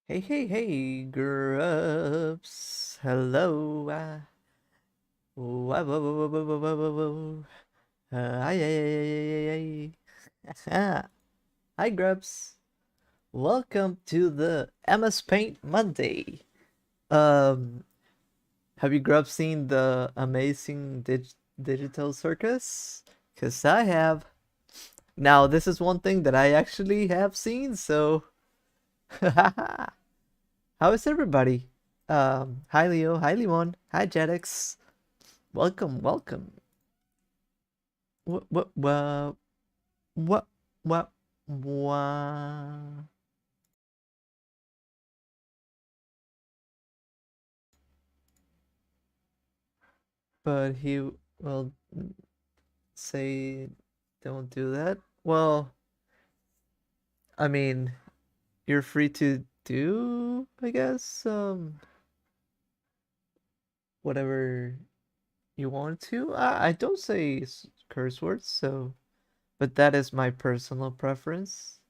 Hey, hey, hey, Grubs. Hello. Whoa, whoa, whoa, whoa, whoa, whoa, whoa, whoa. Hi, hi, Grubs. Welcome to the MS Paint Monday. Um, have you Grubs seen the amazing digital circus? Cause I have. Now, this is one thing that I actually have seen, so how is everybody? Hi Leo, hi Limon, hi Jetix. Welcome, welcome. What, what, what, what, what? But he will say, don't do that. Well, I mean, you're free to do, I guess, whatever you want to. I don't say curse words, so, but that is my personal preference.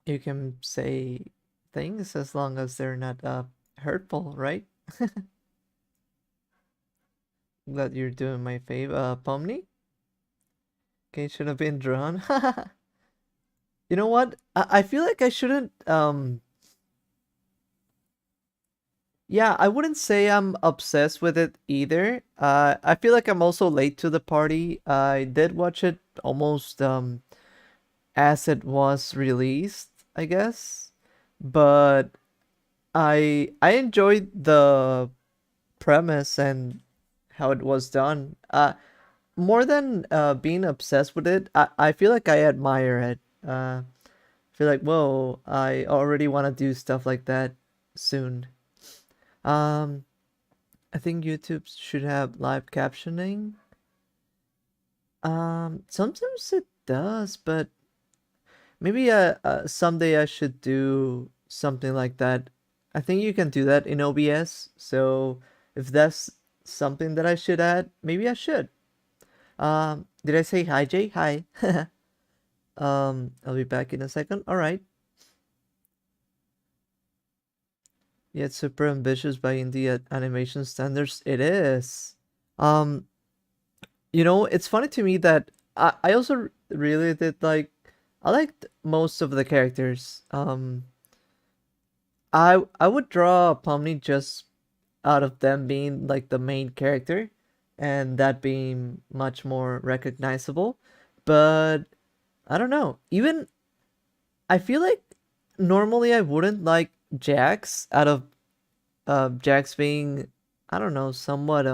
You can say things as long as they're not hurtful, right? Glad you're doing my favor, Pomni. Okay, should have been drawn. You know what? I feel like I shouldn't. Yeah, I wouldn't say I'm obsessed with it either. I feel like I'm also late to the party. I did watch it almost as it was released, I guess. But I enjoyed the premise and how it was done. More than being obsessed with it, I feel like I admire it. I feel like, whoa, I already want to do stuff like that soon. Um, I think YouTube should have live captioning. Sometimes it does, but maybe someday I should do something like that. I think you can do that in OBS. So if that's something that I should add, maybe I should. Did I say hi, Jay? Hi. I'll be back in a second. All right. Yeah, it's super ambitious by indie animation standards. It is. Um, it's funny to me that I also really did like I liked most of the characters. I would draw Pomni just out of them being like the main character and that being much more recognizable. But I don't know. Even I feel like normally I wouldn't like Jax out of Jax being, I don't know, somewhat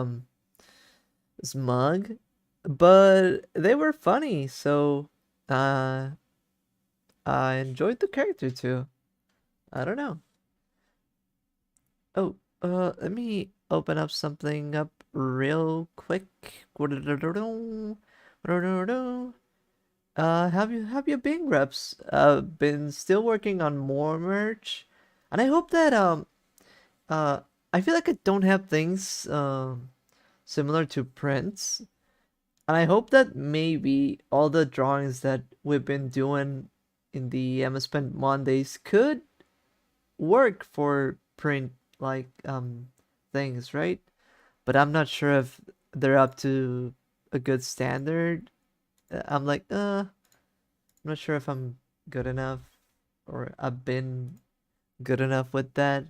smug, but they were funny, so uh I enjoyed the character too. I don't know. Oh, let me open up something up real quick. Have you been reps? Been still working on more merch, and I hope that uh I feel like I don't have things similar to prints. And I hope that maybe all the drawings that we've been doing in the MSPAINT Mondays could work for print like things, right? But I'm not sure if they're up to a good standard. I'm not sure if I'm good enough or I've been good enough with that.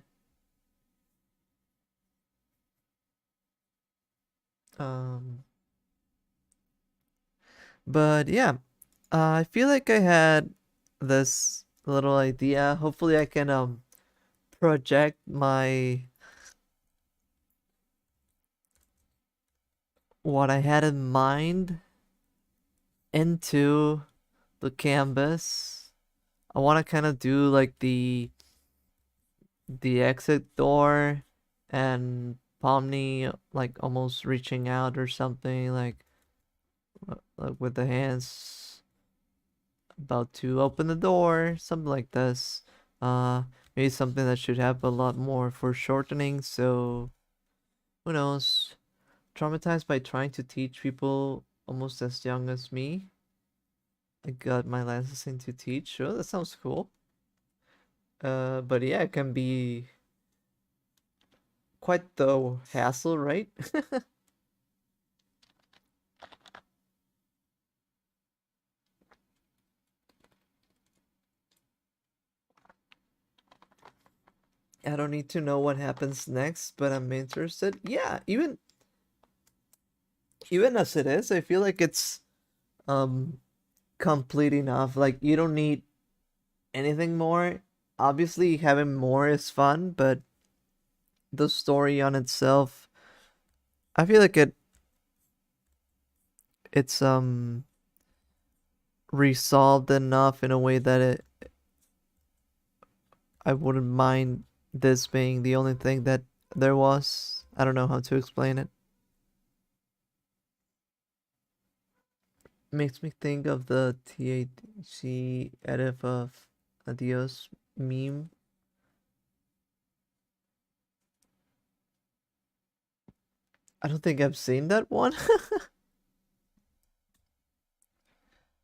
Um, but yeah, I feel like I had this little idea. Hopefully, I can project my what I had in mind into the canvas. I want to kind of do like the exit door and Pomni like almost reaching out or something like with the hands about to open the door, something like this. Uh Maybe something that should have a lot more foreshortening, so who knows? Traumatized by trying to teach people almost as young as me. I got my license to teach. Sure, that sounds cool. But yeah, it can be quite the hassle, right? I don't need to know what happens next, but I'm interested. Yeah, even as it is, I feel like it's um complete enough. Like you don't need anything more. Obviously, having more is fun, but the story on itself, I feel like it's resolved enough in a way that I wouldn't mind this being the only thing that there was. I don't know how to explain it. Makes me think of the THC edit of Adios meme. I don't think I've seen that one,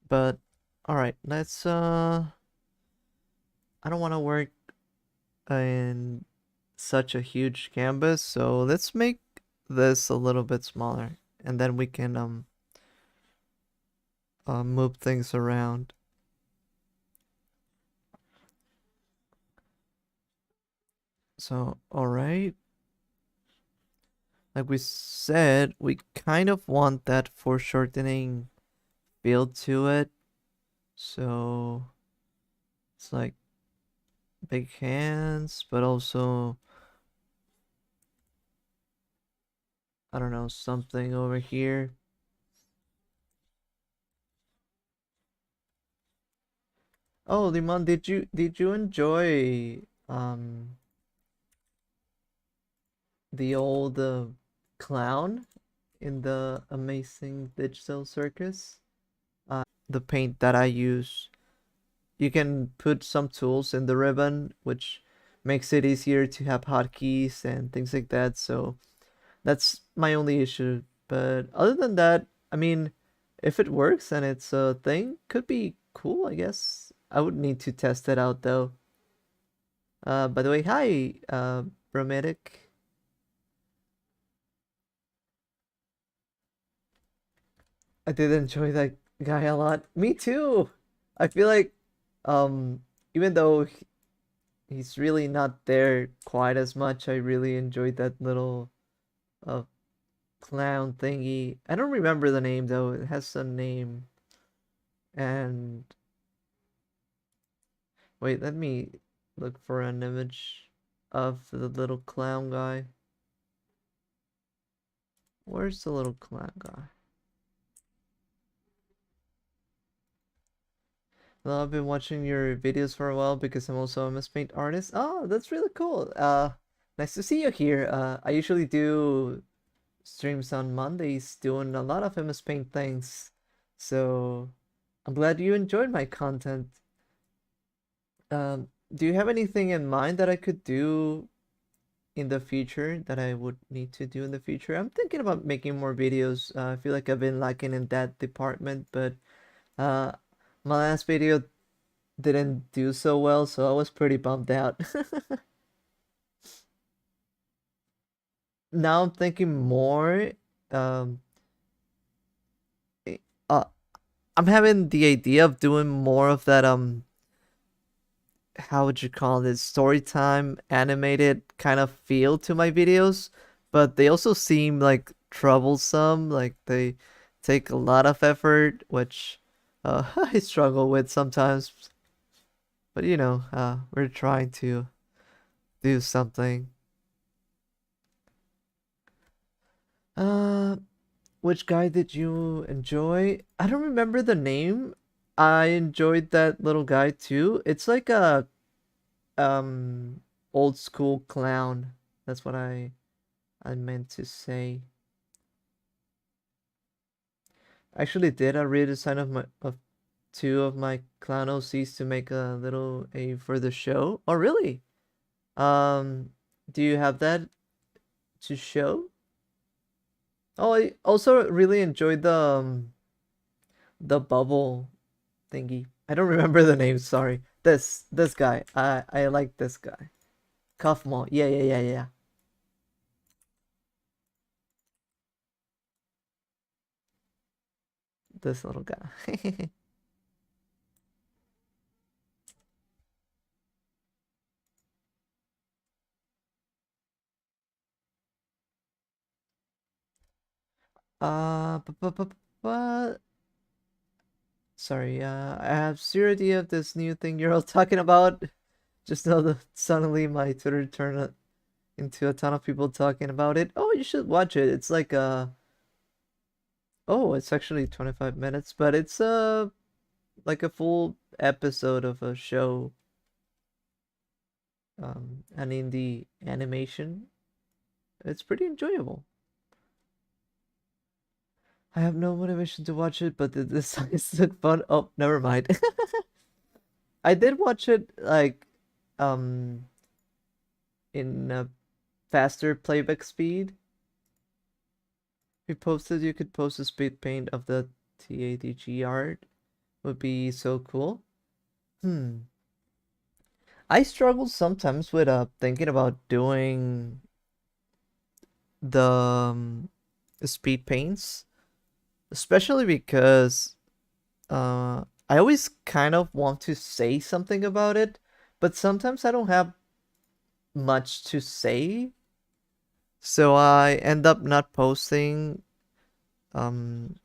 but all right, let's I don't want to work in such a huge canvas, so let's make this a little bit smaller and then we can move things around. So, all right. Like we said, we kind of want that foreshortening feel to it. So, it's like big hands, but also I don't know, something over here. Oh, Limon, did you enjoy the old clown in the amazing digital circus? The paint that I use, you can put some tools in the ribbon, which makes it easier to have hotkeys and things like that. So that's my only issue. But other than that, I mean, if it works and it's a thing, could be cool, I guess. I would need to test it out though. By the way, hi, Bromidic. I did enjoy that guy a lot. Me too. I feel like, um, even though he's really not there quite as much, I really enjoyed that little uh clown thingy. I don't remember the name though. It has some name. And wait, let me look for an image of the little clown guy. Where's the little clown guy? Well, I've been watching your videos for a while because I'm also a MSPAINT artist. Oh, that's really cool. Nice to see you here. I usually do streams on Mondays doing a lot of MSPAINT things. So I'm glad you enjoyed my content. Do you have anything in mind that I could do in the future that I would need to do in the future? I'm thinking about making more videos. I feel like I've been lacking in that department, but uh, my last video didn't do so well, so I was pretty bummed out. Now I'm thinking more. Um, eh, uh, I'm having the idea of doing more of that. How would you call this, story time animated kind of feel to my videos, but they also seem like troublesome, like they take a lot of effort, which I struggle with sometimes, but we're trying to do something. uh which guy did you enjoy? I don't remember the name. I enjoyed that little guy too. It's like a um old school clown. That's what I meant to say. I actually did a redesign of two of my clown OCs to make a little a for the show. Oh really? Um do you have that to show? Oh, I also really enjoyed the bubble thingy. I don't remember the name, sorry. This guy. I like this guy. Kaufmo. Yeah, yeah, yeah, yeah. This little guy. But sorry. I have zero idea of this new thing you're all talking about. Just know that suddenly my Twitter turned into a ton of people talking about it. Oh, you should watch it. It's like oh, it's actually 25 minutes, but it's like a full episode of a show, an indie animation. It's pretty enjoyable. I have no motivation to watch it, but the designs look fun. Oh, never mind. I did watch it like um in a faster playback speed. If you posted, you could post a speed paint of the TADG art. Would be so cool. Hmm. I struggle sometimes with thinking about doing the speed paints, especially because I always kind of want to say something about it, but sometimes I don't have much to say, so I end up not posting um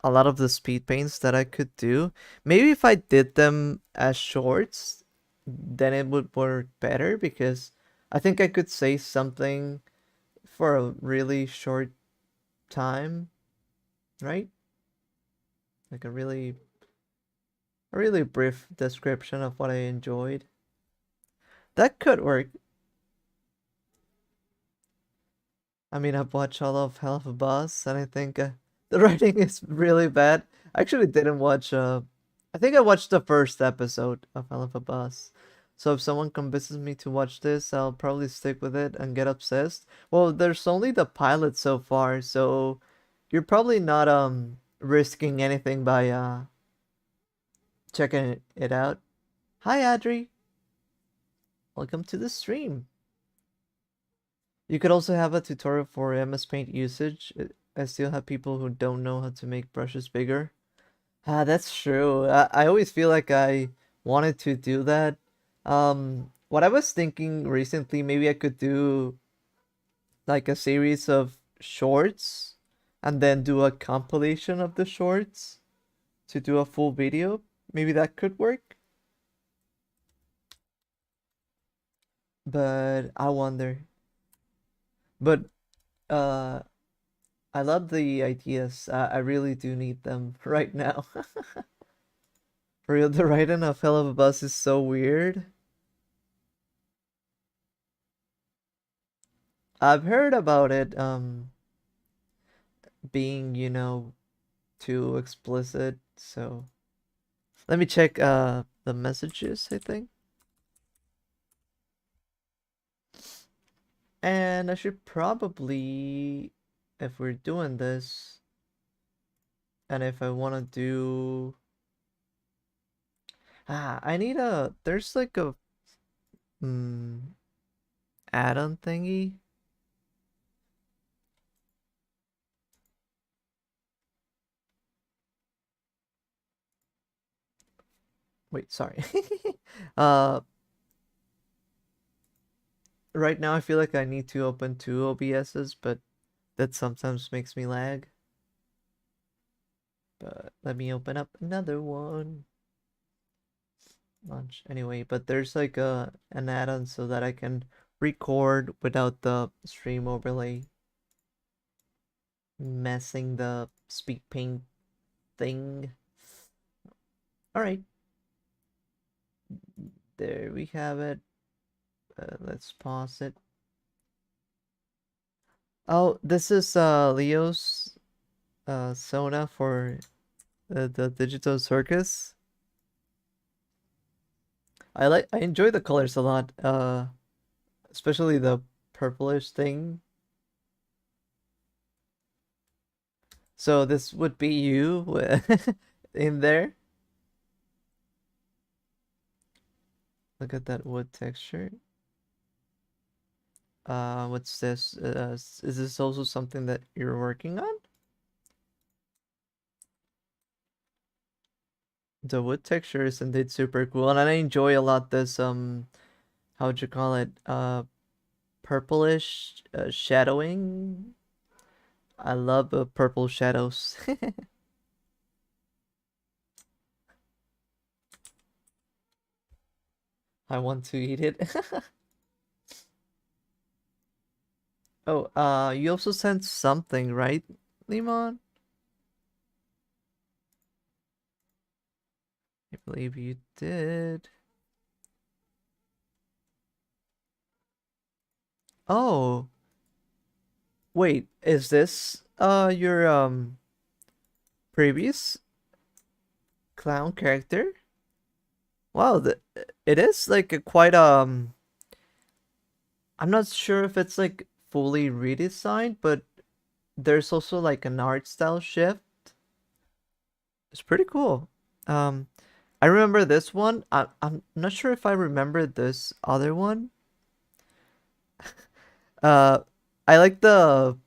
a lot of the speed paints that I could do. Maybe if I did them as shorts, then it would work better because I think I could say something for a really short time, right? Like a really brief description of what I enjoyed. That could work. I mean, I've watched all of Hell of a Boss, and I think the writing is really bad. I actually didn't watch. I think I watched the first episode of Hell of a Boss. So if someone convinces me to watch this, I'll probably stick with it and get obsessed. Well, there's only the pilot so far, so you're probably not risking anything by checking it out. Hi, Adri. Welcome to the stream. You could also have a tutorial for MS Paint usage. I still have people who don't know how to make brushes bigger. Ah, that's true. I always feel like I wanted to do that. What I was thinking recently, maybe I could do like a series of shorts and then do a compilation of the shorts to do a full video. Maybe that could work. But I wonder. But uh I love the ideas. I really do need them right now. For real, the writing of Hell of a Bus is so weird. I've heard about it being, too explicit, so let me check the messages, I think. And I should probably, if we're doing this, and if I want to do I need there's like a mm, add-on thingy. Wait, sorry. uh right now I feel like I need to open two OBSs, but that sometimes makes me lag. But let me open up another one. Launch anyway, but there's like an add-on so that I can record without the stream overlay messing the speak paint thing. All right, there we have it. Let's pause it. Oh, this is Leo's Sona for the digital circus. I enjoy the colors a lot. Especially the purplish thing. So this would be you in there. Look at that wood texture. What's this? Is this also something that you're working on? The wood texture is indeed super cool, and I enjoy a lot this how would you call it? Purplish shadowing. I love purple shadows. I want to eat it. Oh, you also sent something, right, Limon? I believe you did. Oh, wait, is this your previous clown character? Wow, it is like a quite I'm not sure if it's like fully redesigned, but there's also like an art style shift. It's pretty cool. Um, I remember this one. I'm not sure if I remember this other one. Uh, I like the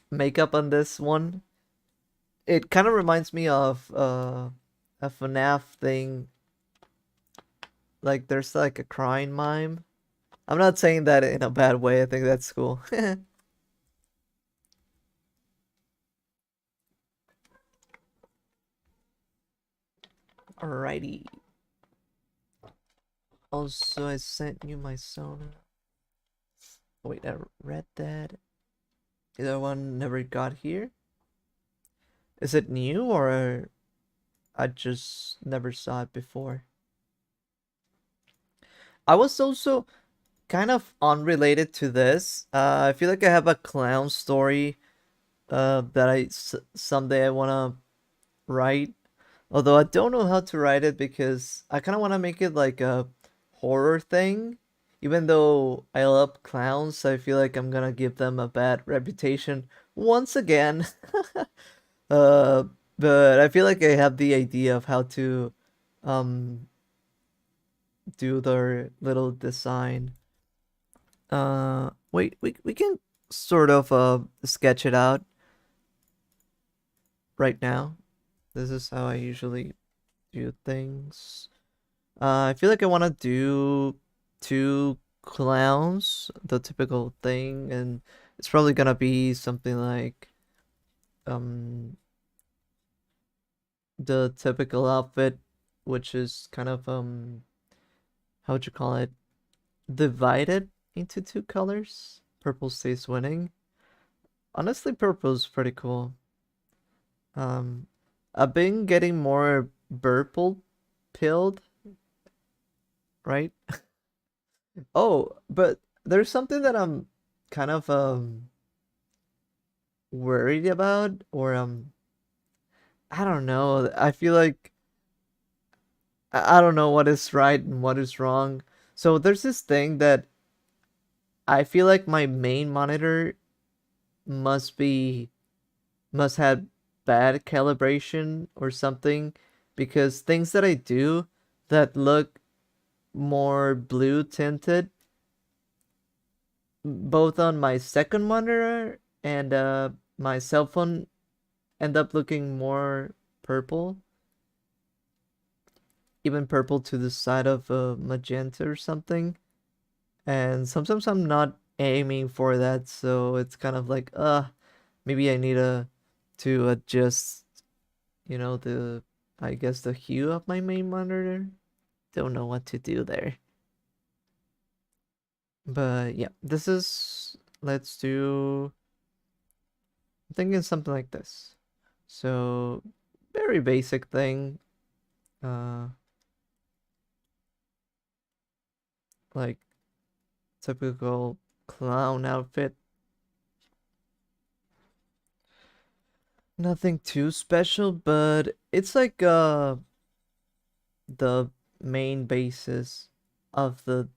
makeup on this one. It kind of reminds me of a FNAF thing. Like there's like a crying mime. I'm not saying that in a bad way. I think that's cool. Alrighty. Also, I sent you my Sona. Wait, I read that. The other one never got here. Is it new or I just never saw it before? I was also kind of unrelated to this. I feel like I have a clown story that someday I wanna write. Although I don't know how to write it because I kind of want to make it like a horror thing. Even though I love clowns, I feel like I'm gonna give them a bad reputation once again. uh, but I feel like I have the idea of how to um do their little design. Wait, we can sort of sketch it out right now. This is how I usually do things. I feel like I want to do two clowns, the typical thing, and it's probably gonna be something like um the typical outfit, which is kind of how would you call it? Divided into two colors. Purple stays winning. Honestly, purple's pretty cool. Um, I've been getting more purple pilled, right? Oh, but there's something that I'm kind of worried about or I don't know. I feel like I don't know what is right and what is wrong. So there's this thing that I feel like my main monitor must be must have bad calibration or something because things that I do that look more blue tinted both on my second monitor and my cell phone end up looking more purple, even purple to the side of magenta or something. And sometimes I'm not aiming for that, so it's kind of like, maybe I need to adjust, the I guess the hue of my main monitor. Don't know what to do there. But yeah, this is let's do I'm thinking something like this. So very basic thing. Uh like typical clown outfit. Nothing too special, but it's like the main basis of the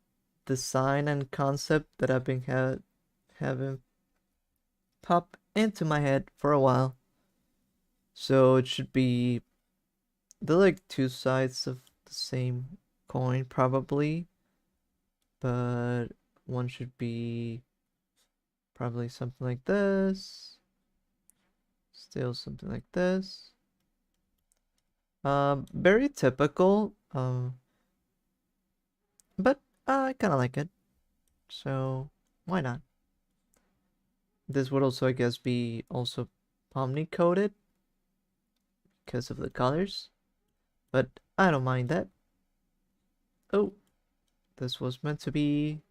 design and concept that I've been having pop into my head for a while. So it should be they're like two sides of the same coin probably, but one should be probably something like this. Still something like this. Very typical. But I kind of like it. So why not? This would also, I guess, be also Pomni coated because of the colors. But I don't mind that. Oh, this was meant to be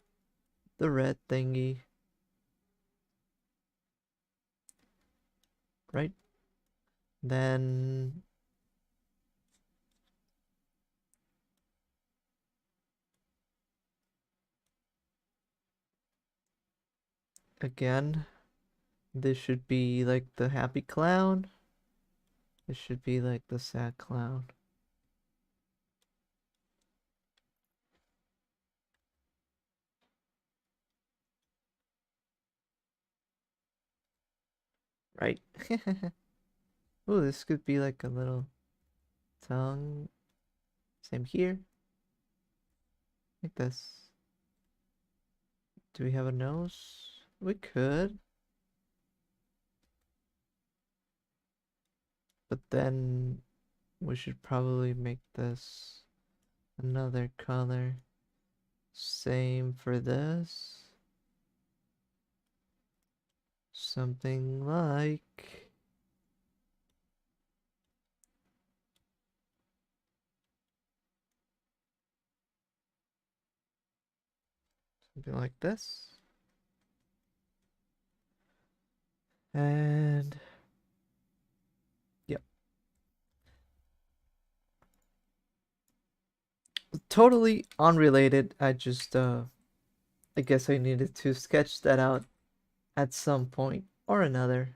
the red thingy. Right? Then again, this should be like the happy clown. This should be like the sad clown. Right? Oh, this could be like a little tongue. Same here. Like this. Do we have a nose? We could. But then we should probably make this another color. Same for this. Something like... something like this. And... yep. Totally unrelated. I guess I needed to sketch that out at some point or another.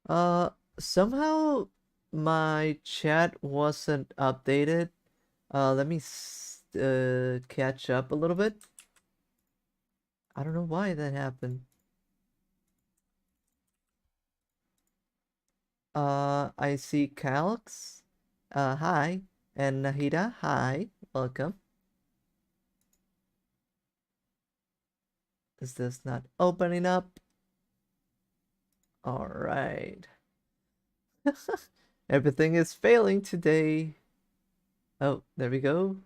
Uh, Somehow my chat wasn't updated. Let me catch up a little bit. I don't know why that happened. I see Calx. Hi. And Nahida, hi. Welcome. Is this not opening up? All right. Everything is failing today. Oh, there we go.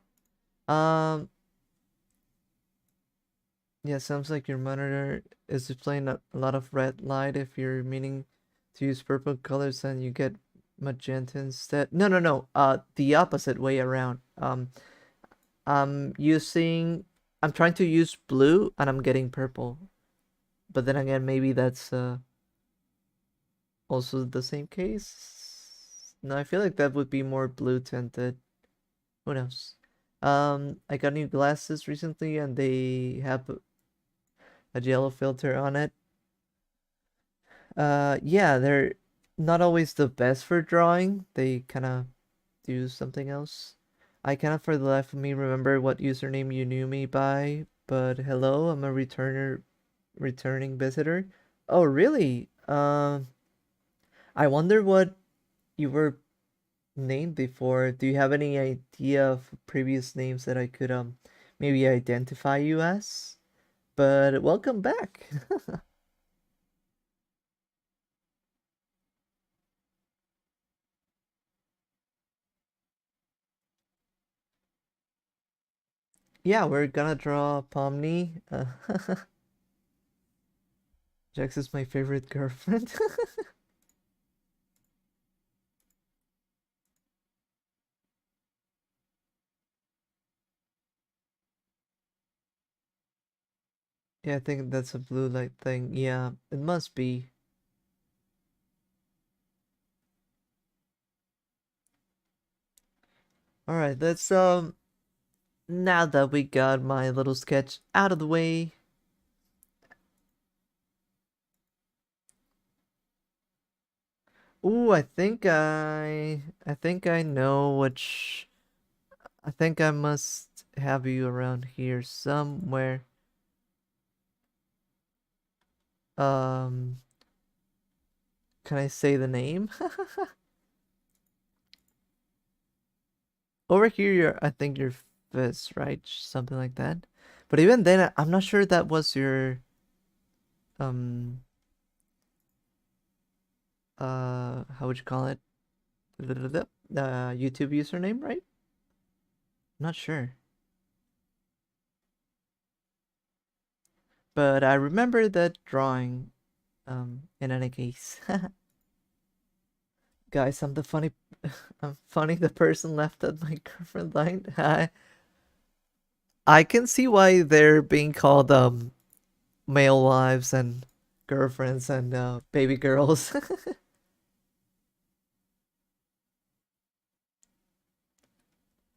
Um, yeah, sounds like your monitor is displaying a lot of red light. If you're meaning to use purple colors, then you get magenta instead. No, no, no. The opposite way around. I'm using, I'm trying to use blue and I'm getting purple. But then again, maybe that's also the same case. No, I feel like that would be more blue tinted. Who knows? I got new glasses recently and they have a yellow filter on it. Yeah, they're not always the best for drawing. They kind of do something else. I cannot for the life of me remember what username you knew me by, but hello, I'm a returning visitor. Oh, really? I wonder what you were named before. Do you have any idea of previous names that I could maybe identify you as? But welcome back. Yeah, we're gonna draw Pomni. Jax is my favorite girlfriend. Yeah, I think that's a blue light thing. Yeah, it must be. All right, let's now that we got my little sketch out of the way. Ooh, I think I know which. I think I must have you around here somewhere. Um, can I say the name? Over here, I think your fist, right? Something like that. But even then, I'm not sure that was your um how would you call it? YouTube username, right? Not sure. But I remember that drawing in any case. Guys, I'm the funny I'm funny the person left at my girlfriend line. I can see why they're being called male wives and girlfriends and baby girls.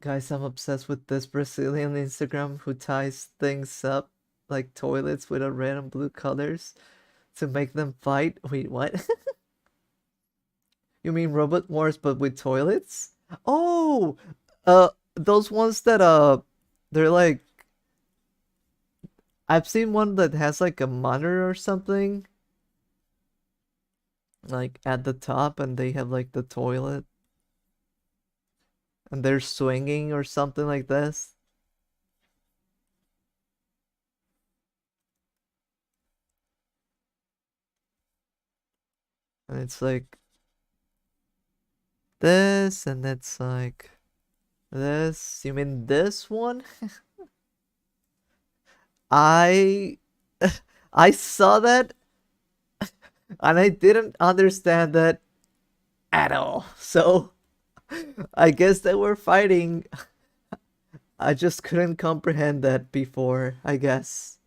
Guys, I'm obsessed with this Brazilian Instagram who ties things up like toilets with a red and blue colors to make them fight. Wait, what? You mean Robot Wars but with toilets? Oh, those ones that they're like I've seen one that has like a monitor or something like at the top and they have like the toilet and they're swinging or something like this. And it's like this and it's like this. You mean this one? I I saw that and I didn't understand that at all. So I guess they were fighting. I just couldn't comprehend that before, I guess.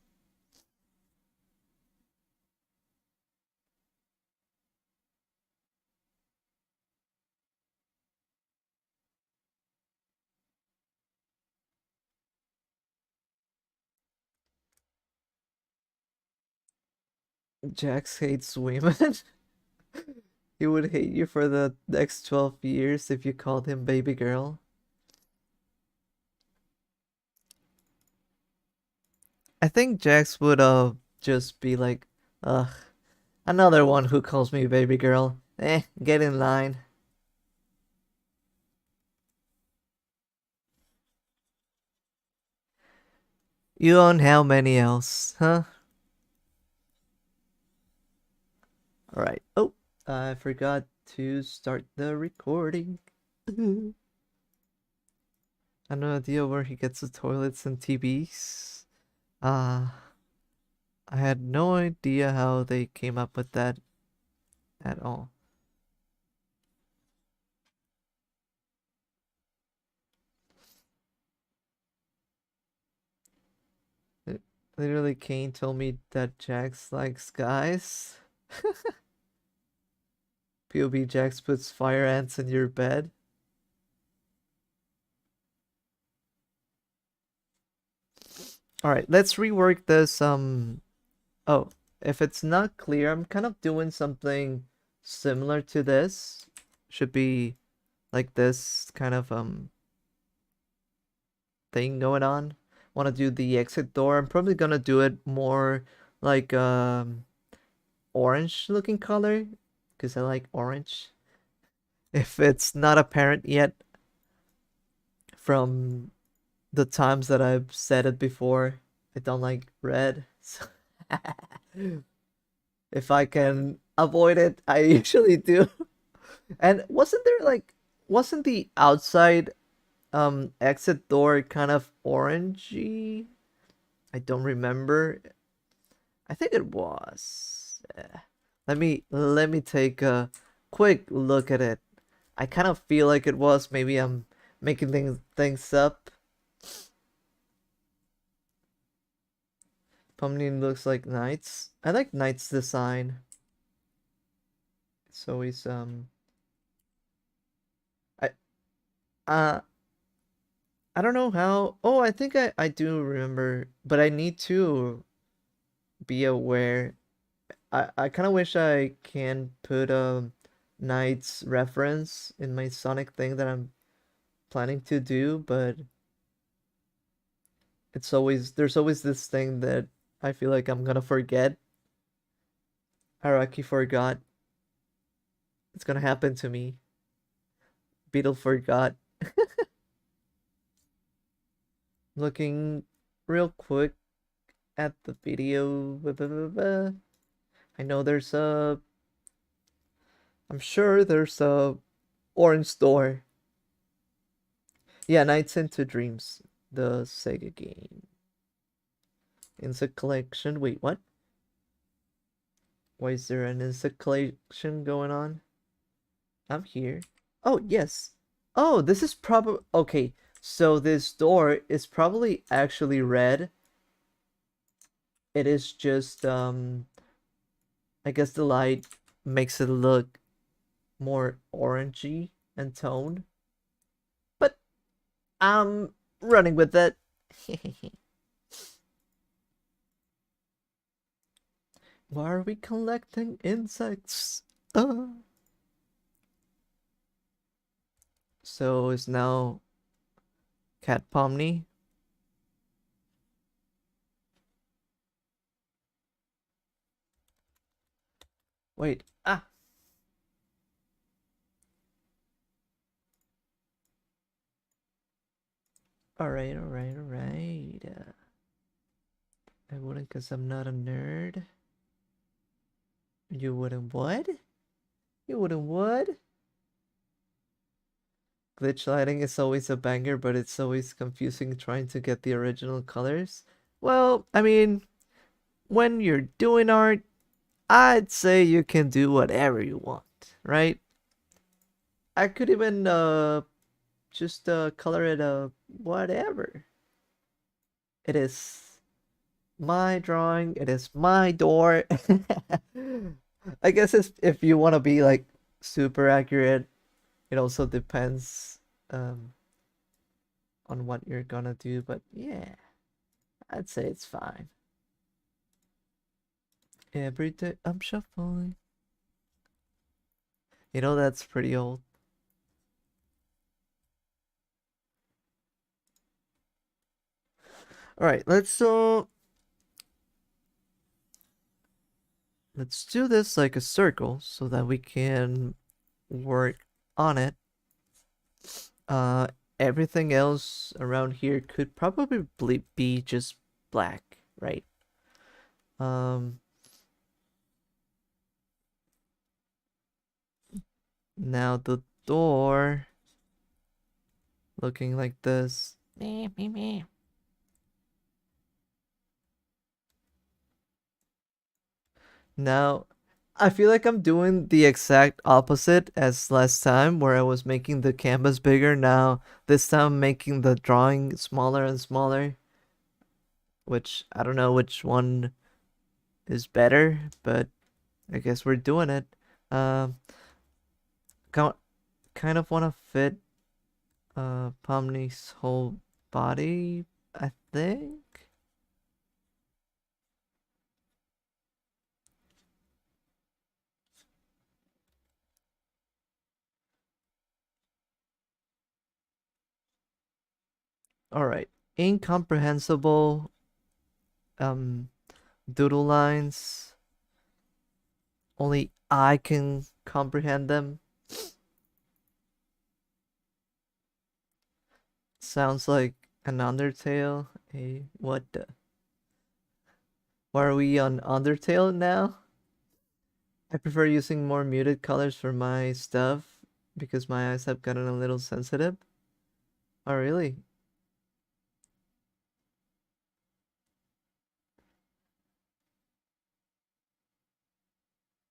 Jax hates women. He would hate you for the next 12 years if you called him baby girl. I think Jax would just be like, ugh, another one who calls me baby girl. Get in line. You own how many else, huh? Alright. Oh, I forgot to start the recording. I have no idea where he gets the toilets and TVs. Uh, I had no idea how they came up with that at all. Literally, Kane told me that Jax likes guys. POB Jax puts fire ants in your bed. Alright, let's rework this. Oh, if it's not clear, I'm kind of doing something similar to this. Should be like this kind of thing going on. Want to do the exit door. I'm probably gonna do it more like orange looking color because I like orange. If it's not apparent yet from the times that I've said it before, I don't like red. So if I can avoid it, I usually do. And wasn't the outside exit door kind of orangey? I don't remember. I think it was. Let me take a quick look at it. I kind of feel like it was. Maybe I'm making things up. Pomni looks like Knights. I like Knights design. It's always I uh I don't know how. Oh, I think I do remember, but I need to be aware. I kind of wish I can put a Knights reference in my Sonic thing that I'm planning to do, but there's always this thing that I feel like I'm gonna forget. Araki forgot. It's gonna happen to me. Beetle forgot. Looking real quick at the video. I know there's a. I'm sure there's a orange door. Yeah, Nights into Dreams, the Sega game. Insect collection. Wait, what? Why is there an insect collection going on? I'm here. Oh, yes. Oh, this is probably okay. So this door is probably actually red. It is just I guess the light makes it look more orangey and tone. But I'm running with it. Why are we collecting insects? Uh. So is now Cat Pomni. Wait, ah. Alright, alright, alright. I wouldn't because I'm not a nerd. You wouldn't what? You wouldn't what? Glitch lighting is always a banger, but it's always confusing trying to get the original colors. Well, I mean, when you're doing art, I'd say you can do whatever you want, right? I could even just color it whatever. It is my drawing, it is my door. I guess if you want to be like super accurate, it also depends um on what you're gonna do, but yeah, I'd say it's fine. Every day I'm shuffling. You know that's pretty old. All right, let's do this like a circle so that we can work on it. Uh, Everything else around here could probably be just black, right? Um, Now the door looking like this. Meh, meh, meh. Now, I feel like I'm doing the exact opposite as last time, where I was making the canvas bigger. Now, this time, I'm making the drawing smaller and smaller, which I don't know which one is better, but I guess we're doing it. Um, kind of want to fit Pomni's whole body, I think. All right, incomprehensible um doodle lines. Only I can comprehend them. Sounds like an Undertale. Hey, what the? Why are we on Undertale now? I prefer using more muted colors for my stuff because my eyes have gotten a little sensitive. Oh, really?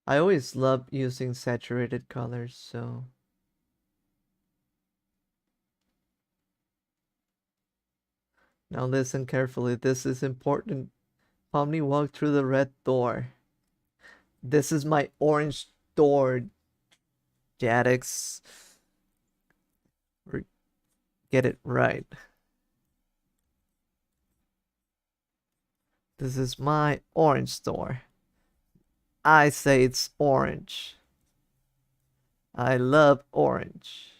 I always love using saturated colors, so. Now listen carefully. This is important. Pomni walked through the red door. This is my orange door, Jadix. Get it right. This is my orange door. I say it's orange. I love orange.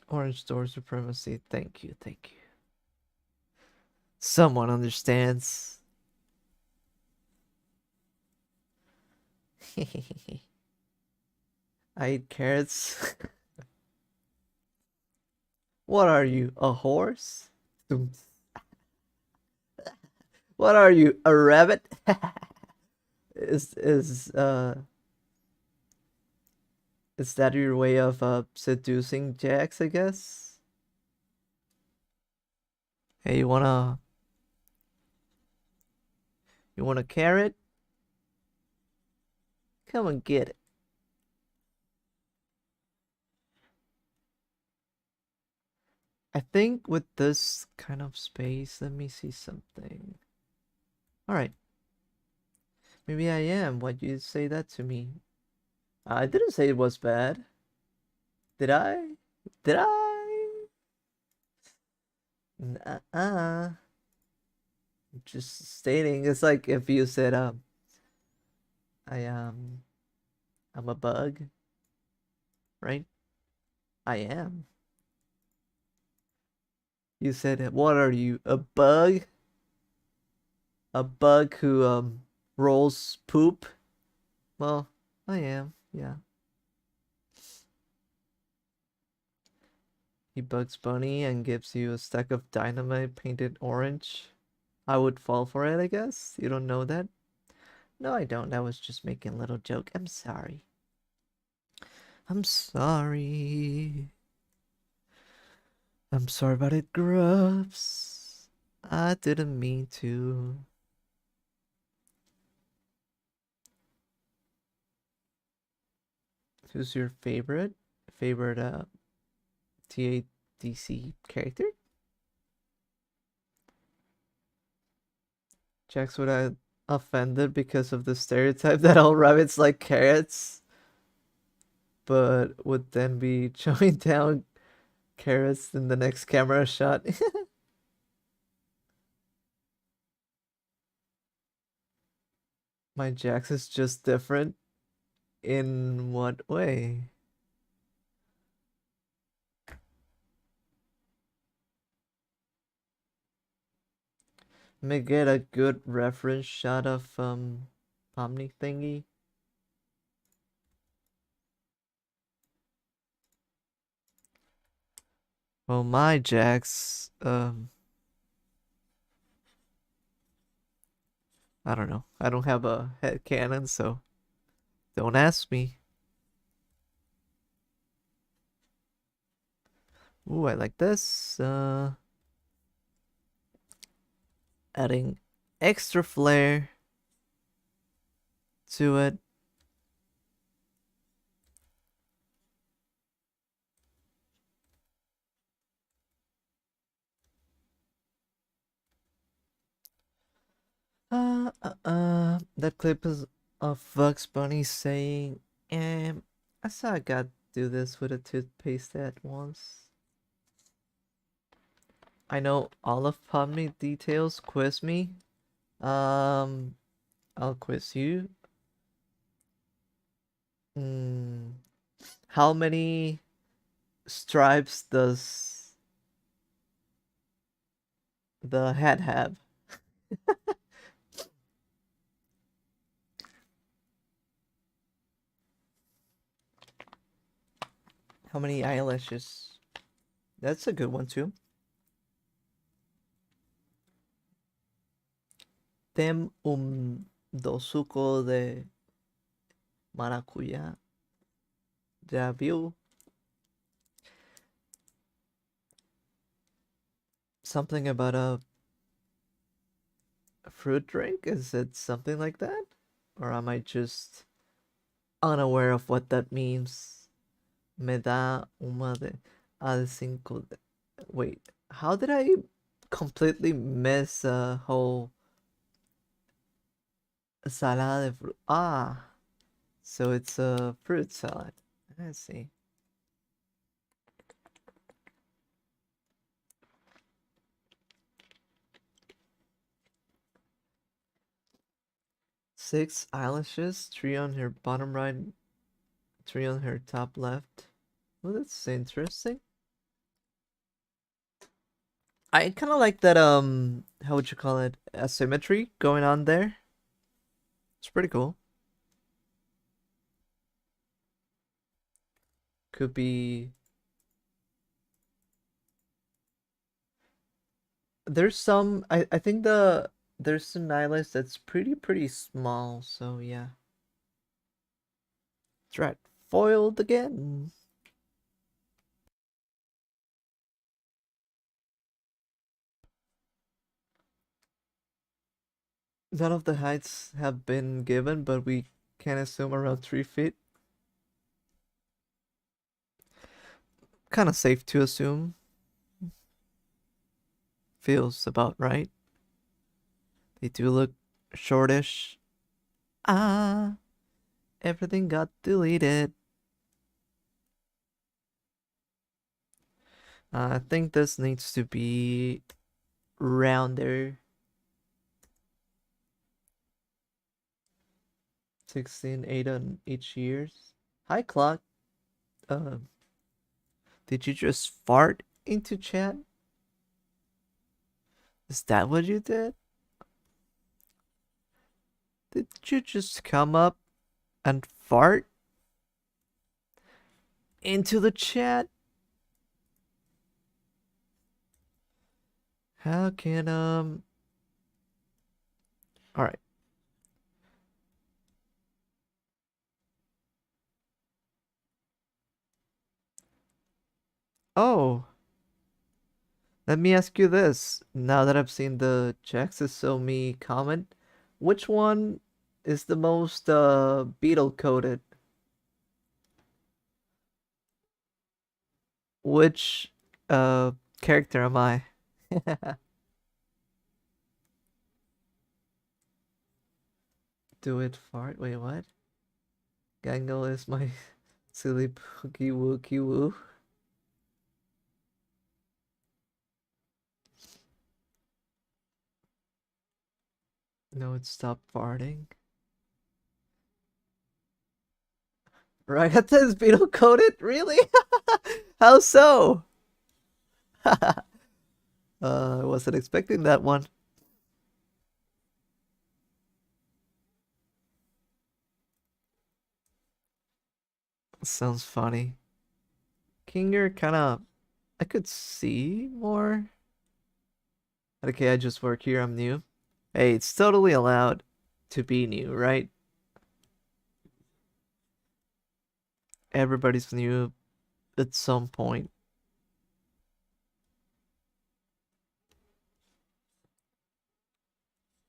Orange door supremacy. Thank you, thank you. Someone understands. I eat carrots. What are you, a horse? Dooms. What are you, a rabbit? Is is that your way of seducing Jax, I guess? Hey, you want a carrot? Come and get it. I think with this kind of space, let me see something. All right, maybe I am. Why'd you say that to me? I didn't say it was bad. Did I? Did I? Nuh-uh. Just stating. It's like if you said, I I'm a bug, right? I am. You said, what are you, a bug? A bug who rolls poop? Well, I am. Yeah. He bugs Bunny and gives you a stack of dynamite painted orange. I would fall for it, I guess. You don't know that? No, I don't. I was just making a little joke. I'm sorry. I'm sorry. I'm sorry about it, Grubs. I didn't mean to. Who's your favorite TADC character? Jax would I offended because of the stereotype that all rabbits like carrots, but would then be chewing down carrots in the next camera shot. My Jax is just different. In what way? May get a good reference shot of Pomni thingy. Well, my Jax, I don't know. I don't have a head cannon, so don't ask me. Ooh, I like this. Adding extra flair to it. That clip is of Bugs Bunny saying, I saw a guy do this with a toothpaste at once. I know all of Pomni details. Quiz me. Um, I'll quiz you. Hmm. How many stripes does the hat have? How many eyelashes? That's a good one too. Tem dosuco de maracuyá. Ya view something about a fruit drink? Is it something like that? Or am I just unaware of what that means? Me da uma de al cinco de... Wait, how did I completely miss a whole salada de fruit? Ah, so it's a fruit salad. I see. Six eyelashes, three on her bottom right, three on her top left. Well, that's interesting. I kind of like that, how would you call it? Asymmetry going on there. It's pretty cool. Could be there's some I think there's an nihilist that's pretty small, so yeah. That's right. Foiled again. None of the heights have been given, but we can assume around 3 feet. Kind of safe to assume. Feels about right. They do look shortish. Ah, everything got deleted. I think this needs to be rounder. 16, 8 on each years. Hi, clock. Uh, did you just fart into chat? Is that what you did? Did you just come up and fart into the chat? How can all right. Oh, let me ask you this. Now that I've seen the Jax's So Me comment, which one is the most beetle coded? Which character am I? Do it fart. Wait, what? Gangle is my silly pookie wookie woo. No, it stopped farting. Ragata is beetle coded? Really? How so? I wasn't expecting that one. Sounds funny. Kinger kinda I could see more. Okay, I just work here, I'm new. Hey, it's totally allowed to be new, right? Everybody's new at some point.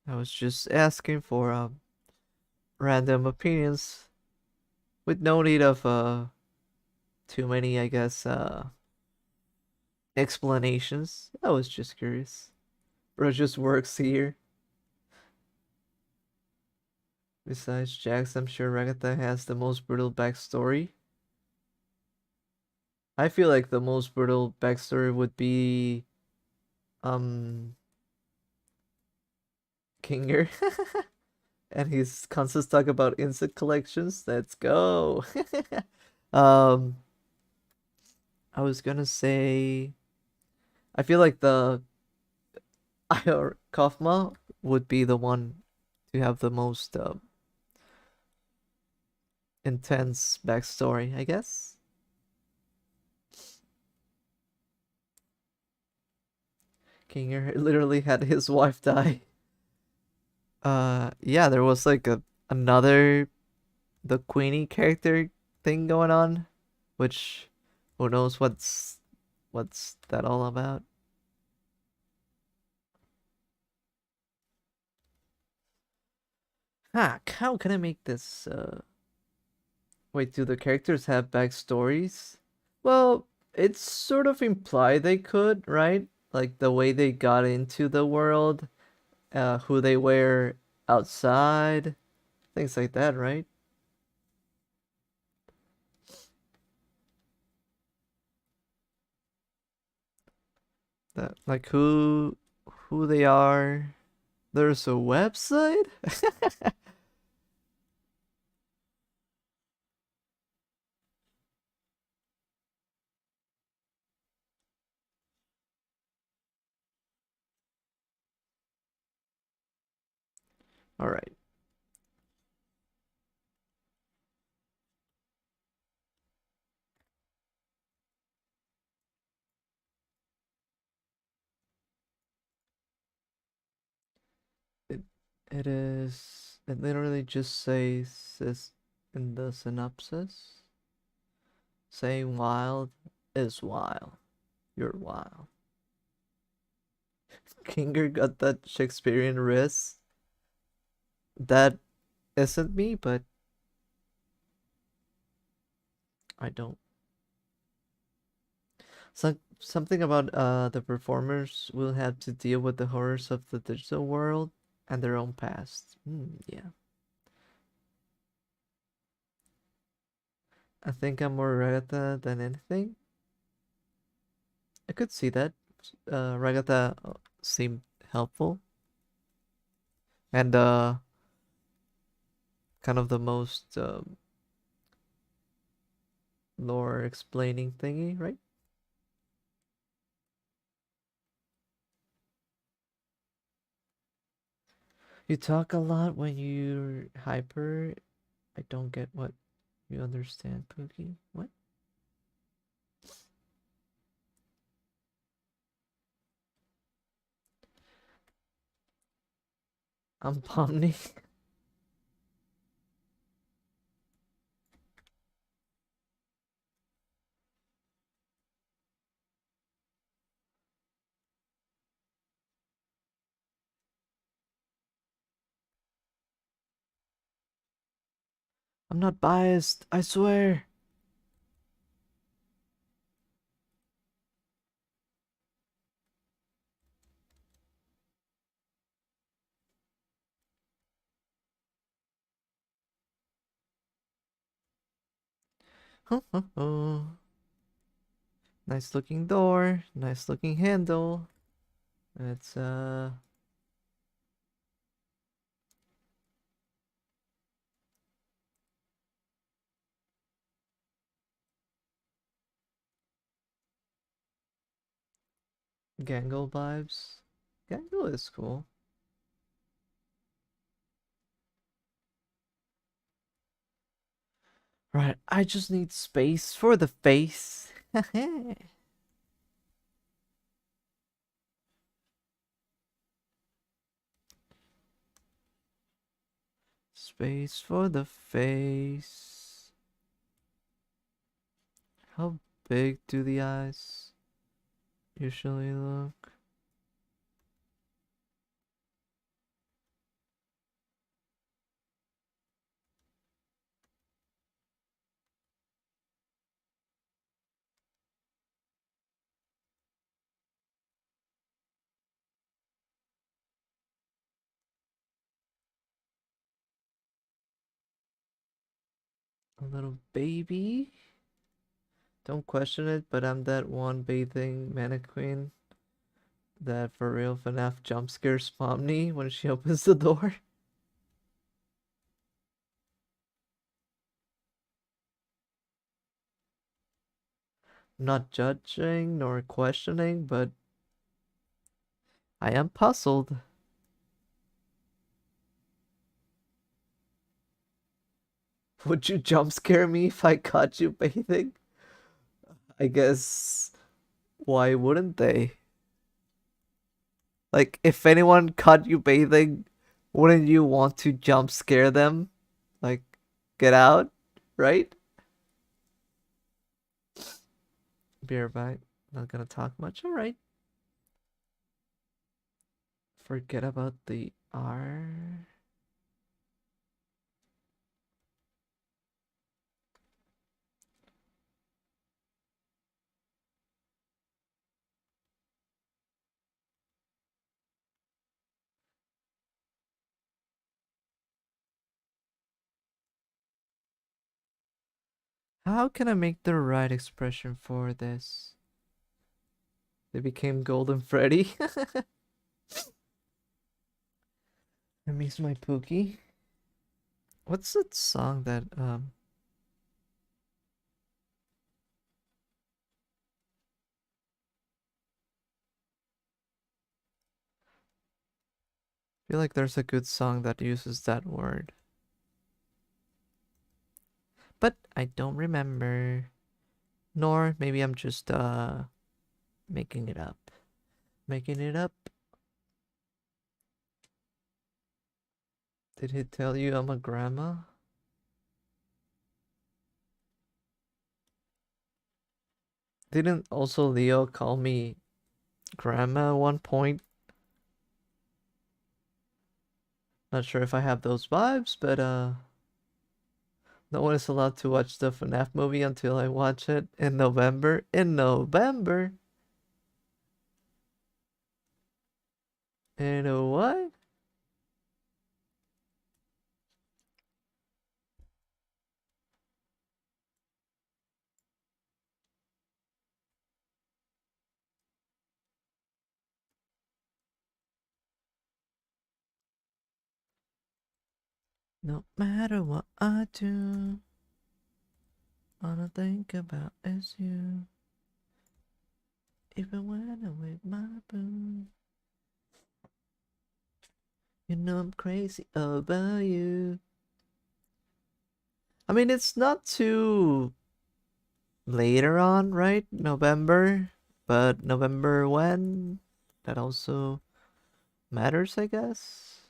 I was just asking for random opinions with no need of too many, I guess, explanations. I was just curious. Bro just works here. Besides Jax, I'm sure Ragatha has the most brutal backstory. I feel like the most brutal backstory would be um Kinger. And he's constant talk about insect collections. Let's go. um I was gonna say I feel like the Ior Kofma would be the one to have the most intense backstory, I guess. Kinger literally had his wife die. Yeah, there was like a another the Queenie character thing going on, which who knows what's that all about? How can I make this wait, do the characters have backstories? Well, it's sort of implied they could, right? Like the way they got into the world, who they were outside, things like that, right? That like who they are. There's a website? All right. It literally just says this in the synopsis. Saying wild is wild. You're wild. Kinger got that Shakespearean wrist. That isn't me, but I don't. Something about the performers will have to deal with the horrors of the digital world and their own past. Yeah. I think I'm more Ragata than anything. I could see that. Ragata seemed helpful and kind of the most lore explaining thingy, right? You talk a lot when you're hyper. I don't get what you understand, Pookie. What? I'm Pomni. I'm not biased, I swear. Nice looking door, nice looking handle. It's Gangle vibes. Gangle is cool. Right, I just need space for the face. Space for the face. How big do the eyes usually look? A little baby? Don't question it, but I'm that one bathing mannequin that for real FNAF jump scares Pomni when she opens the door. Not judging nor questioning, but I am puzzled. Would you jump scare me if I caught you bathing? I guess why wouldn't they? Like, if anyone caught you bathing, wouldn't you want to jump scare them? Like, get out, right? Be right back. Not gonna talk much. Alright. Forget about the R. How can I make the right expression for this? They became Golden Freddy. I miss my Pookie. What's that song that I feel like there's a good song that uses that word. But I don't remember. Nor maybe I'm just making it up. Making it up. Did he tell you I'm a grandma? Didn't also Leo call me grandma at one point? Not sure if I have those vibes, but no one is allowed to watch the FNAF movie until I watch it in November. In November? In a what? No matter what I do, all I think about is you. Even when I'm with my boo. You know I'm crazy about you. I mean, it's not too later on, right? November. But November when? That also matters, I guess.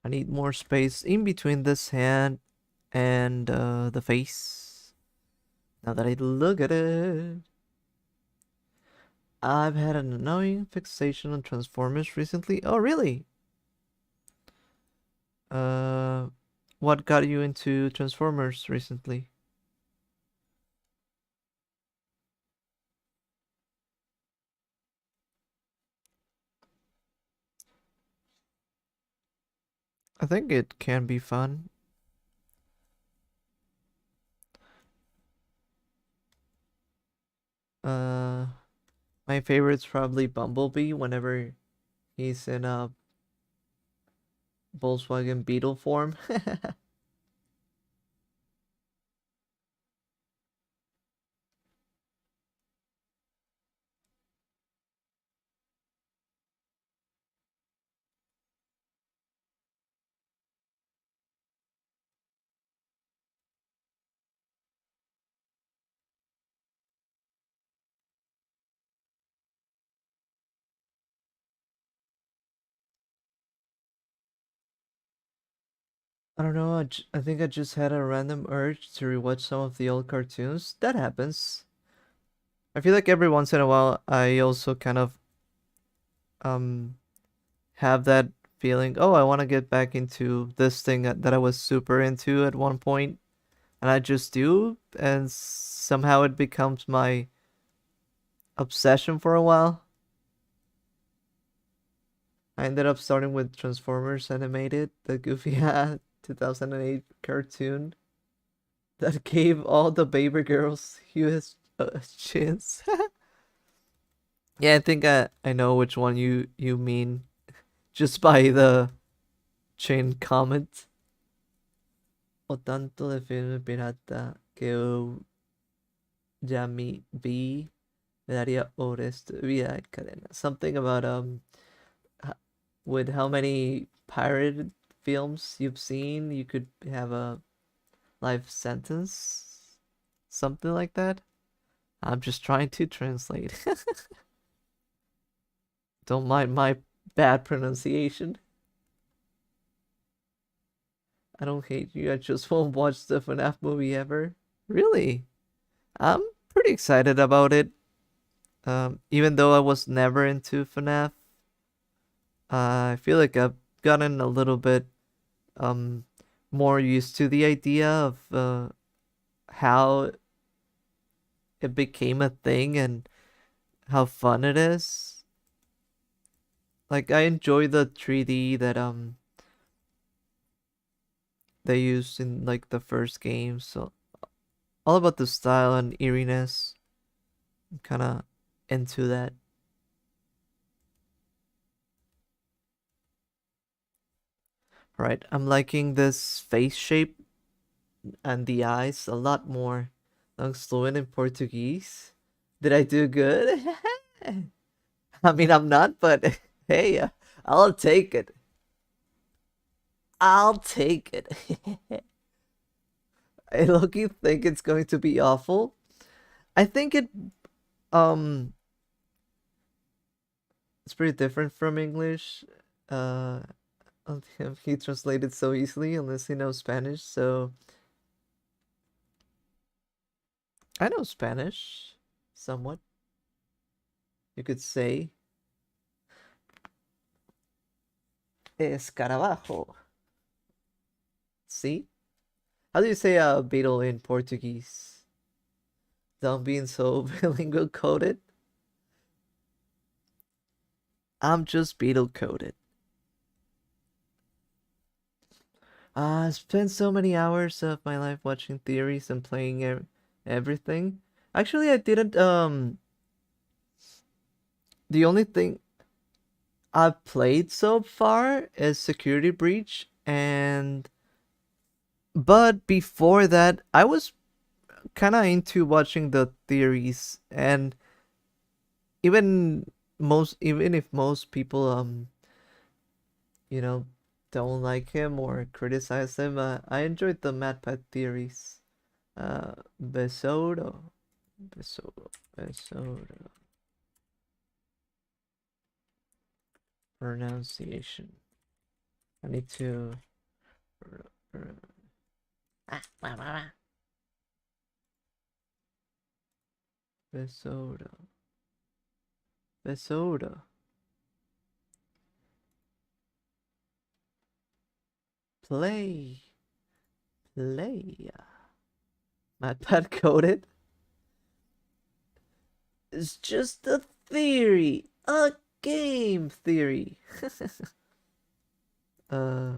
I need more space in between this hand and the face. Now that I look at it, I've had an annoying fixation on Transformers recently. Oh, really? Uh, what got you into Transformers recently? I think it can be fun. Uh, my favorite's probably Bumblebee whenever he's in a Volkswagen Beetle form. I don't know. I think I just had a random urge to rewatch some of the old cartoons. That happens. I feel like every once in a while I also kind of um have that feeling, oh, I want to get back into this thing that I was super into at one point, and I just do, and somehow it becomes my obsession for a while. I ended up starting with Transformers Animated, the goofy 2008 cartoon that gave all the baby girls huge chins. Yeah, I think I know which one you mean just by the chain comment. O tanto de film pirata que eu ya me vi me daría horas de vida en cadena. Something about with how many pirated films you've seen, you could have a life sentence. Something like that. I'm just trying to translate. Don't mind my bad pronunciation. I don't hate you. I just won't watch the FNAF movie ever. Really? I'm pretty excited about it. Even though I was never into FNAF, I feel like I've gotten a little bit um more used to the idea of how it became a thing and how fun it is. Like I enjoy the 3D that they used in like the first game, so all about the style and eeriness. I'm kind of into that. Right, I'm liking this face shape and the eyes a lot more. I'm fluent in Portuguese. Did I do good? I mean, I'm not, but hey, I'll take it. I'll take it. I low-key think it's going to be awful. I think it um It's pretty different from English. Uh, I don't think he translated so easily unless he knows Spanish. So I know Spanish, somewhat. You could say escarabajo. See? How do you say beetle in Portuguese? Don't being so bilingual coded. I'm just beetle coded. I spent so many hours of my life watching theories and playing everything. Actually, I didn't. The only thing I've played so far is Security Breach, and but before that, I was kind of into watching the theories, and even if most people you know don't like him or criticize him, I enjoyed the MatPat theories. Besodo, Besodo pronunciation. I need to. Besodo, Besodo. Play, play. MatPat coded. It's just a theory, a game theory. uh,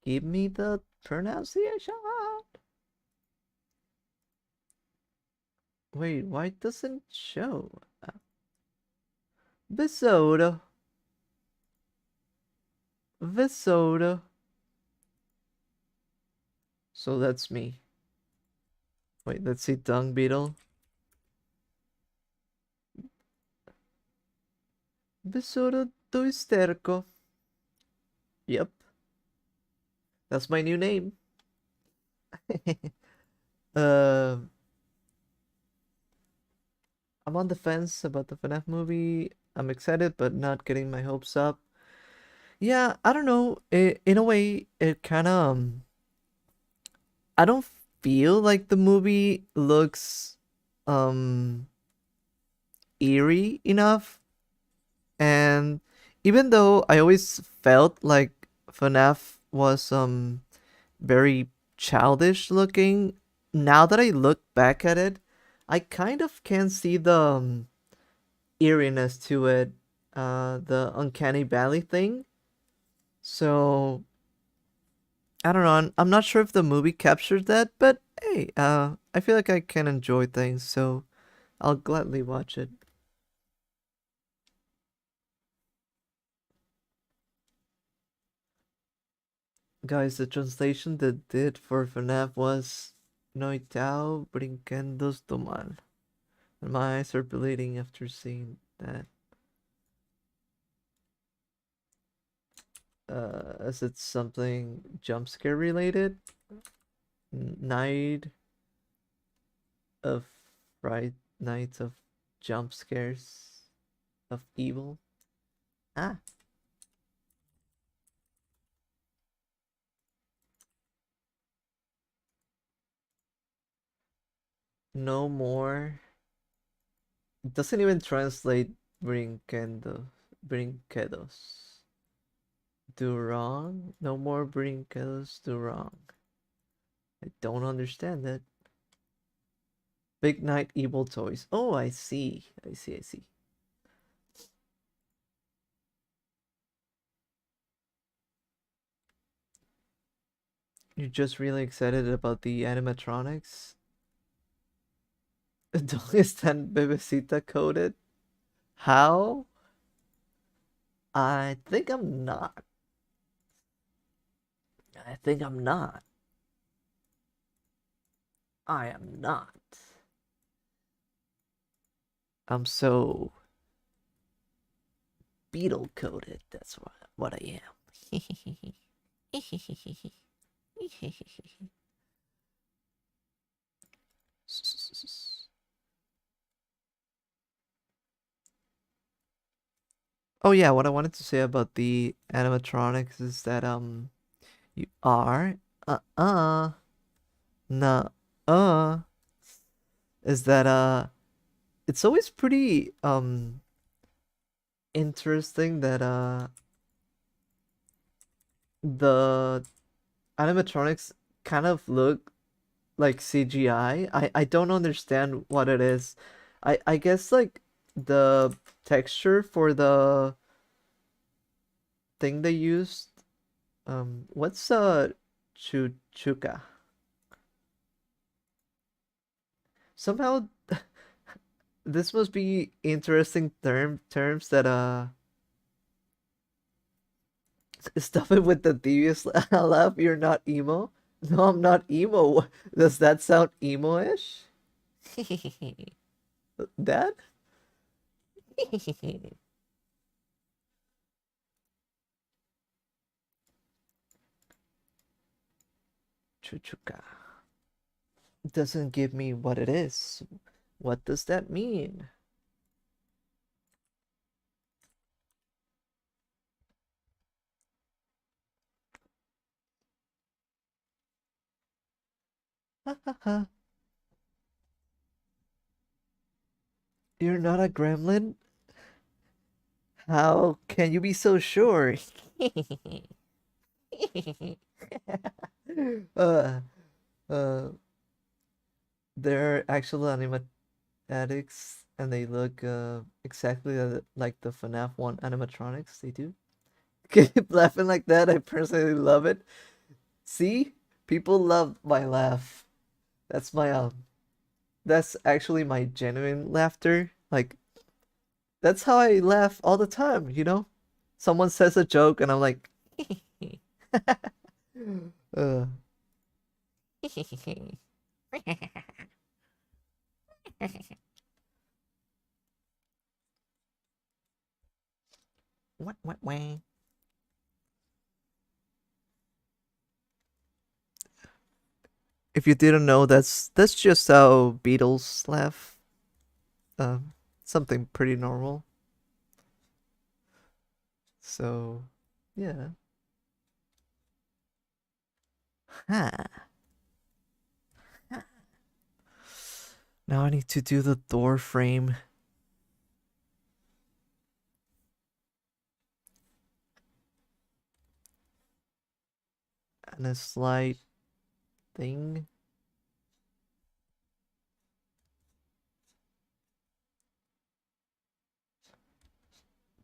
give me the pronunciation. Wait, why doesn't show? Besodo, Besodo. So that's me. Wait, let's see, dung beetle. Besodo do esterco. Yep, that's my new name. uh, I'm on the fence about the FNAF movie. I'm excited, but not getting my hopes up. Yeah, I don't know. In a way, it kind of. I don't feel like the movie looks um eerie enough, and even though I always felt like FNAF was very childish looking, now that I look back at it, I kind of can see the eeriness to it, the uncanny valley thing. So I don't know. I'm not sure if the movie captured that, but hey, I feel like I can enjoy things, so I'll gladly watch it. Guys, the translation that did for FNAF was Noitao brinquendos do mal. And my eyes are bleeding after seeing that. Is it something jump scare related? Night of Fright Nights of Jump Scares of Evil? Ah, no more. It doesn't even translate brinquedos. Do wrong? No more brinquedos do wrong. I don't understand that. Big Night Evil Toys. Oh, I see. I see. I see. You're just really excited about the animatronics? Don't stand Bebecita coded? How? I think I'm not. I think I'm not. I am not. I'm so beetle coated. That's what I am. Oh yeah, what I wanted to say about the animatronics is that you are no is that it's always pretty interesting that the animatronics kind of look like CGI. I don't understand what it is. I guess like the texture for the thing they used. What's chuka? Somehow this must be interesting terms that stop it with the devious laugh. You're not emo. No, I'm not emo. Does that sound emo-ish? That? Chuchuka doesn't give me what it is. What does that mean? Ha ha ha. You're not a gremlin? How can you be so sure? uh, uh, they're actual animatics and they look exactly like the FNAF 1 animatronics. They do. Keep laughing like that. I personally love it. See? People love my laugh. That's my that's actually my genuine laughter. Like that's how I laugh all the time, you know? Someone says a joke and I'm like uh what? If you didn't know, that's just how Beatles laugh. Um, something pretty normal. So, yeah. Huh. Now I need to do the door frame and a slight thing.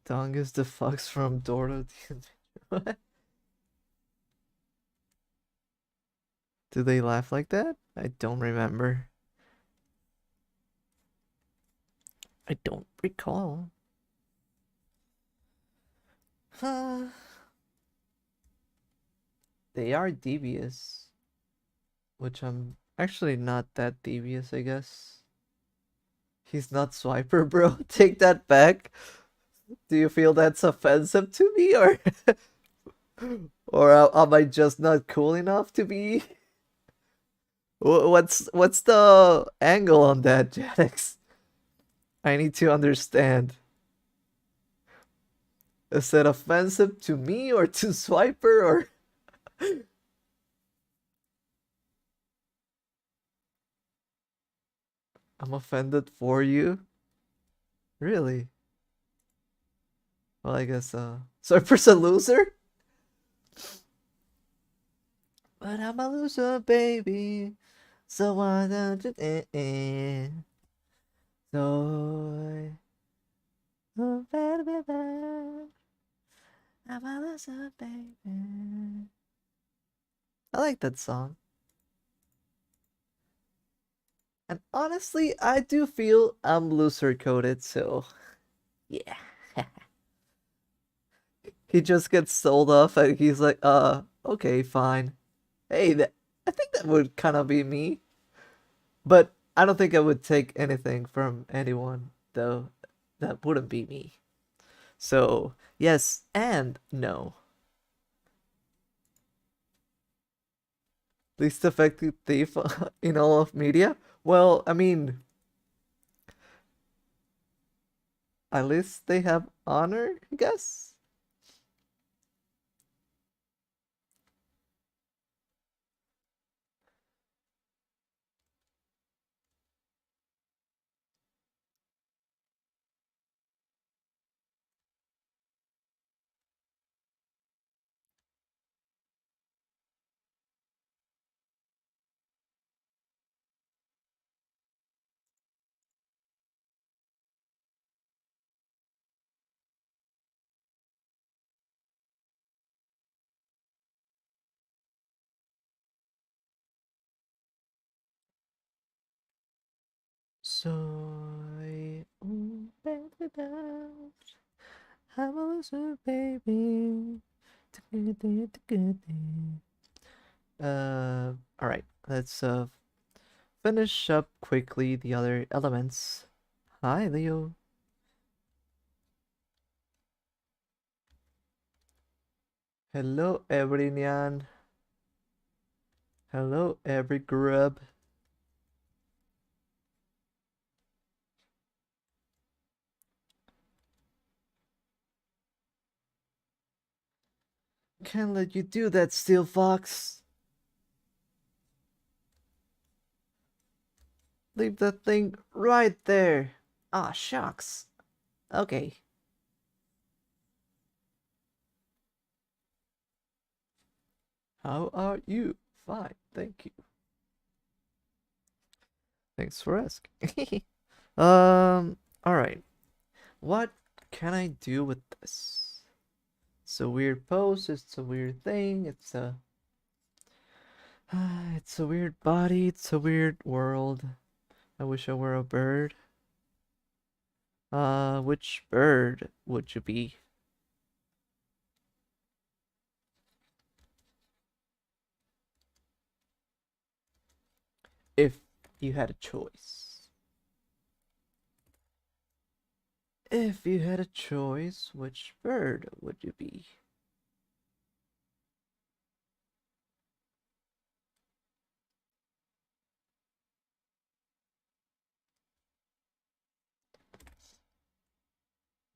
Dong is the fox from Door to the What? Do they laugh like that? I don't remember. I don't recall. Huh. They are devious, which I'm actually not that devious, I guess. He's not Swiper, bro. Take that back. Do you feel that's offensive to me, or am I just not cool enough to be? What's the angle on that, Jax? I need to understand. Is that offensive to me or to Swiper, or I'm offended for you? Really? Well, I guess Swiper's a loser? But I'm a loser, baby. So why don't you so I'm a loser, baby. I like that song. And honestly, I do feel I'm loser coded, so yeah. He just gets sold off and he's like, okay, fine. Hey, I think that would kind of be me. But I don't think I would take anything from anyone, though. That wouldn't be me. So, yes and no. Least effective thief in all of media? Well, I mean, At least they have honor, I guess. Soy un perdedor. I'm a loser, baby. All right. Let's finish up quickly the other elements. Hi, Leo. Hello, every nyan. Hello, every grub. Can't let you do that, Steel Fox. Leave that thing right there. Ah, shucks. Okay. How are you? Fine, thank you. Thanks for asking. Alright. What can I do with this? It's a weird pose, it's a weird thing, it's a weird body, it's a weird world. I wish I were a bird. Which bird would you be? If you had a choice. If you had a choice, which bird would you be?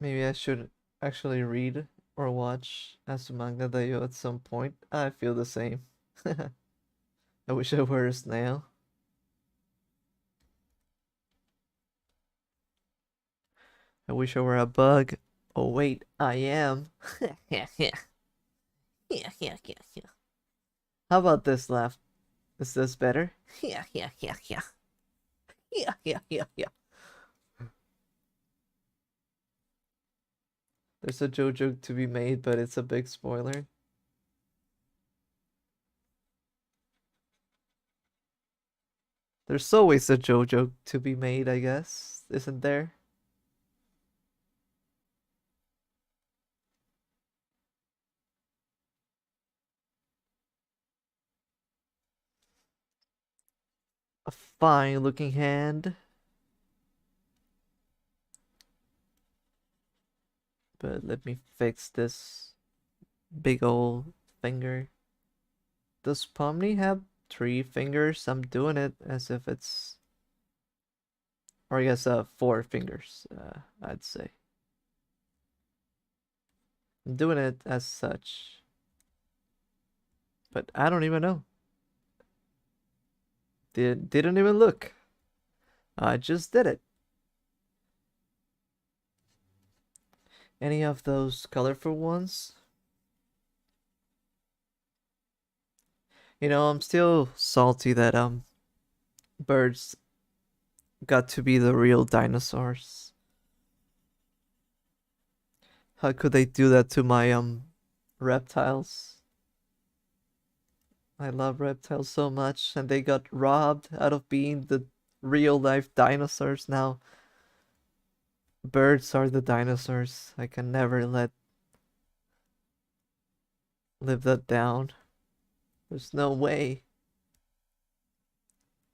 Maybe I should actually read or watch Asumanga Daioh at some point. I feel the same. I wish I were a snail. I wish I were a bug. Oh wait, I am. Yeah, yeah, yeah, yeah, yeah, yeah. How about this laugh? Is this better? Yeah, yeah, yeah, yeah. Yeah, yeah, yeah, yeah. There's a JoJo to be made, but it's a big spoiler. There's always a JoJo to be made, I guess, isn't there? A fine looking hand. But let me fix this big old finger. Does Pomni have 3 fingers? I'm doing it as if it's, or I guess 4 fingers. I'd say I'm doing it as such, but I don't even know. Didn't even look. I just did it. Any of those colorful ones? I'm still salty that birds got to be the real dinosaurs. How could they do that to my reptiles? I love reptiles so much, and they got robbed out of being the real life dinosaurs. Now birds are the dinosaurs. I can never let live that down. There's no way.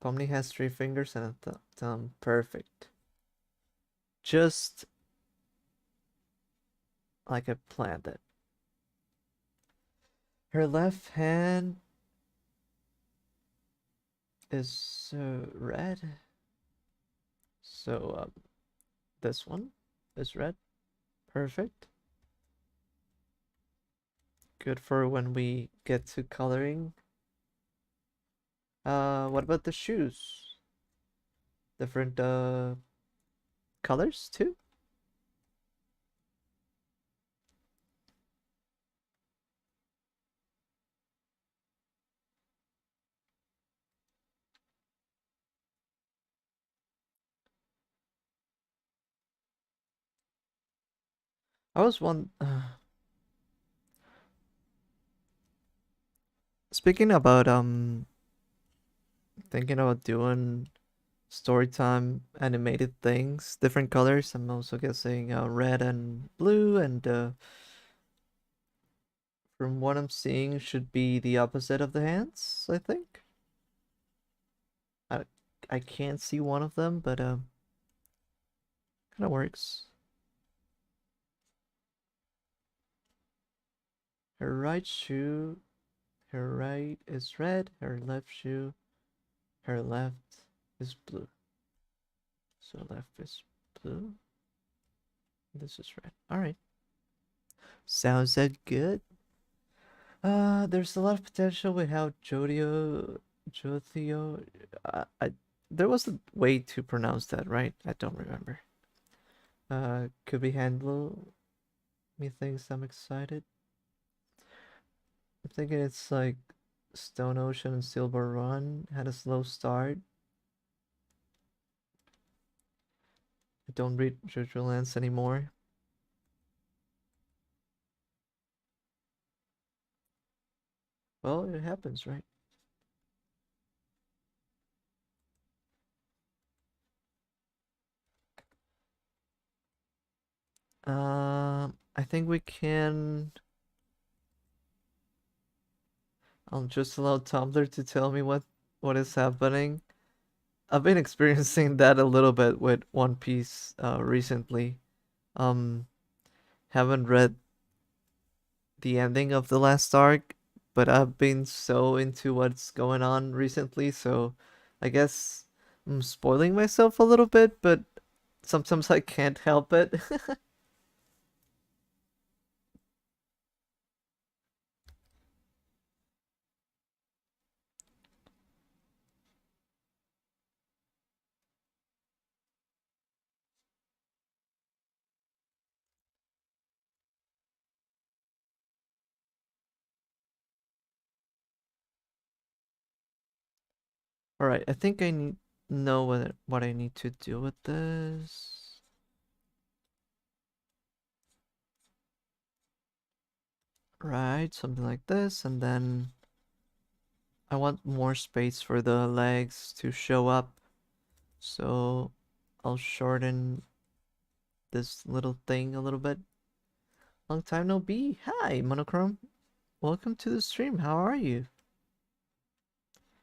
Pomni has 3 fingers and a thumb. Perfect. Just like I planned it. Her left hand is red. So this one is red. Perfect. Good for when we get to coloring. What about the shoes? Different colors too? I was one. Speaking about thinking about doing story time animated things, different colors. I'm also guessing red and blue, and from what I'm seeing, should be the opposite of the hands. I think. I I can't see one of them, but kind of works. Her right shoe, her right is red. Her left shoe, her left is blue. So left is blue. This is red. All right. Sounds that good. There's a lot of potential with how Jothio, there was a way to pronounce that, right? I don't remember. Could we handle methinks I'm excited. I'm thinking it's like Stone Ocean and Silver Run had a slow start. I don't read JoJo Lands anymore. Well, it happens, right? I think we can. I'll just allow Tumblr to tell me what is happening. I've been experiencing that a little bit with One Piece recently. Um, haven't read the ending of the last arc, but I've been so into what's going on recently, so I guess I'm spoiling myself a little bit, but sometimes I can't help it. All right, I think I need know what I need to do with this. Right, something like this, and then I want more space for the legs to show up. So I'll shorten this little thing a little bit. Long time no be. Hi, Monochrome. Welcome to the stream. How are you?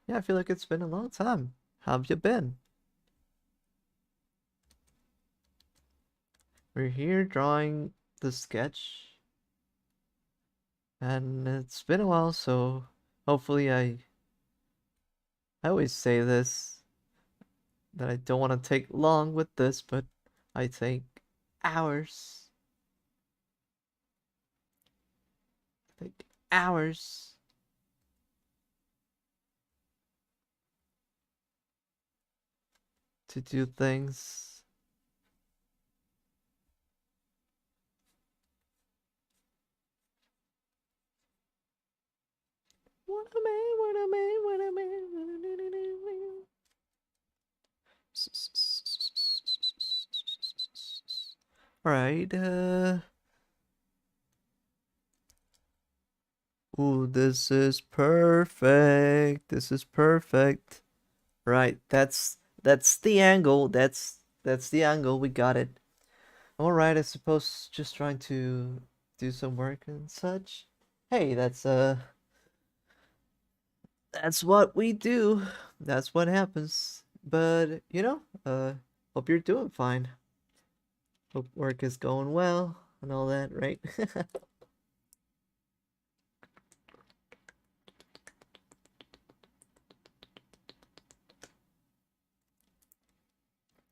Yeah, I feel like it's been a long time. How have you been? We're here drawing the sketch, and it's been a while, so hopefully I always say this that I don't want to take long with this, but I take hours. Take hours to do things. What a man, what a man, what a man. Right, ooh, this is perfect. This is perfect. Right, that's the angle. That's the angle. We got it. All right, I suppose just trying to do some work and such. Hey, that's what we do. That's what happens. But, hope you're doing fine. Hope work is going well and all that, right?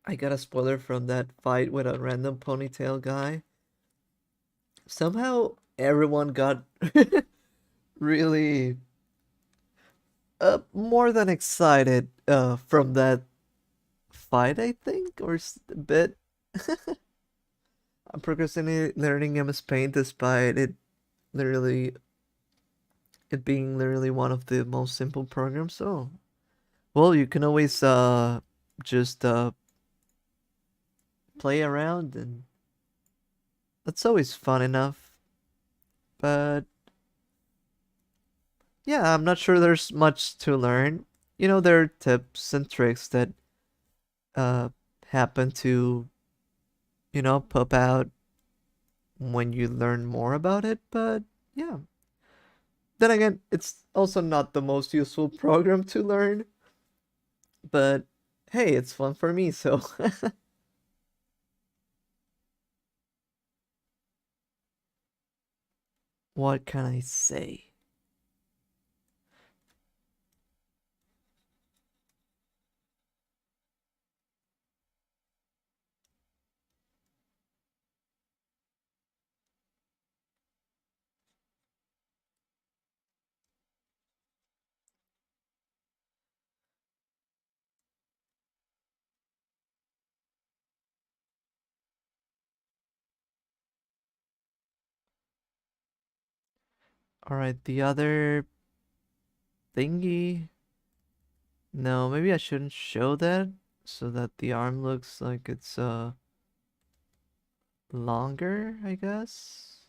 I got a spoiler from that fight with a random ponytail guy. Somehow everyone got really more than excited from that fight, I think, or a bit. I'm procrastinating learning MS Paint despite literally it being literally one of the most simple programs. So, well, you can always just play around, and that's always fun enough. But yeah, I'm not sure there's much to learn. There are tips and tricks that uh happen to pop out when you learn more about it. But yeah, then again, it's also not the most useful program to learn. But hey, it's fun for me, so what can I say? All right, the other thingy. No, maybe I shouldn't show that so that the arm looks like it's longer, I guess.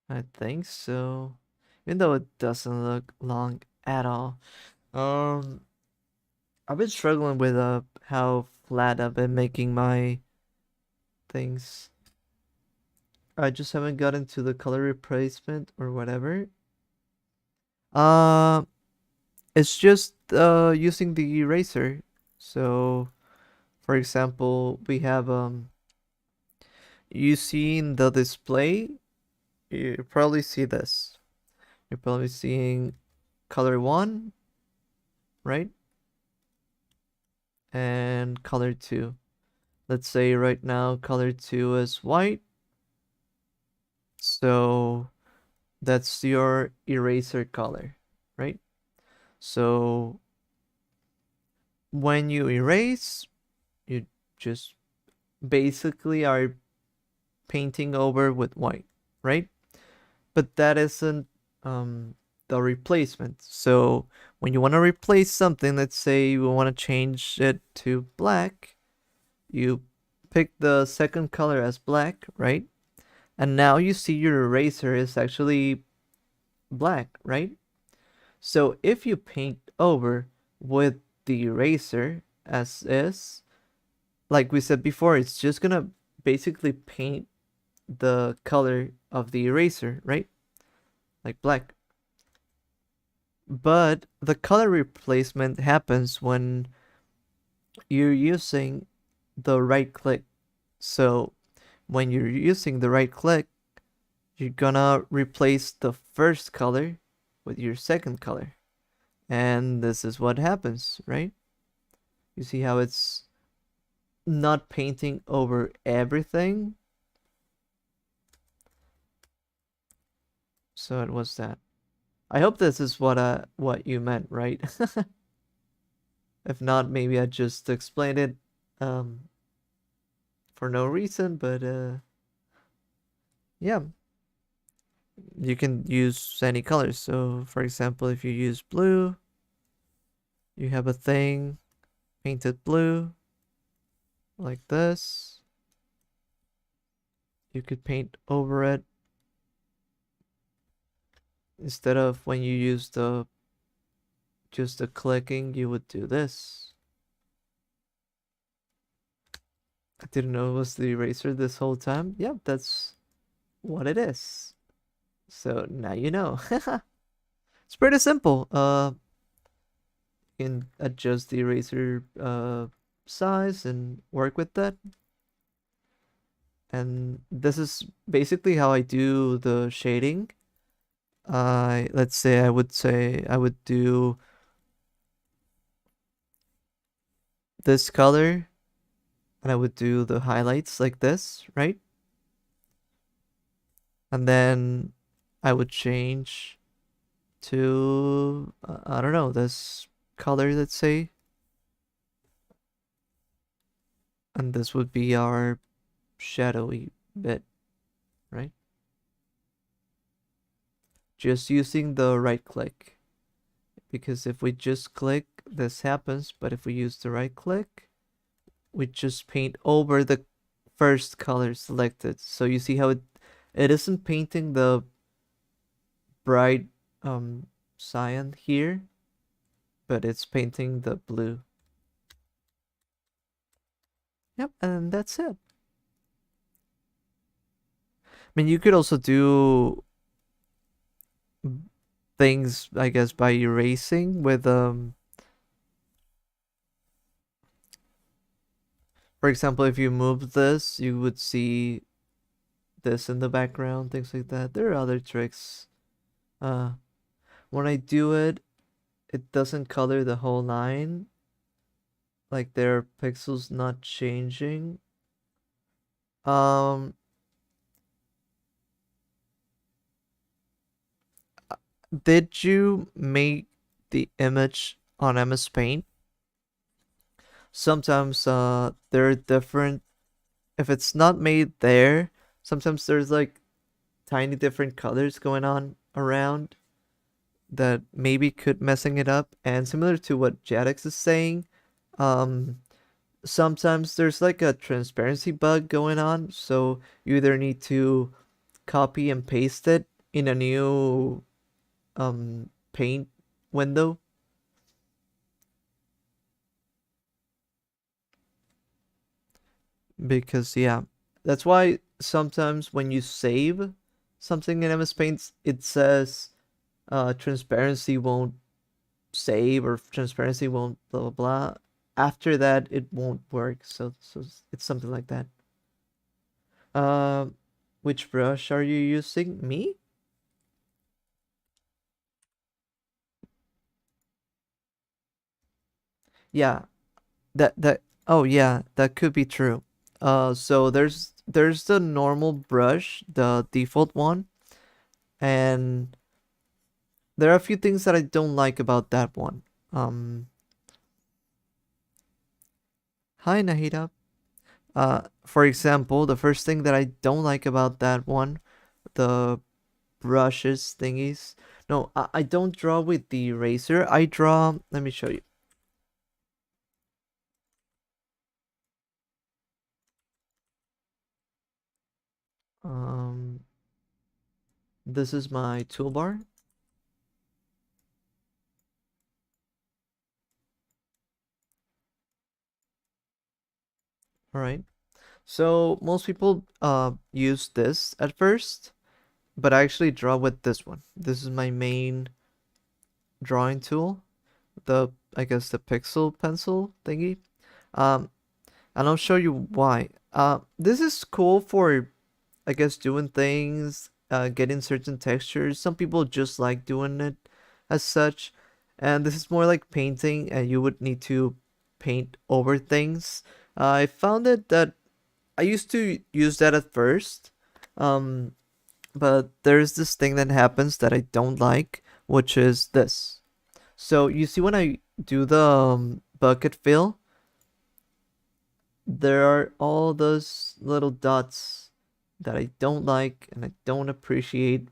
I think so. Even though it doesn't look long at all. Um, I've been struggling with how flat I've been making my things. I just haven't gotten to the color replacement or whatever. Uh, it's just using the eraser. So, for example, we have you see in the display, you probably see this. You're probably seeing color 1, right? And color 2. Let's say right now color 2 is white. So that's your eraser color, right? So when you erase, you just basically are painting over with white, right? But that isn't the replacement. So when you want to replace something, let's say you want to change it to black, you pick the second color as black, right? And now you see your eraser is actually black, right? So if you paint over with the eraser as is, like we said before, it's just gonna basically paint the color of the eraser, right? Like black. But the color replacement happens when you're using the right click. So when you're using the right click, you're gonna replace the first color with your second color. And this is what happens, right? You see how it's not painting over everything? So it was that. I hope this is what you meant, right? If not, maybe I just explained it um for no reason, but yeah, you can use any colors. So for example, if you use blue, you have a thing painted blue like this. You could paint over it instead of when you use the just the clicking, you would do this. I didn't know it was the eraser this whole time. Yep, that's what it is. So now you know. It's pretty simple. You can adjust the eraser size and work with that. And this is basically how I do the shading. Let's say I would do this color and I would do the highlights like this, right? And then I would change to, I don't know, this color, let's say. And this would be our shadowy bit, right? Just using the right click. Because if we just click, this happens. But if we use the right click, we just paint over the first color selected. So you see how it isn't painting the bright cyan here, but it's painting the blue. Yep, and that's it. I mean, you could also do things, I guess, by erasing with for example, if you move this, you would see this in the background, things like that. There are other tricks. Uh, when I do it, it doesn't color the whole line. Like there are pixels not changing. Um, did you make the image on MS Paint? Sometimes there are different. If it's not made there, sometimes there's like tiny different colors going on around that maybe could messing it up. And similar to what Jadix is saying, um, sometimes there's like a transparency bug going on. So you either need to copy and paste it in a new paint window. Because yeah, that's why sometimes when you save something in MS Paint, it says transparency won't save or transparency won't blah blah blah. After that, it won't work. So it's something like that. Um, which brush are you using? Me? Yeah, that oh yeah, that could be true. So there's the normal brush, the default one, and there are a few things that I don't like about that one. Um, Hi Nahida. For example, the first thing that I don't like about that one, the brushes thingies. No, I don't draw with the eraser. I draw. Let me show you. Um, this is my toolbar. All right. So most people use this at first, but I actually draw with this one. This is my main drawing tool. The I guess the pixel pencil thingy. Um, and I'll show you why. This is cool for I guess doing things, getting certain textures. Some people just like doing it as such, and this is more like painting, and you would need to paint over things. I found it that I used to use that at first, um, but there's this thing that happens that I don't like, which is this. So you see when I do the bucket fill, there are all those little dots that I don't like and I don't appreciate.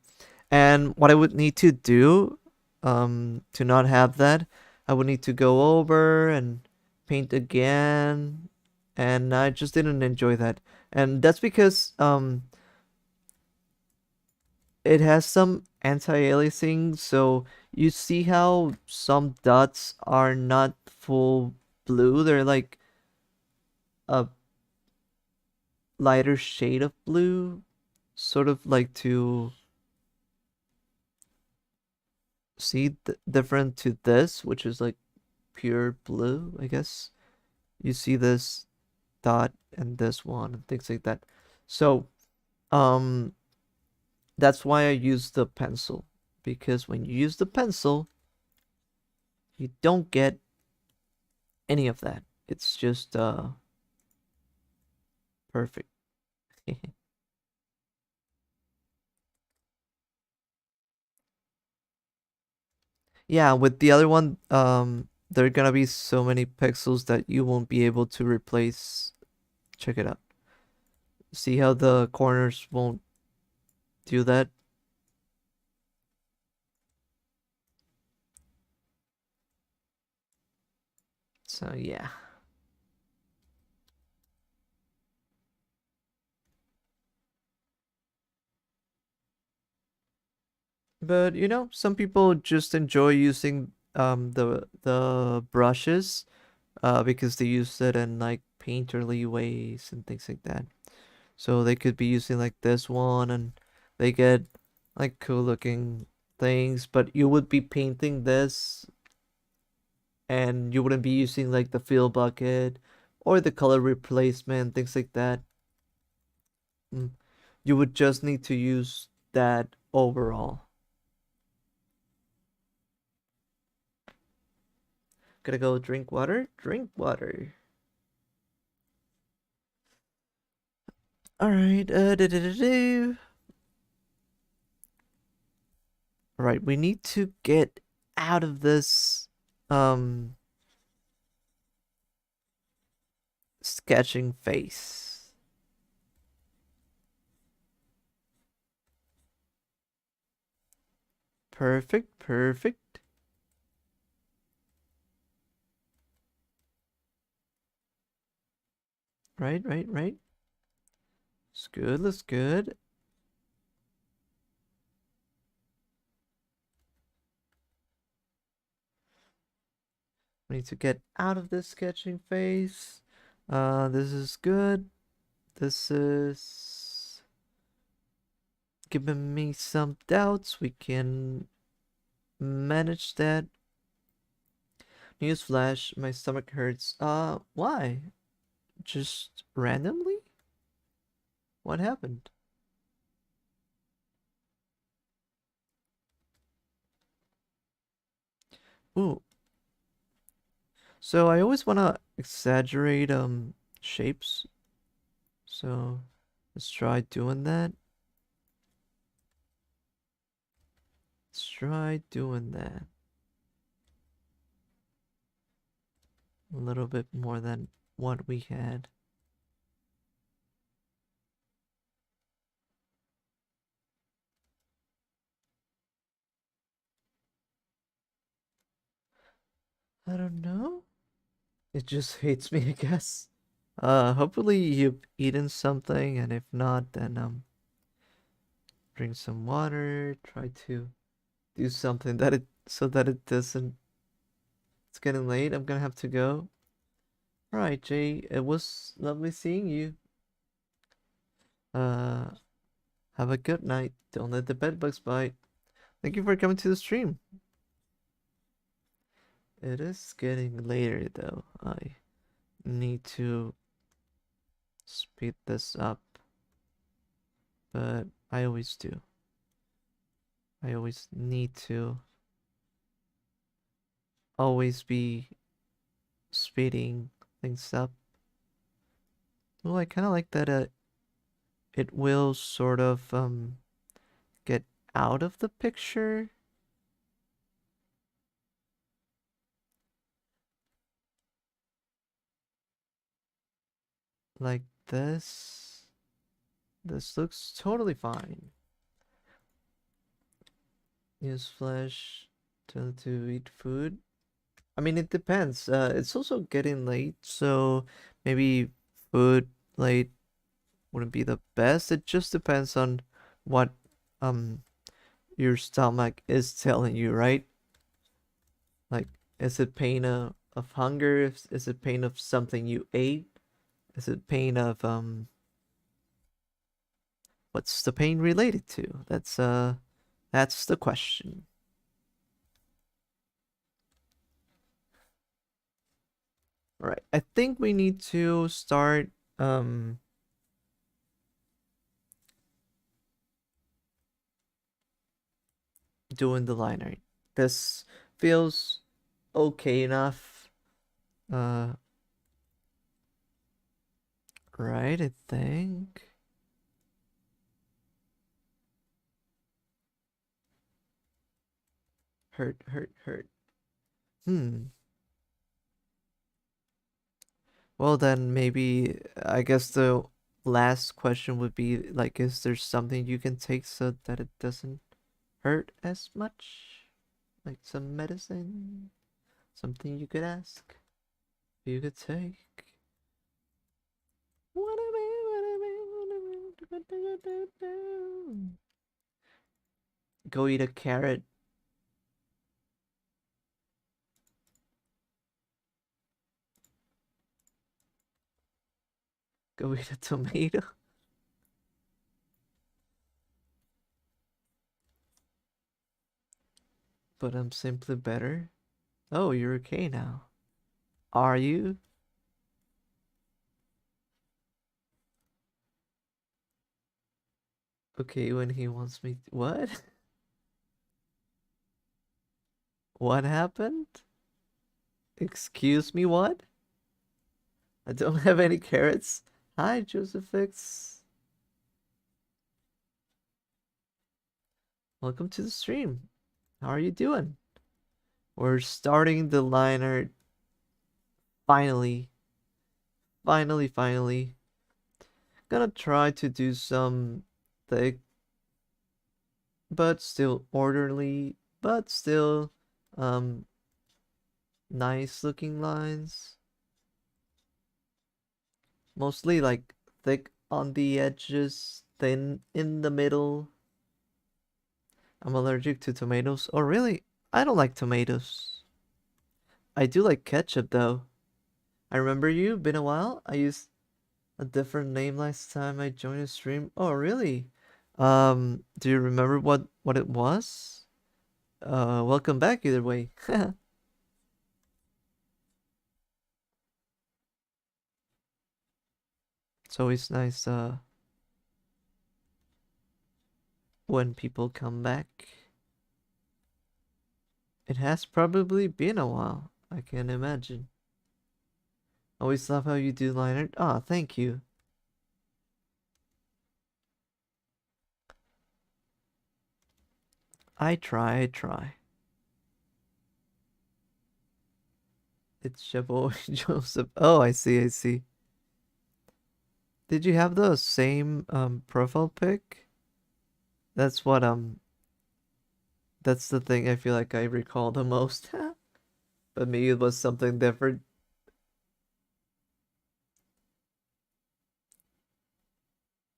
And what I would need to do to not have that, I would need to go over and paint again. And I just didn't enjoy that. And that's because it has some anti-aliasing. So you see how some dots are not full blue. They're like a lighter shade of blue, sort of like to see different to this, which is like pure blue, I guess. You see this dot and this one and things like that. So, um, that's why I use the pencil, because when you use the pencil, you don't get any of that. it's just perfect. Yeah, with the other one, there are gonna be so many pixels that you won't be able to replace. Check it out. See how the corners won't do that? So yeah. But you know, some people just enjoy using the brushes because they use it in like painterly ways and things like that. So they could be using like this one and they get like cool looking things, but you would be painting this and you wouldn't be using like the fill bucket or the color replacement, things like that. Mm. You would just need to use that overall. Gotta go drink water? Drink water. Alright, Alright, we need to get out of this um sketching face. Perfect, perfect. Right, right, right. Looks good, looks good. We need to get out of this sketching phase. This is good. This is giving me some doubts. We can manage that. Newsflash, my stomach hurts. Why? Just randomly? What happened? Ooh, so I always want to exaggerate shapes. So let's try doing that. Let's try doing that. A little bit more than what we had. I don't know. It just hates me, I guess. Hopefully you've eaten something, and if not, then drink some water. Try to do something that it so that it doesn't. It's getting late. I'm gonna have to go. All right, Jay. It was lovely seeing you. Uh, have a good night. Don't let the bed bugs bite. Thank you for coming to the stream. It is getting later though. I need to speed this up, but I always do. I always need to always be speeding things up. Well, I kind of like that it will sort of get out of the picture like this. This looks totally fine. Use flash to eat food. I mean, it depends. It's also getting late, so maybe food late wouldn't be the best. It just depends on what um your stomach is telling you, right? Like, is it pain of hunger? Is it pain of something you ate? Is it pain of what's the pain related to? That's the question. All right. I think we need to start um doing the line art. This feels okay enough. Uh right, I think. Hurt, hurt, hurt. Hmm. Well, then maybe I guess the last question would be like, is there something you can take so that it doesn't hurt as much? Like some medicine? Something you could ask? You could take? Go eat a carrot. Go eat a tomato. But I'm simply better. Oh, you're okay now. Are you? Okay, when he wants me. What? What happened? Excuse me, what? I don't have any carrots. Hi, Josephix. Welcome to the stream. How are you doing? We're starting the liner. Finally. Finally, finally. Gonna try to do some thick, but still orderly, but still, um, nice looking lines. Mostly like thick on the edges, thin in the middle. I'm allergic to tomatoes. Oh, really? I don't like tomatoes. I do like ketchup though. I remember you, been a while. I used a different name last time I joined a stream. Oh, really? Do you remember what it was? Welcome back either way. It's always nice when people come back. It has probably been a while. I can imagine. Always love how you do liner. Ah, thank you. I try, I try. It's your boy Joseph. Oh, I see, I see. Did you have the same profile pic? That's what that's the thing I feel like I recall the most. But maybe it was something different.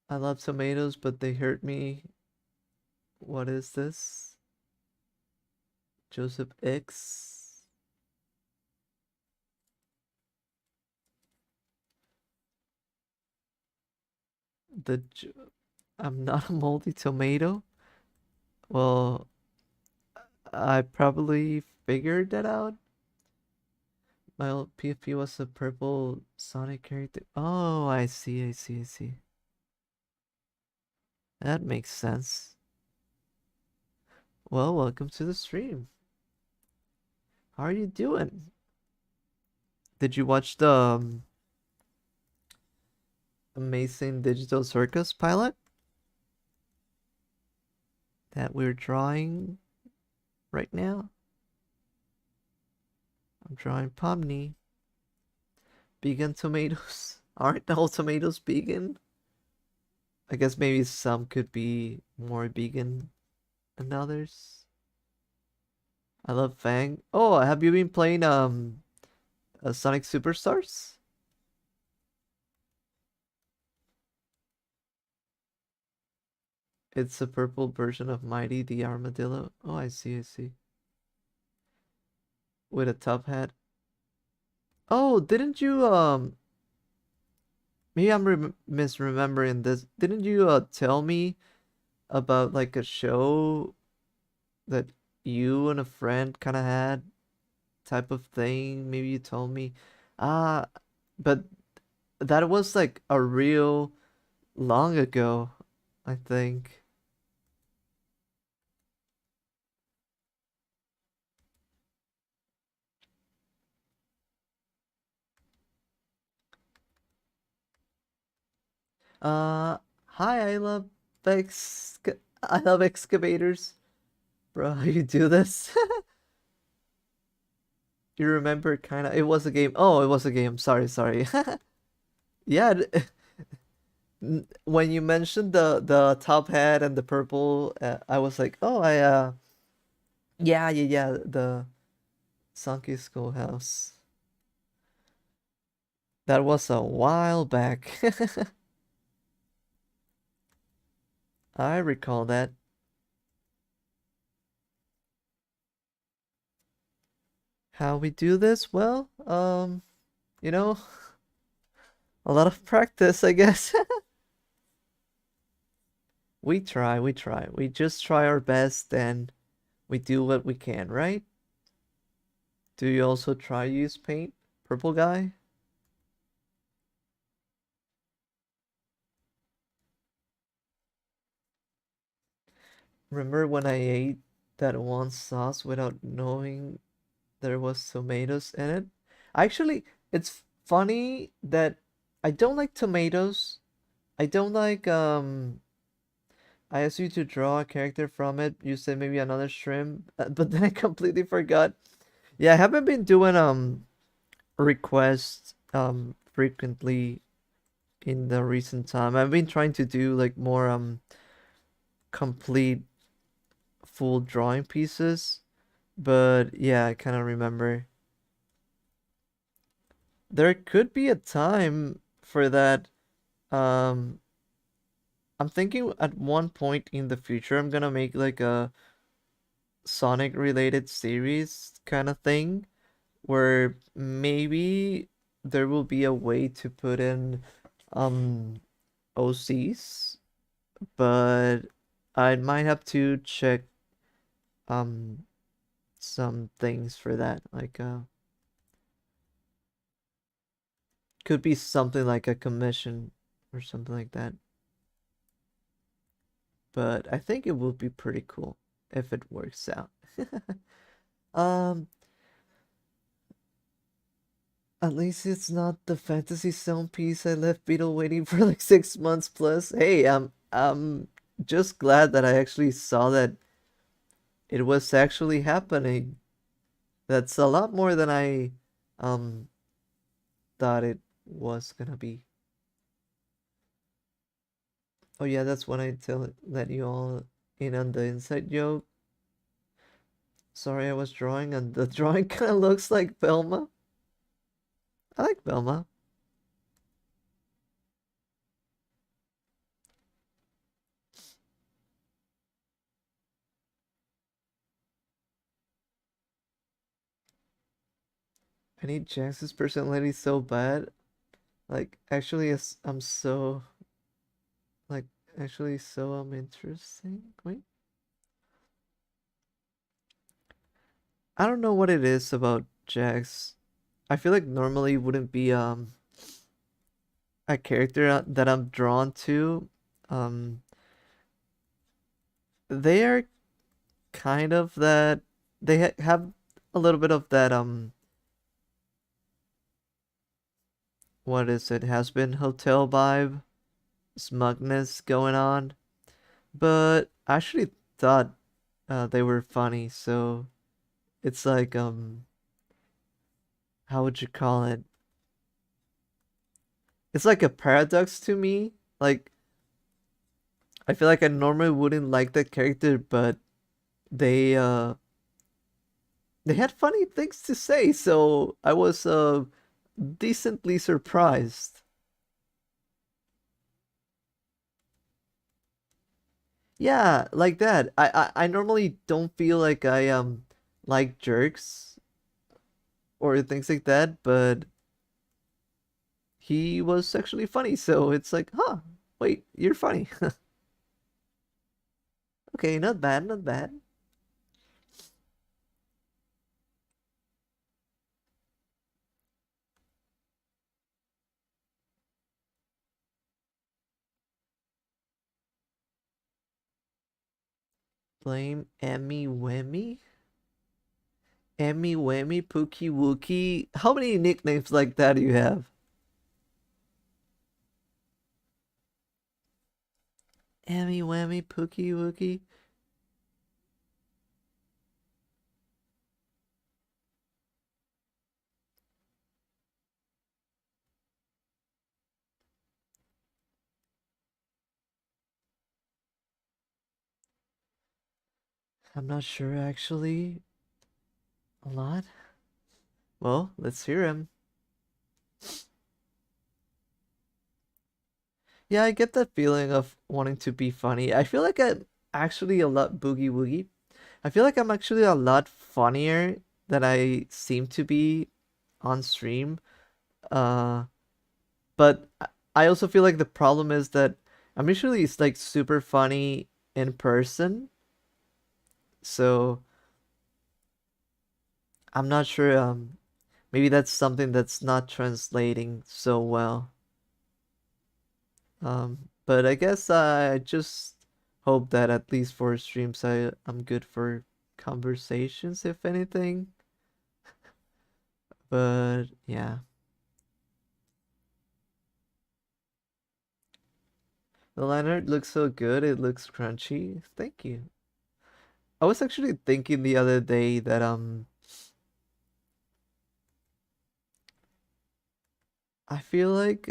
I love tomatoes, but they hurt me. What is this? Joseph X. The I'm not a moldy tomato. Well, I probably figured that out. My old PFP was a purple Sonic character. Oh, I see, I see, I see. That makes sense. Well, welcome to the stream. How are you doing? Did you watch the amazing digital circus pilot that we're drawing right now? I'm drawing Pomni. Vegan tomatoes. Aren't all tomatoes vegan? I guess maybe some could be more vegan than others. I love Fang. Oh, have you been playing Sonic Superstars? It's a purple version of Mighty the Armadillo. Oh, I see, I see. With a top hat. Oh, didn't you maybe I'm misremembering this. Didn't you tell me about like a show that you and a friend kind of had type of thing? Maybe you told me. Ah, but that was like a real long ago, I think. Uh, Hi, I love excavators. Bro, how you do this? You remember kind of, it was a game. Oh, it was a game. Sorry, sorry. Yeah, when you mentioned the top hat and the purple, I was like, oh, yeah, yeah, yeah, the Sunky Schoolhouse. That was a while back. I recall that. How we do this? Well, you know, a lot of practice, I guess. We try, we try. We just try our best and we do what we can, right? Do you also try use paint, purple guy? Remember when I ate that one sauce without knowing there was tomatoes in it? Actually, it's funny that I don't like tomatoes. I don't like I asked you to draw a character from it. You said maybe another shrimp, but then I completely forgot. Yeah, I haven't been doing requests frequently in the recent time. I've been trying to do like more complete full drawing pieces, but yeah, I kind of remember there could be a time for that. Um, I'm thinking at one point in the future I'm gonna make like a Sonic related series kind of thing where maybe there will be a way to put in um OCs, but I might have to check um some things for that. Like could be something like a commission or something like that. But I think it would be pretty cool if it works out. Um, at least it's not the Fantasy Zone piece I left Beetle waiting for like 6 months plus. Hey, I'm just glad that I actually saw that it was actually happening. That's a lot more than I um thought it was gonna be. Oh yeah, that's when I let you all in on the inside joke. Sorry, I was drawing, and the drawing kind of looks like Velma. I like Velma. I need Jax's personality so bad. Like, actually, I'm so like actually so interesting. Wait, I don't know what it is about Jax. I feel like normally wouldn't be a character that I'm drawn to. Um, they are kind of that. They have a little bit of that what is it? Has been hotel vibe, smugness going on. But I actually thought they were funny, so it's like how would you call it? It's like a paradox to me. Like I feel like I normally wouldn't like that character, but they uh they had funny things to say, so I was decently surprised. Yeah, like that. I normally don't feel like I like jerks or things like that, but he was actually funny, so it's like, huh, wait, you're funny. Okay, not bad, not bad. Blame Emmy Wemmy? Emmy Wemmy Pookie Wookie? How many nicknames like that do you have? Emmy whammy pookie wookie. I'm not sure actually. A lot? Well, let's hear him. Yeah, I get that feeling of wanting to be funny. I feel like I'm actually a lot boogie woogie. I feel like I'm actually a lot funnier than I seem to be on stream. Uh, but I also feel like the problem is that I'm usually like super funny in person, so I'm not sure. Maybe that's something that's not translating so well. But I guess I just hope that at least for streams I'm good for conversations, if anything. But yeah, the lanyard looks so good. It looks crunchy. Thank you. I was actually thinking the other day that I feel like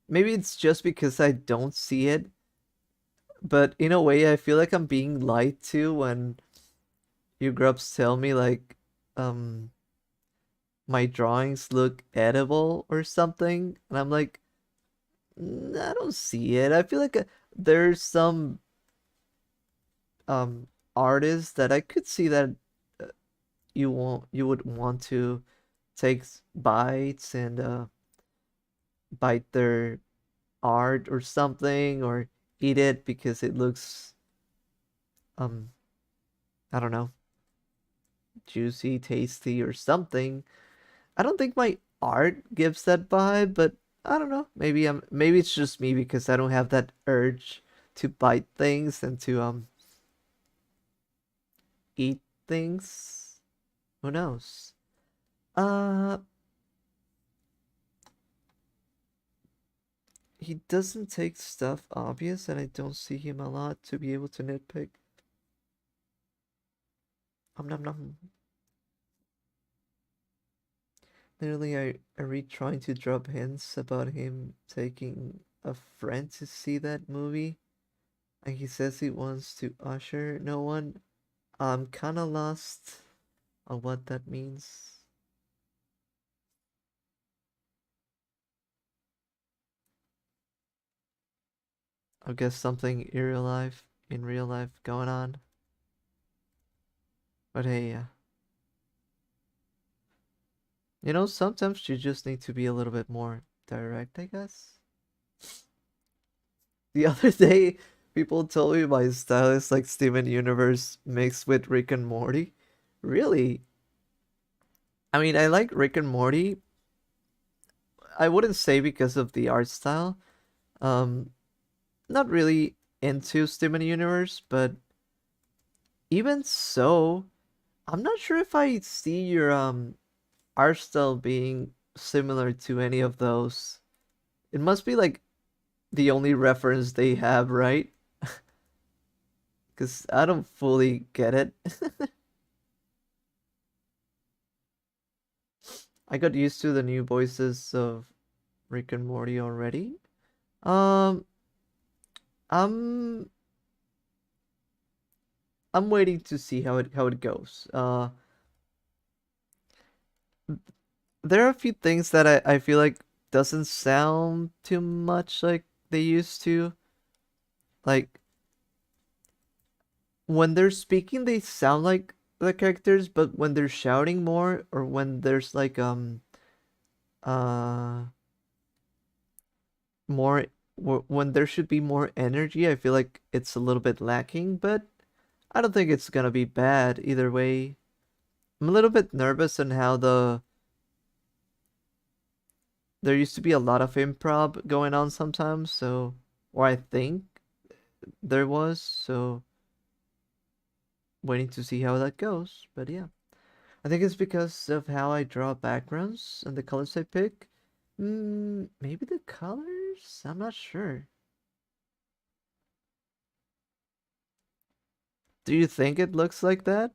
maybe it's just because I don't see it, but in a way I feel like I'm being lied to when you grubs tell me like um my drawings look edible or something, and I'm like, I don't see it. I feel like there's some um artists that I could see that uh, you would want to take bites and bite their art or something, or eat it because it looks um I don't know, juicy, tasty or something. I don't think my art gives that vibe, but I don't know. Maybe it's just me because I don't have that urge to bite things and to eat things. Who knows? Uh he doesn't take stuff obvious, and I don't see him a lot to be able to nitpick. Nom nom. Literally, I read trying to drop hints about him taking a friend to see that movie, and he says he wants to usher no one. I'm kinda lost on what that means. I guess something in real life going on. But hey, sometimes you just need to be a little bit more direct, I guess. The other day, people told me my style is like Steven Universe mixed with Rick and Morty. Really? I mean, I like Rick and Morty. I wouldn't say because of the art style. Um, Not really into Steven Universe, but even so, I'm not sure if I see your art style being similar to any of those. It must be like the only reference they have, right? Because I don't fully get it. I got used to the new voices of Rick and Morty already. Um, I'm I'm waiting to see how it goes. There are a few things that I feel like doesn't sound too much like they used to. Like when they're speaking, they sound like the characters, but when they're shouting more, or when there's like uh more when there should be more energy, I feel like it's a little bit lacking, but I don't think it's gonna be bad either way. I'm a little bit nervous on how there used to be a lot of improv going on sometimes, so or I think there was, so waiting to see how that goes. But yeah, I think it's because of how I draw backgrounds and the colors I pick. Maybe the colors? I'm not sure. Do you think it looks like that?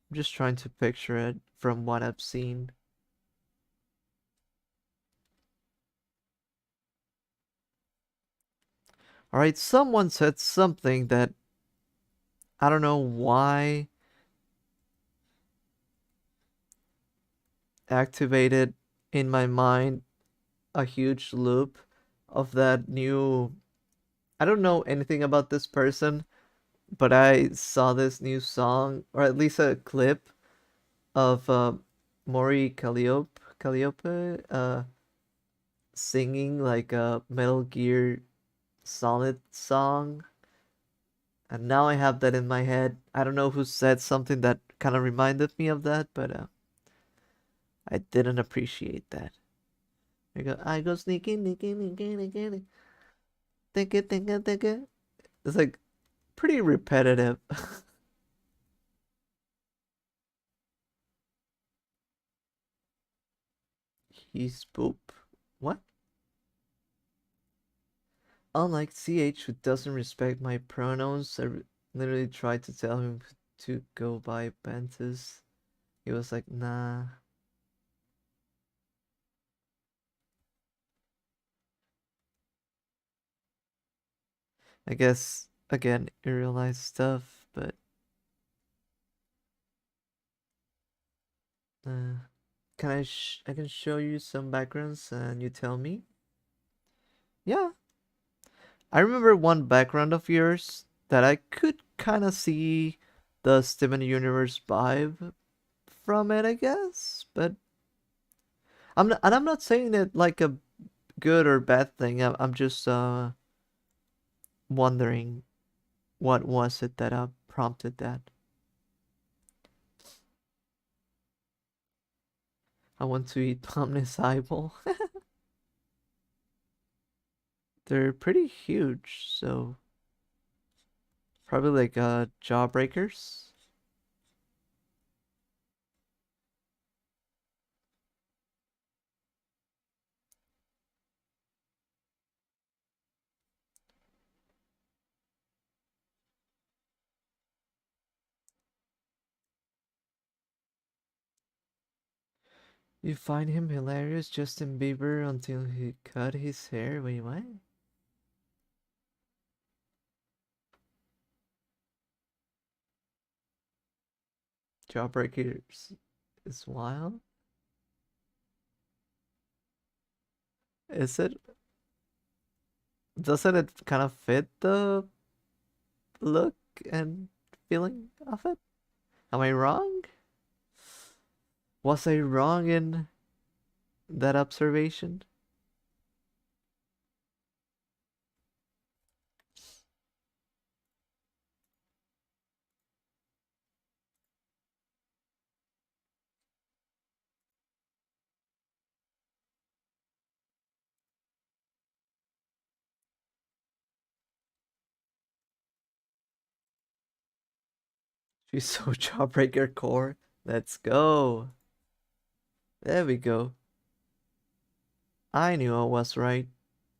I'm just trying to picture it from what I've seen. Alright, someone said something that I don't know why activated in my mind a huge loop of that new. I don't know anything about this person, but I saw this new song, or at least a clip of Maury Calliope singing like a Metal Gear Solid song. And now I have that in my head. I don't know who said something that kind of reminded me of that, but I didn't appreciate that. I go sneaking, sneaking, sneaking, sneaking, think it. It's like pretty repetitive. He's poop. What? Unlike CH, who doesn't respect my pronouns, literally tried to tell him to go by Bentis. He was like, nah. I guess, again, irrealized stuff, but can I can show you some backgrounds and you tell me? Yeah. I remember one background of yours that I could kind of see the Steven Universe vibe from it, I guess. But I'm not saying it like a good or bad thing. I'm just wondering what was it that prompted that. I want to eat Pomni's eyeball. They're pretty huge, so probably like jawbreakers. You find him hilarious, Justin Bieber, until he cut his hair. Wait, what? Jawbreakers is wild. Is it? Doesn't it kind of fit the look and feeling of it? Am I wrong? Was I wrong in that observation? She's so jawbreaker core. Let's go. There we go. I knew I was right.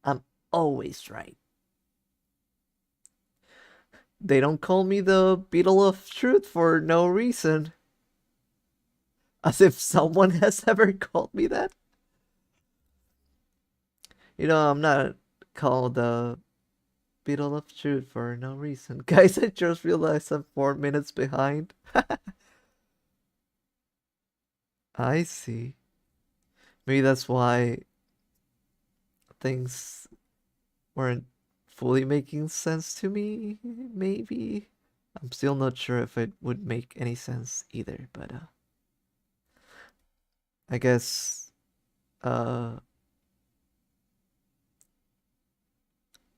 I'm always right. They don't call me the Beetle of Truth for no reason. As if someone has ever called me that. You know, I'm not called the Beetle of Truth for no reason. Guys, I just realized I'm 4 minutes behind. I see. Maybe that's why things weren't fully making sense to me. Maybe. I'm still not sure if it would make any sense either, but I guess uh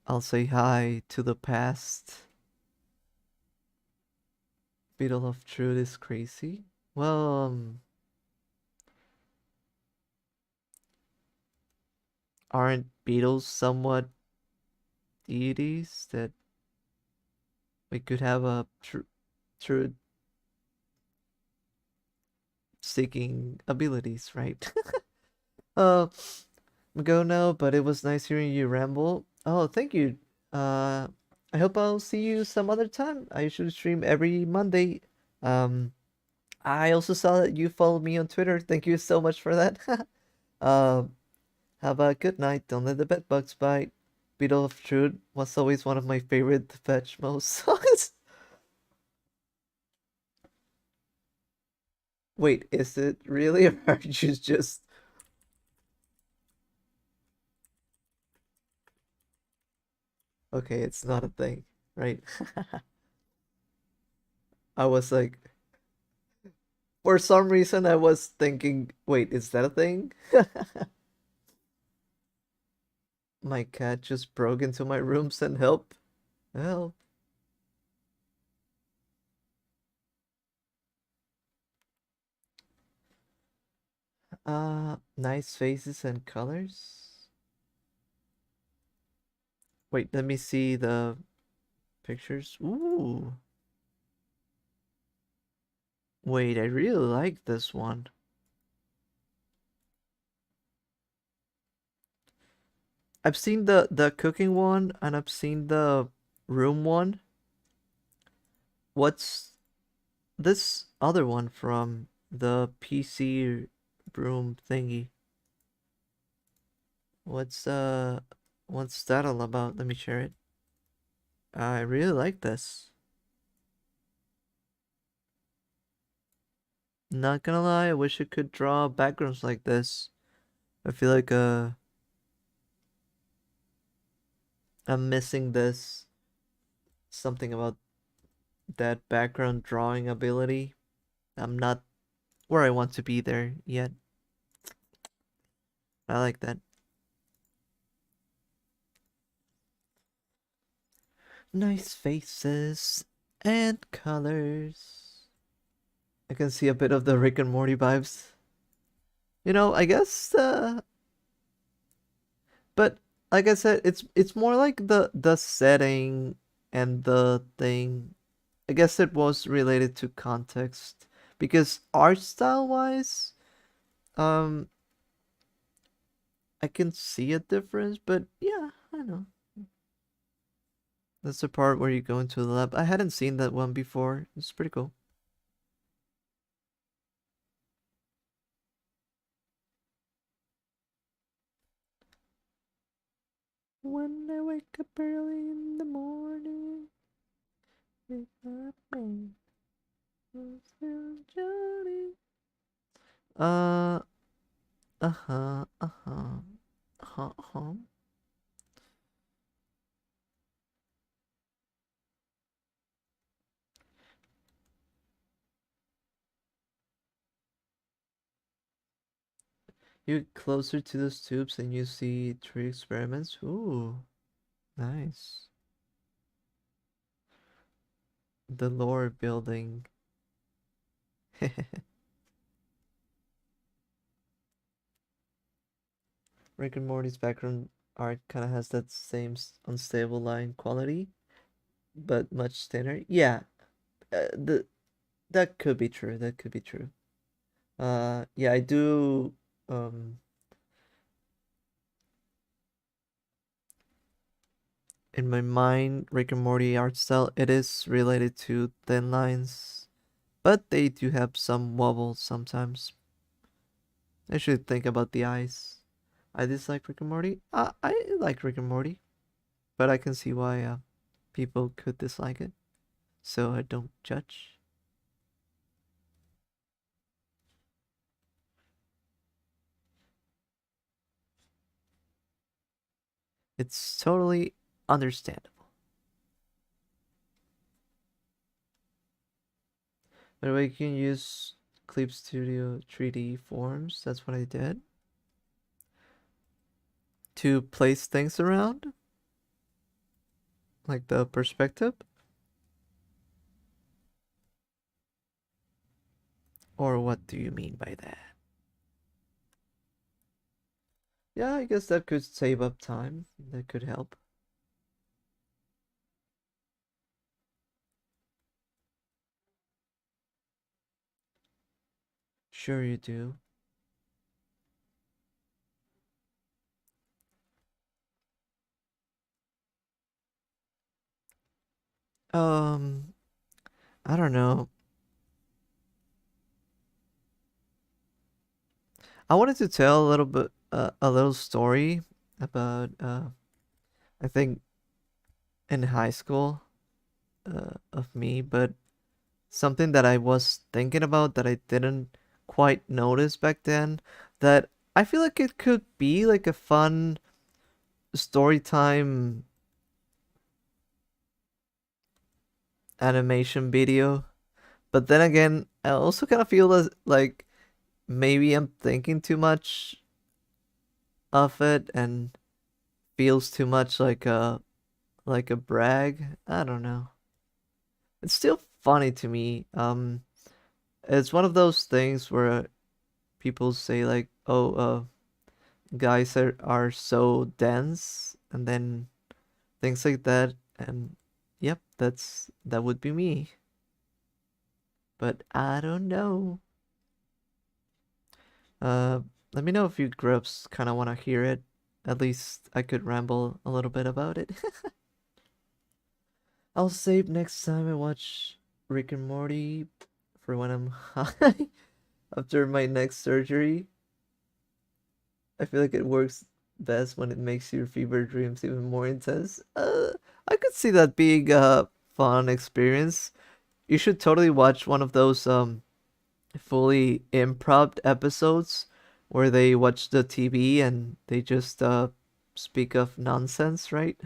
I'll say hi to the past. Beetle of Truth is crazy. Well, aren't beetles somewhat deities that we could have a truth seeking abilities, right? uh, I'm go now, but it was nice hearing you ramble. Oh, thank you. Uh, I hope I'll see you some other time. I usually stream every Monday. Um, I also saw that you followed me on Twitter. Thank you so much for that. Um, have a good night. Don't let the bed bugs bite. Beetle of Truth was always one of my favorite Depeche Mode songs. Wait, is it really, or are you just... Okay, it's not a thing, right? I was like, for some reason, I was thinking, wait, is that a thing? My cat just broke into my room, send help. Help. Nice faces and colors. Wait, let me see the pictures. Ooh. Wait, I really like this one. I've seen the cooking one and I've seen the room one. What's this other one from the PC room thingy? What's what's that all about? Let me share it. I really like this. Not gonna lie, I wish I could draw backgrounds like this. I feel like I'm missing this something about that background drawing ability. I'm not where I want to be there yet. I like that. Nice faces and colors. I can see a bit of the Rick and Morty vibes. I guess but like I said, it's more like the setting and the thing. I guess it was related to context because art style wise, um I can see a difference, but yeah, I know. That's the part where you go into the lab. I hadn't seen that one before. It's pretty cool. When I wake up early in the morning, with my brain, I'm still Johnny. Uh, uh-huh, uh-huh, uh-huh. You get closer to those tubes and you see three experiments. Ooh, nice. The lore building. Rick and Morty's background art kind of has that same unstable line quality, but much thinner. Yeah, the that could be true. That could be true. Yeah, I do. Um, in my mind, Rick and Morty art style, it is related to thin lines, but they do have some wobbles sometimes. I should think about the eyes. I dislike Rick and Morty. I like Rick and Morty, but I can see why people could dislike it. So I don't judge. It's totally understandable. By the way, you can use Clip Studio 3D forms. That's what I did to place things around, like the perspective. Or what do you mean by that? Yeah, I guess that could save up time. That could help. Sure you do. Um, I don't know. I wanted to tell a little bit, a little story about, I think in high school, of me, but something that I was thinking about that I didn't quite notice back then, that I feel like it could be like a fun story time animation video. But then again, I also kind of feel as like maybe I'm thinking too much of it and feels too much like a brag. I don't know. It's still funny to me. It's one of those things where people say like, "Oh, guys are so dense," and then things like that. And yep, that would be me. But I don't know. Uh, Let me know if you Grubs kind of want to hear it. At least I could ramble a little bit about it. I'll save next time I watch Rick and Morty for when I'm high after my next surgery. I feel like it works best when it makes your fever dreams even more intense. I could see that being a fun experience. You should totally watch one of those fully improv episodes where they watch the TV and they just speak of nonsense, right?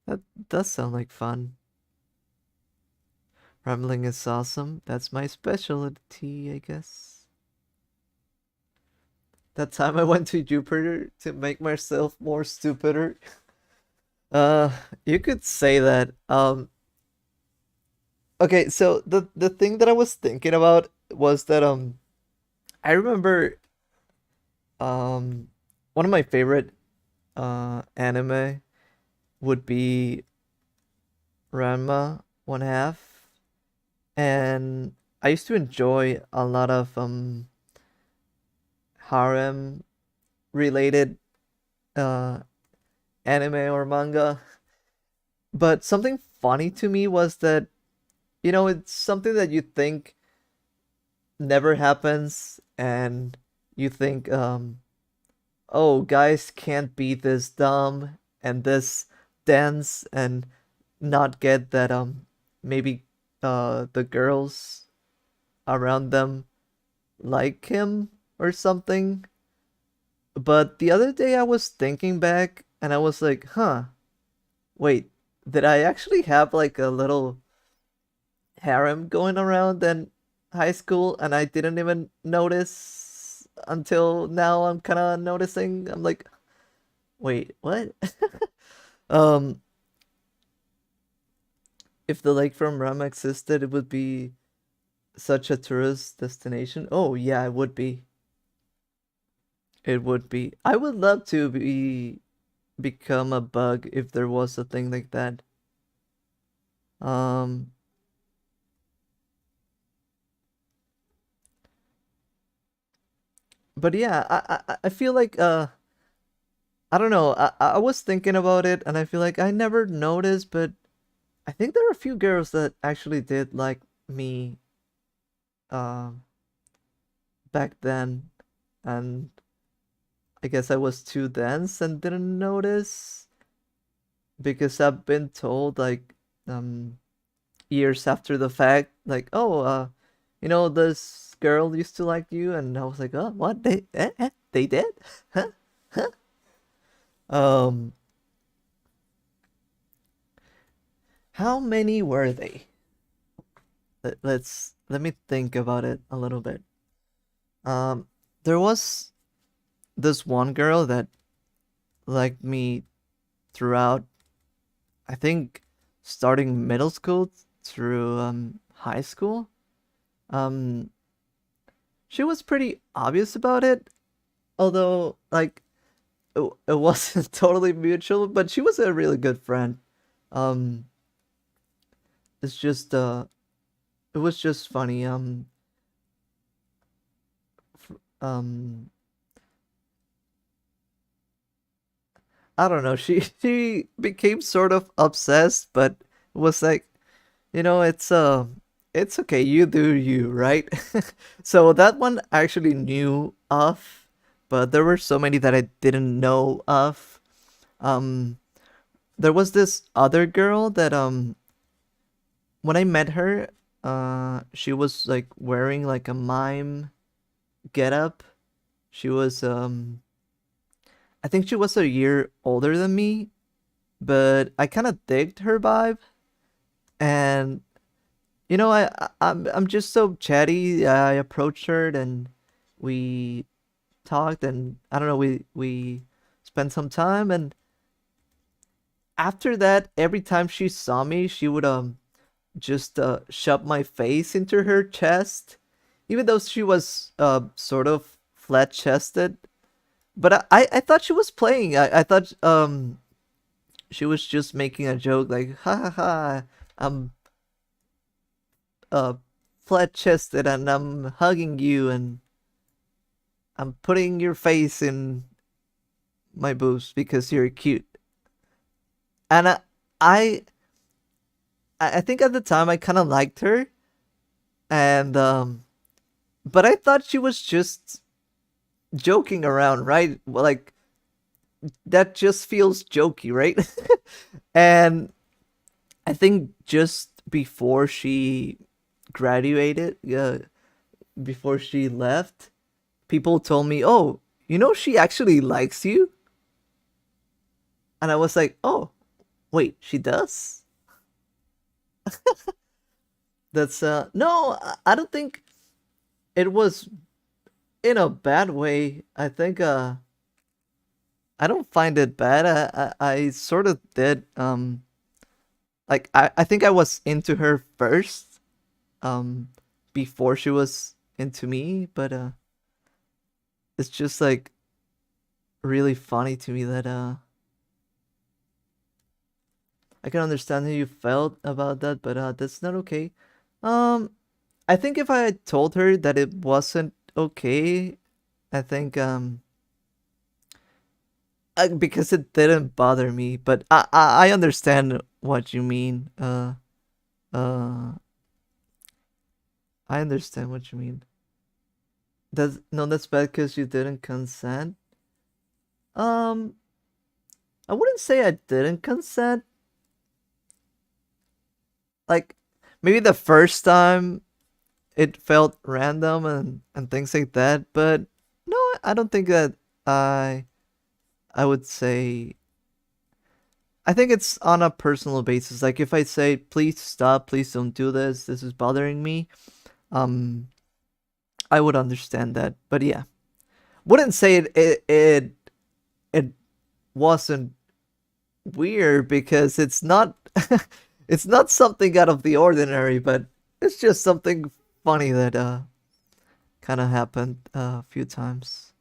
That does sound like fun. Rambling is awesome. That's my specialty, I guess. That time I went to Jupiter to make myself more stupider. Uh, you could say that. Okay, so the thing that I was thinking about was that I remember um one of my favorite anime would be Ranma one half, and I used to enjoy a lot of harem related uh anime or manga. But something funny to me was that, it's something that you think never happens, and you think, oh, guys can't be this dumb and this dense and not get that maybe the girls around them like him or something. But the other day I was thinking back and I was like, huh, wait, did I actually have like a little harem going around in high school and I didn't even notice until now? I'm kind of noticing. I'm like, wait, what? um if the lake from Rama existed, it would be such a tourist destination. Oh yeah, it would be. It would be. I would love to become a bug if there was a thing like that. Um but yeah, I feel like I don't know. I was thinking about it and I feel like I never noticed, but I think there are a few girls that actually did like me um back then, and I guess I was too dense and didn't notice because I've been told like um years after the fact, like, oh, this girl used to like you, and I was like, oh, what, they did? Huh? Huh? um how many were they? Let me think about it a little bit. um there was this one girl that liked me throughout, I think, starting middle school through high school. um she was pretty obvious about it, although like it wasn't totally mutual, but she was a really good friend. Um, it's just it was just funny. F- um, I don't know. She became sort of obsessed, but was like, it's okay. You do you, right? So that one I actually knew of, but there were so many that I didn't know of. Um, there was this other girl that when I met her, she was like wearing like a mime getup. She was I think she was a year older than me, but I kind of digged her vibe, and I'm just so chatty. I approached her and we talked, and I don't know, we spent some time, and after that, every time she saw me, she would just shove my face into her chest, even though she was sort of flat chested. But I thought she was playing. I thought she was just making a joke, like ha ha ha. I'm uh flat chested and I'm hugging you and I'm putting your face in my boobs because you're cute. And I I think at the time I kind of liked her, and but I thought she was just joking around, right? Well, like that just feels jokey, right? And I think just before she graduated, before she left, people told me, "Oh, she actually likes you." And I was like, "Oh, wait, she does?" That's no, I don't think it was in a bad way. I think I don't find it bad. I sort of did like I think I was into her first um before she was into me, but it's just like really funny to me that I can understand how you felt about that, but that's not okay. Um I think if I had told her that it wasn't okay, I think because it didn't bother me, but I understand what you mean. Uh I understand what you mean. That's no, that's bad because you didn't consent. Um, I wouldn't say I didn't consent. Like maybe the first time it felt random and things like that, but no, I don't think that I I would say. I think it's on a personal basis. Like if I say, "Please stop, please don't do this. This is bothering me." Um, I would understand that. But yeah, wouldn't say it wasn't weird because it's not it's not something out of the ordinary, but it's just something funny that kind of happened a few times.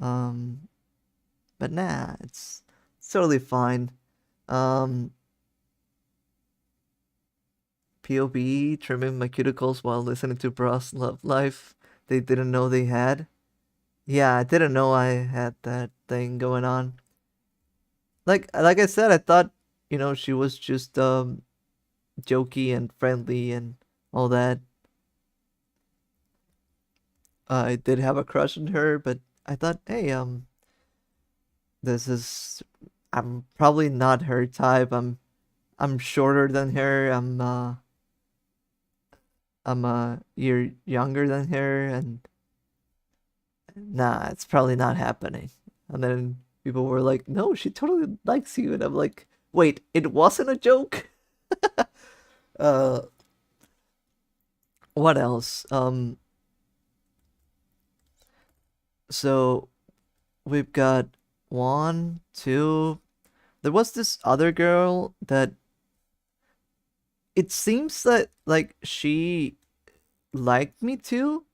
Um, but nah, it's totally fine. Um, POB trimming my cuticles while listening to Bros Love Life. They didn't know they had. Yeah, I didn't know I had that thing going on. Like I said, I thought she was just jokey and friendly and all that. I did have a crush on her, but I thought, hey, this is I'm probably not her type. I'm shorter than her. I'm a year younger than her, and nah, it's probably not happening. And then people were like, no, she totally likes you, and I'm like, wait, it wasn't a joke. uh, what else? So we've got one, two. There was this other girl that it seems that like she liked me too,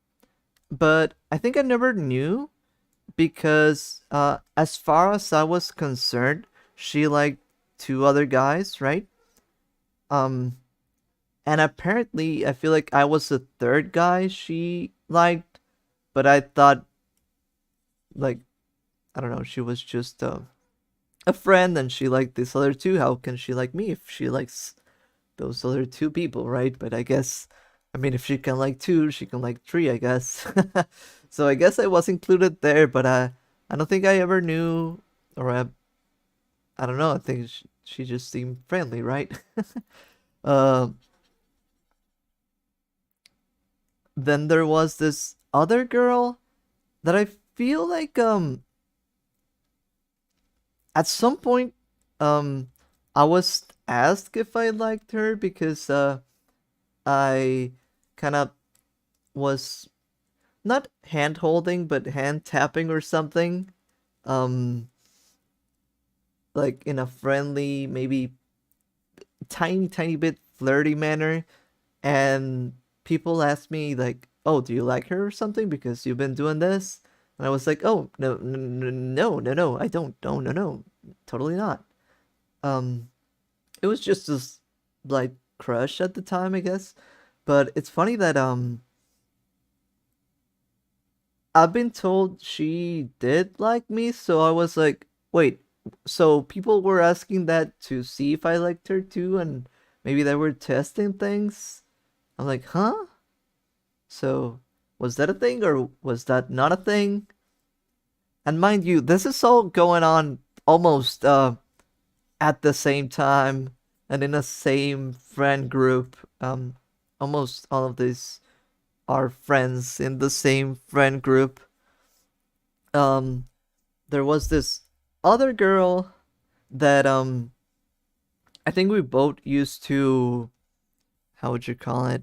but I think I never knew because as far as I was concerned, she liked two other guys, right? Um and apparently I feel like I was the third guy she liked, but I thought like I don't know, she was just a friend and she liked this other two, how can she like me if she likes those other two people, right? But I guess, I mean, if she can like two, she can like three, I guess. So I guess I was included there, but I don't think I ever knew, or I don't know. I think she just seemed friendly, right? uh, then there was this other girl that I feel like at some point um I was asked if I liked her because I kind of was not hand holding but hand tapping or something, um like in a friendly, maybe tiny bit flirty manner, and people asked me like, "Oh, do you like her or something because you've been doing this?" And I was like, "Oh, no, no, I don't. No, totally not." Um, it was just this like crush at the time, I guess. But it's funny that I've been told she did like me, so I was like, wait, so people were asking that to see if I liked her too, and maybe they were testing things. I'm like, huh? So was that a thing or was that not a thing? And mind you, this is all going on almost at the same time and in the same friend group. Almost all of these are friends in the same friend group. Um, there was this other girl that I think we both used to, how would you call it,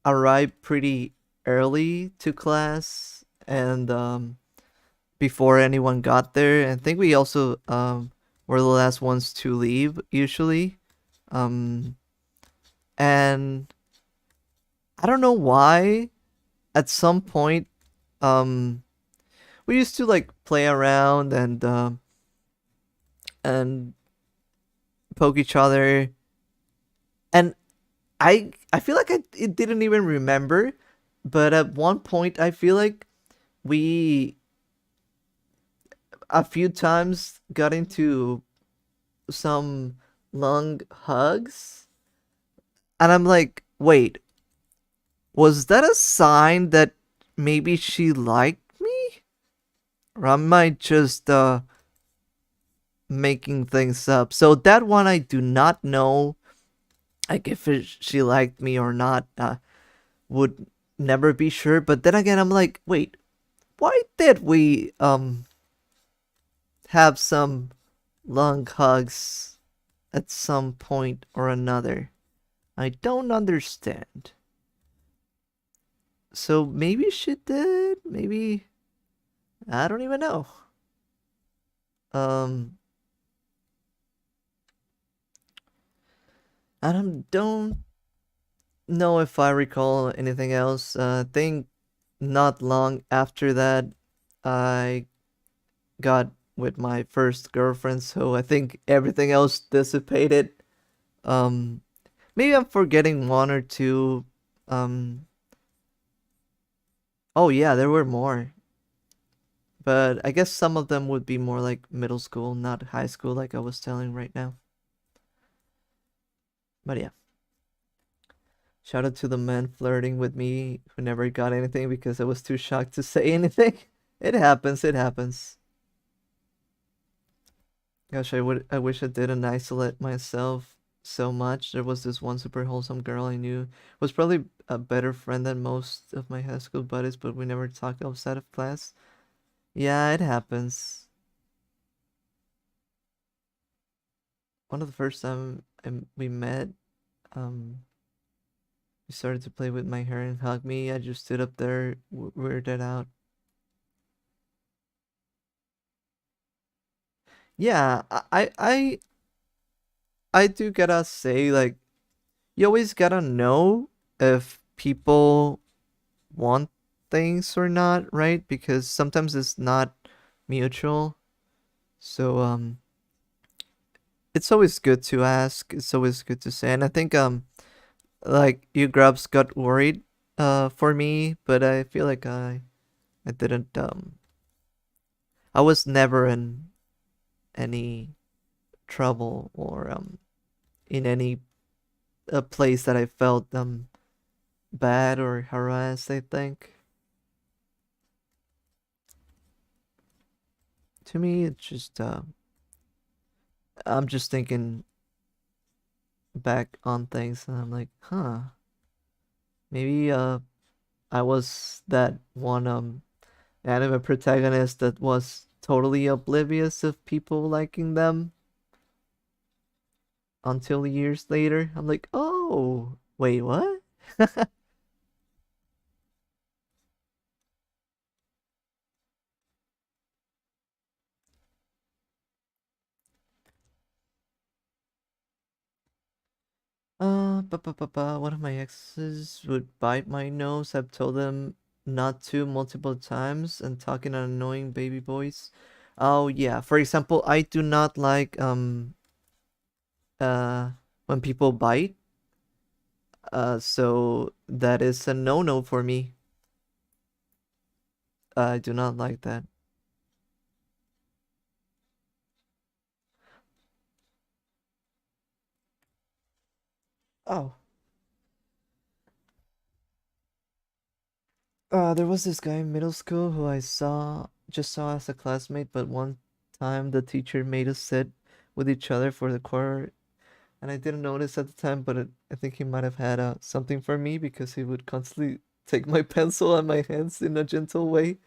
arrive pretty early to class and before anyone got there. I think we also were the last ones to leave usually. Um and I don't know why at some point um we used to like play around and poke each other, and I feel like it didn't even remember, but at one point I feel like we a few times got into some long hugs, and I'm like, wait, was that a sign that maybe she liked me, or am I just making things up? So that one I do not know, like if she liked me or not. Would never be sure. But then again, I'm like, wait, why did we have some long hugs at some point or another? I don't understand. So maybe she did. Maybe I don't even know. Um, I don't know if I recall anything else. I think not long after that, I got with my first girlfriend, so I think everything else dissipated. Um, Maybe I'm forgetting one or two. Um, oh yeah, there were more, but I guess some of them would be more like middle school, not high school, like I was telling right now. But yeah, shout out to the men flirting with me who never got anything because I was too shocked to say anything. It happens. It happens. Gosh, I wish I didn't isolate myself so much. There was this one super wholesome girl I knew, was probably a better friend than most of my high school buddies, but we never talked outside of class. Yeah, it happens. One of the first time we met, um, he started to play with my hair and hug me. I just stood up there, weirded out. Yeah, I do gotta say, like, you always gotta know if people want things or not, right? Because sometimes it's not mutual. So it's always good to ask. It's always good to say. And I think like you Grubs got worried for me, but I feel like I didn't I was never in. any trouble or in any place that I felt bad or harassed, I think. To me, it's just I'm just thinking back on things and I'm like, huh, maybe I was that one anime protagonist that was totally oblivious of people liking them until years later. I'm like, oh, wait, what? One of my exes would bite my nose. I've told them not to multiple times and talking an annoying baby voice. Oh yeah. For example, I do not like uh when people bite. So that is a no-no for me. I do not like that. Oh. There was this guy in middle school who I just saw as a classmate, but one time the teacher made us sit with each other for the quarter, and I didn't notice at the time, but I think he might have had something for me because he would constantly take my pencil on my hands in a gentle way.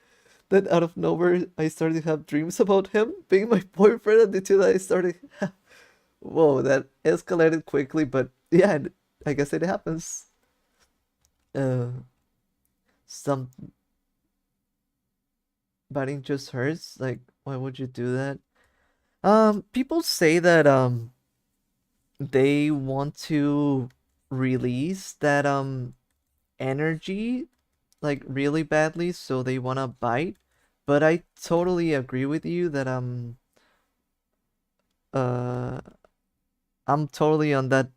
Then out of nowhere, I started to have dreams about him being my boyfriend, and until I started, whoa, that escalated quickly, but yeah, I guess it happens. Uh, some biting just hurts. Like, why would you do that? People say that they want to release that energy like really badly, so they want to bite. But I totally agree with you that uh I'm totally on that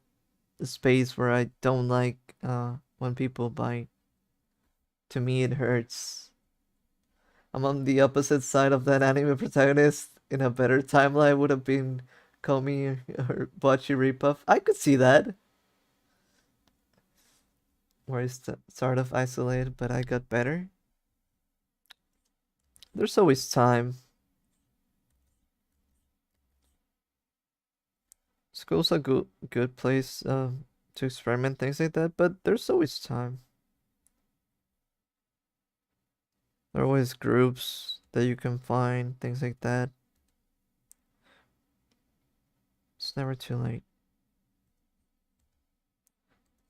space where I don't like when people bite. To me it hurts. I'm on the opposite side of that anime protagonist. In a better timeline would have been Komi or Bachi Repuff. I could see that. Where it's sort of isolated, but I got better. There's always time. School's a good place to experiment things like that, but there's always time. There are always groups that you can find, things like that. It's never too late.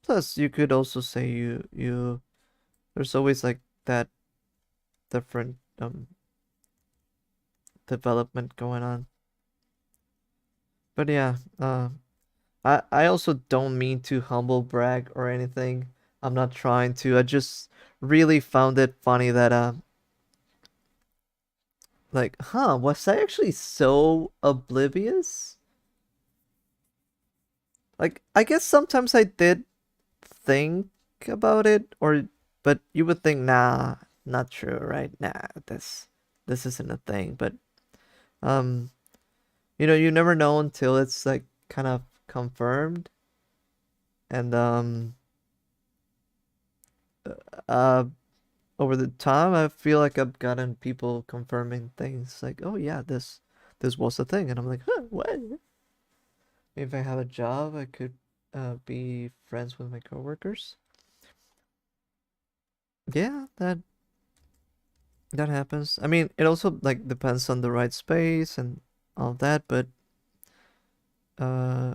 Plus, you could also say you there's always like that different development going on. But yeah, I also don't mean to humble brag or anything. I'm not trying to. I just really found it funny that like, huh, was I actually so oblivious? Like, I guess sometimes I did think about it, or but you would think, nah, not true, right? Nah, this isn't a thing. But um, you never know until it's like kind of confirmed, and uh, over the time, I feel like I've gotten people confirming things like, oh yeah, this was a thing, and I'm like, huh, what? If I have a job, I could be friends with my coworkers. Yeah, that happens. I mean, it also like depends on the right space and all that, but uh,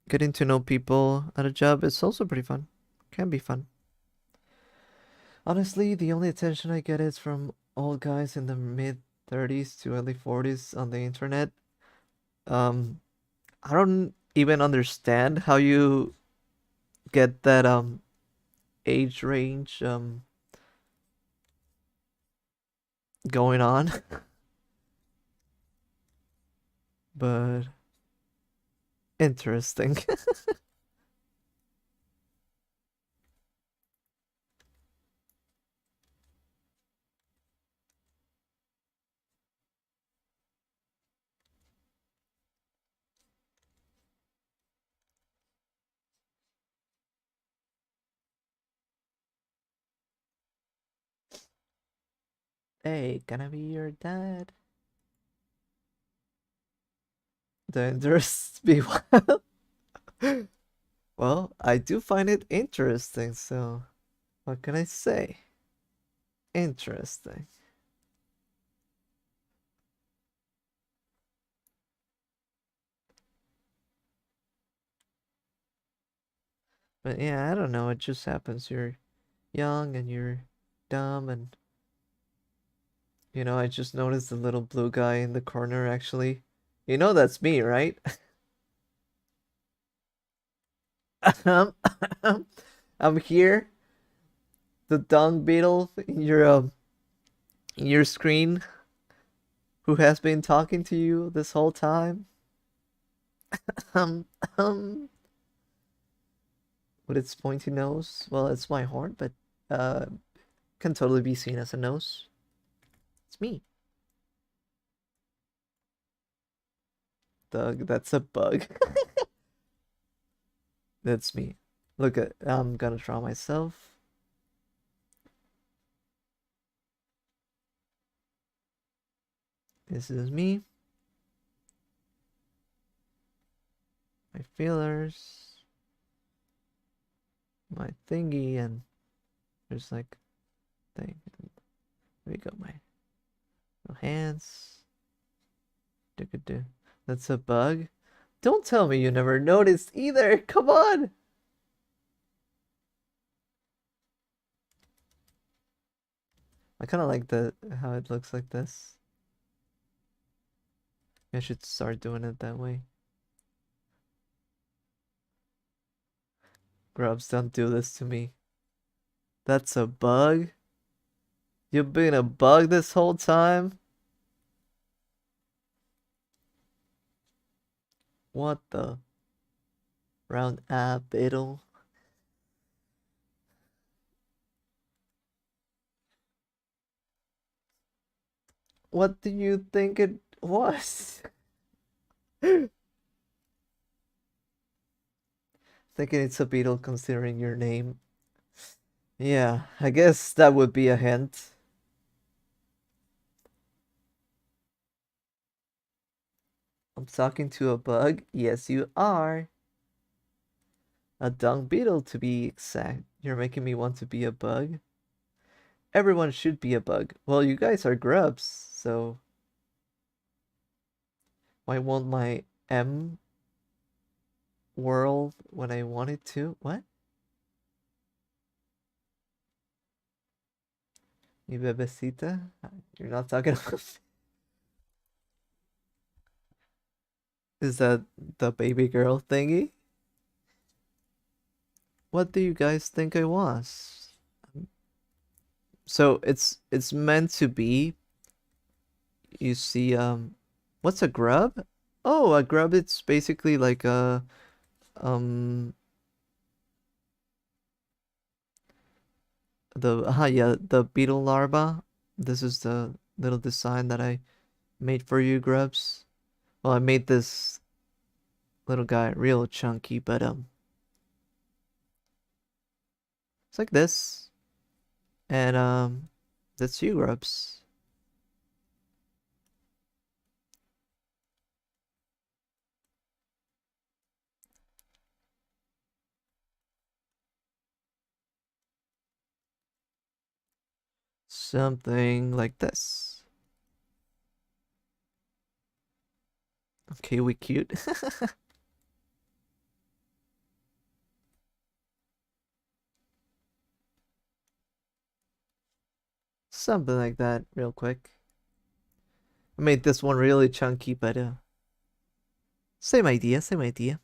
getting to know people at a job is also pretty fun. Can be fun. Honestly, the only attention I get is from old guys in the mid 30s to early 40s on the internet. Um, I don't even understand how you get that age range going on, but interesting. Hey, can I be your dad? The interests be wild. Well, I do find it interesting, so what can I say? Interesting. But yeah, I don't know, it just happens. You're young and you're dumb and I just noticed the little blue guy in the corner actually. You know that's me, right? Um, I'm here, the dung beetle in your screen who has been talking to you this whole time. Um, um, with its pointy nose. Well, it's my horn, but uh, can totally be seen as a nose. It's me. Doug, that's a bug. That's me. Look at, I'm gonna draw myself. This is me. My feelers. My thingy, and there's like thing. There we go, my hands. That's a bug. Don't tell me you never noticed either. Come on. I kind of like the how it looks like this. I should start doing it that way. Grubs, don't do this to me. That's a bug? You've been a bug this whole time? What the? Round beetle? What do you think it was? Thinking it's a beetle considering your name. Yeah, I guess that would be a hint. I'm talking to a bug. Yes, you are. A dung beetle to be exact. You're making me want to be a bug. Everyone should be a bug. Well, you guys are grubs, so why won't my M world when I want it to? What? Mi bebecita? You're not talking about. Is that the baby girl thingy? What do you guys think I was? So it's meant to be. You see, what's a grub? Oh, a grub. It's basically like a um yeah, the beetle larva. This is the little design that I made for you, grubs. Well, I made this little guy real chunky, but it's like this, and that's you, grubs. Something like this. Okay, we cute. Something like that, real quick. I made this one really chunky, but same idea, same idea.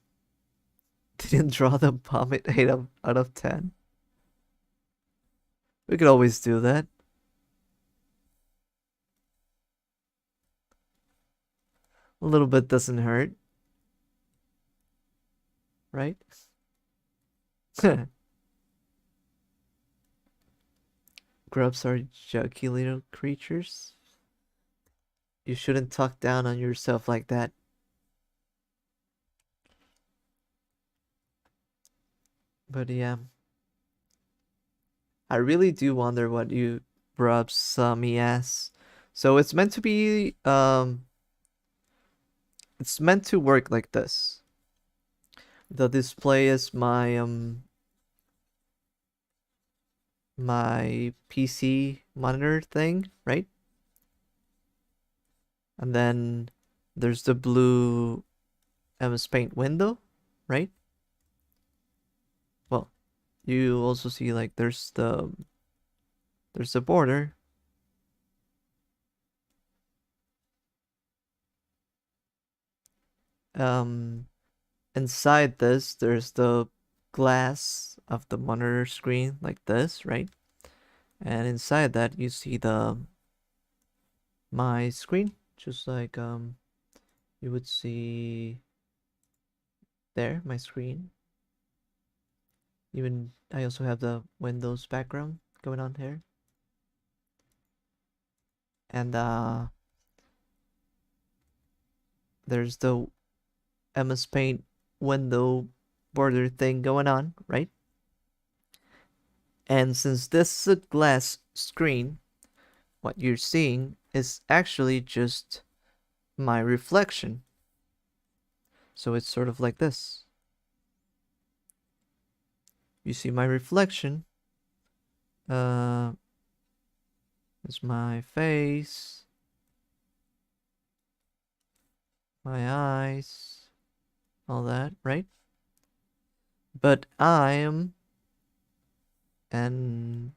Didn't draw the bomb at 8 out of 10. We could always do that. A little bit doesn't hurt, right? Grubs are juggy little creatures. You shouldn't talk down on yourself like that. But yeah, I really do wonder Grubs me ass. So it's meant to be it's meant to work like this. The display is my PC monitor thing, right? And then there's the blue MSPAINT window, right? Well, you also see like there's the border. Um, Inside this, there's the glass of the monitor screen like this, right? And inside that, you see my screen, just like you would see there, my screen. Even I also have the Windows background going on here. And there's the MS Paint window border thing going on, right? And since this is a glass screen, what you're seeing is actually just my reflection. So it's sort of like this. You see my reflection. It's my face, my eyes, all that, right? But I am and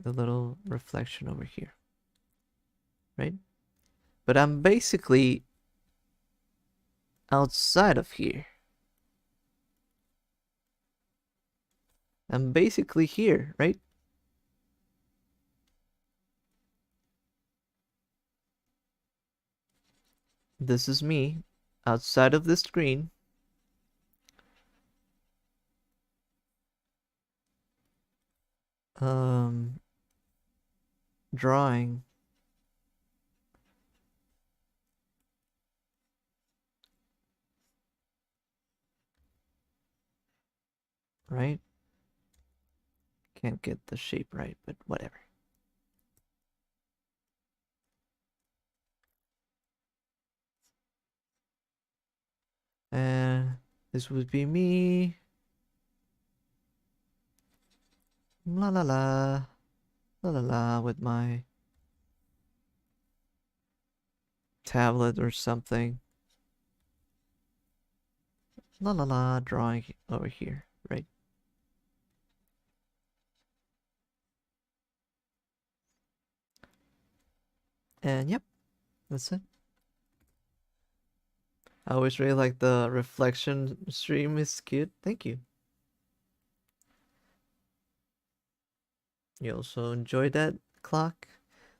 the little reflection over here, right? But I'm basically outside of here. I'm basically here, right? This is me outside of the screen. Um, Drawing. Right? Can't get the shape right, but whatever. And this would be me. La la la. La la la with my tablet or something. La la la drawing over here, right? And yep, that's it. I always really like the reflection stream is cute. Thank you. You also enjoyed that clock?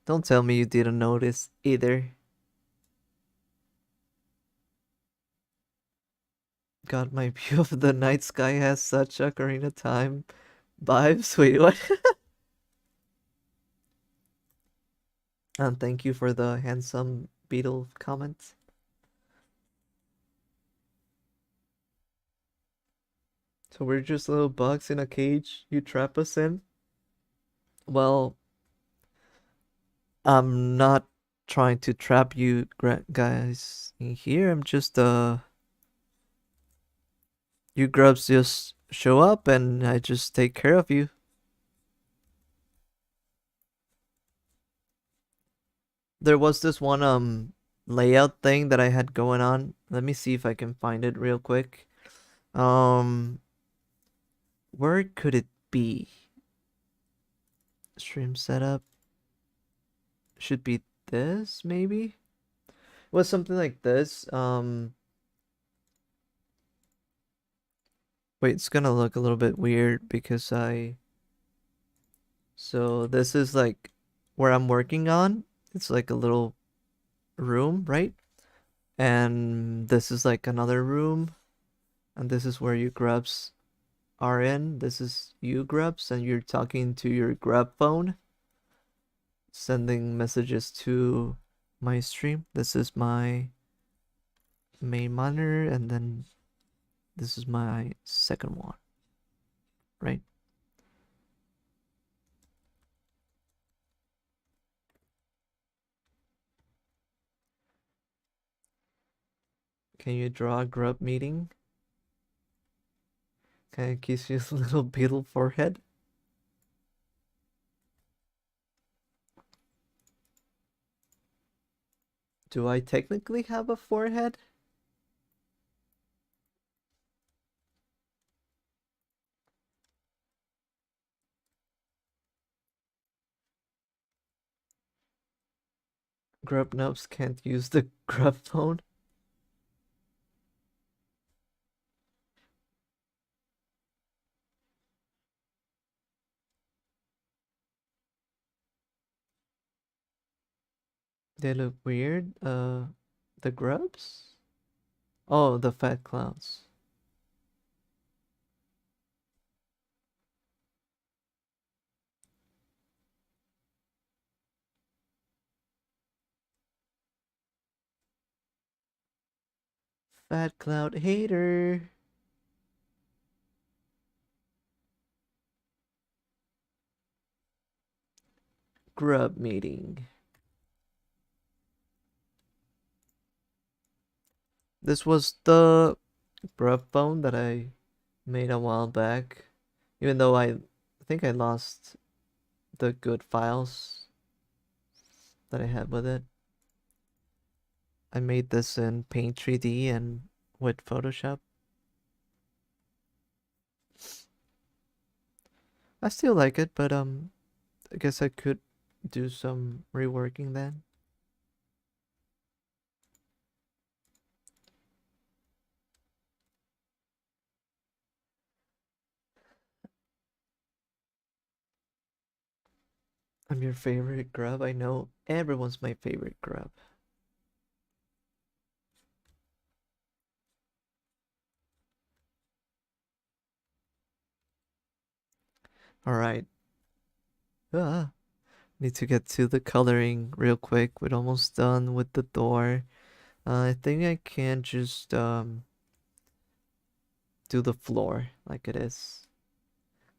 Don't tell me you didn't notice either. God, my view of the night sky has such Ocarina of Time vibes. Wait, what? And thank you for the handsome beetle comment. So we're just little bugs in a cage you trap us in? Well, I'm not trying to trap you guys in here. I'm just you grubs just show up and I just take care of you. There was this one layout thing that I had going on. Let me see if I can find it real quick. Um where could it be? Stream setup should be this maybe? It was something like this. Wait, it's gonna look a little bit weird because so this is like where I'm working on. It's like a little room, right? And this is like another room, and this is where you grubs are in. This is you grubs, and you're talking to your grub phone, sending messages to my stream. This is my main monitor, and then this is my second one, right? Can you draw a grub meeting? Can I kiss you a little beetle forehead? Do I technically have a forehead? Grub nubs can't use the grub phone. They look weird. The grubs? Oh, the fat clowns. Fat cloud hater. Grub meeting. This was the grub phone that I made a while back. Even though I think I lost the good files that I had with it. I made this in Paint 3D and with Photoshop. I still like it, but I guess I could do some reworking then. I'm your favorite grub. I know everyone's my favorite grub. All right. Ah, need to get to the coloring real quick. We're almost done with the door. I think I can just do the floor like it is.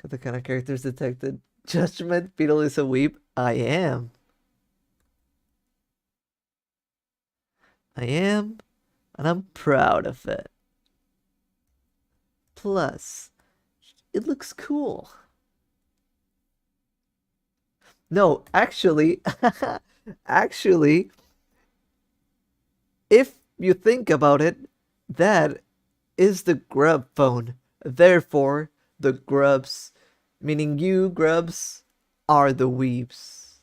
Got the kind of characters detected. Judgment, Beetle is a weep. I am. I am, and I'm proud of it. Plus, it looks cool. No, actually, actually, if you think about it, that is the grub phone. Therefore, the grubs, meaning you, grubs, are the weebs.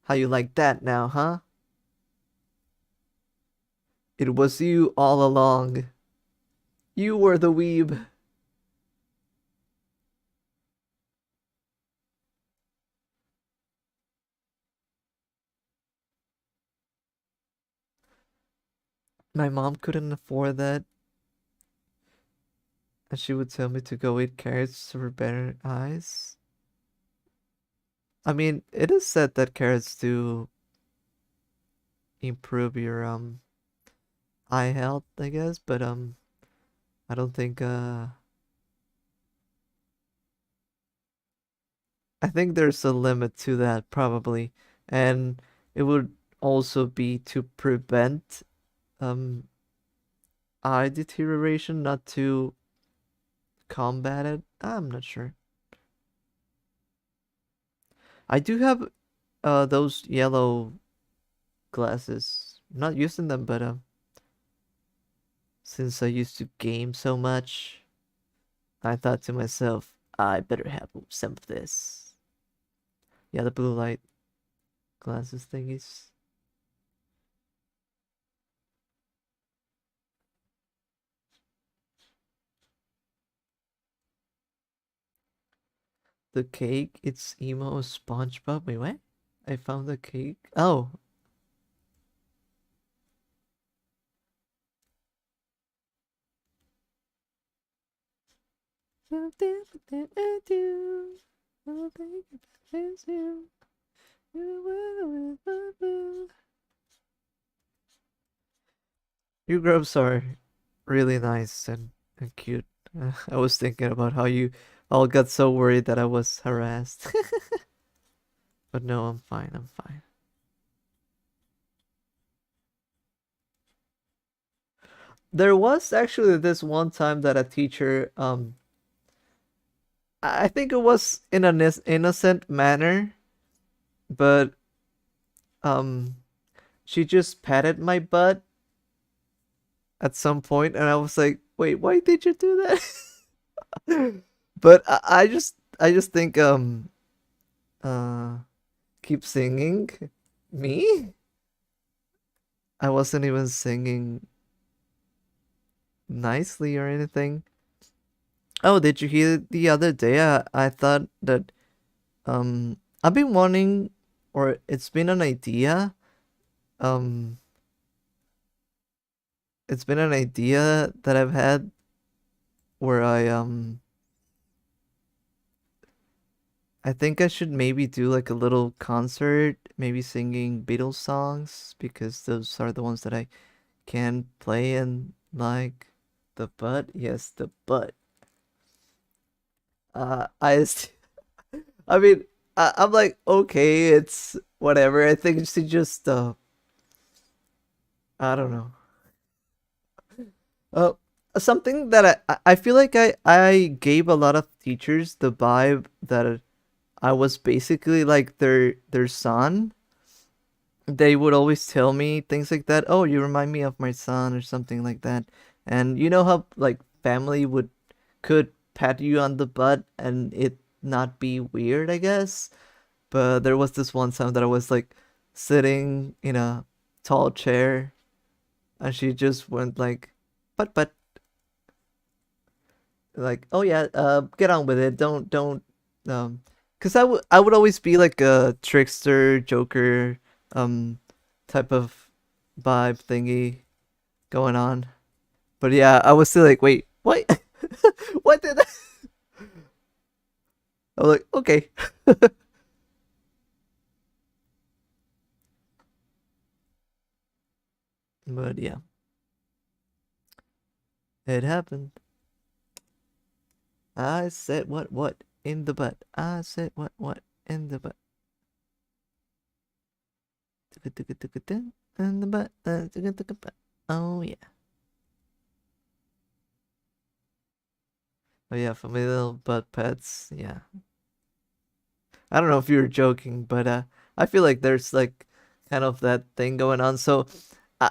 How you like that now, huh? It was you all along. You were the weeb. My mom couldn't afford that, and she would tell me to go eat carrots for better eyes. I mean, it is said that carrots do improve your eye health, I guess, but I don't think I think there's a limit to that probably. And it would also be to prevent um eye deterioration, not to combat it. I'm not sure. I do have those yellow glasses. I'm not using them, but since I used to game so much, I thought to myself, I better have some of this. Yeah, the blue light glasses thingies. The cake, it's emo SpongeBob. Wait, what? I found the cake. Oh. You grubs are really nice and cute. I was thinking about how you all got so worried that I was harassed. But no, I'm fine, I'm fine. There was actually this one time that a teacher, I think it was in an innocent manner, but um, she just patted my butt at some point, and I was like, "Wait, why did you do that?" But I just think uh, keep singing. Me? I wasn't even singing nicely or anything. Oh, did you hear the other day? I thought that I've been wanting, or it's been an idea. Um, it's been an idea that I've had where I think I should maybe do like a little concert, maybe singing Beatles songs because those are the ones that I can play and like the butt. Yes, the butt. I mean, I'm like, okay, it's whatever. I think she just, I don't know. Uh, Something that I feel like I gave a lot of teachers the vibe that I was basically like their son. They would always tell me things like that. Oh, you remind me of my son or something like that. And you know how like family would could pat you on the butt and it not be weird, I guess. But there was this one time that I was like sitting in a tall chair and she just went like, but like, oh yeah, get on with it. Don't cuz I would always be like a trickster, joker um type of vibe thingy going on. But yeah, I was still like, wait, what? What did I was like, okay. But yeah, it happened. I said what in the butt. I said what in the butt. In the butt. Oh yeah. Oh yeah, familial butt pets. Yeah. I don't know if you were joking, but I feel like there's like kind of that thing going on. So, uh,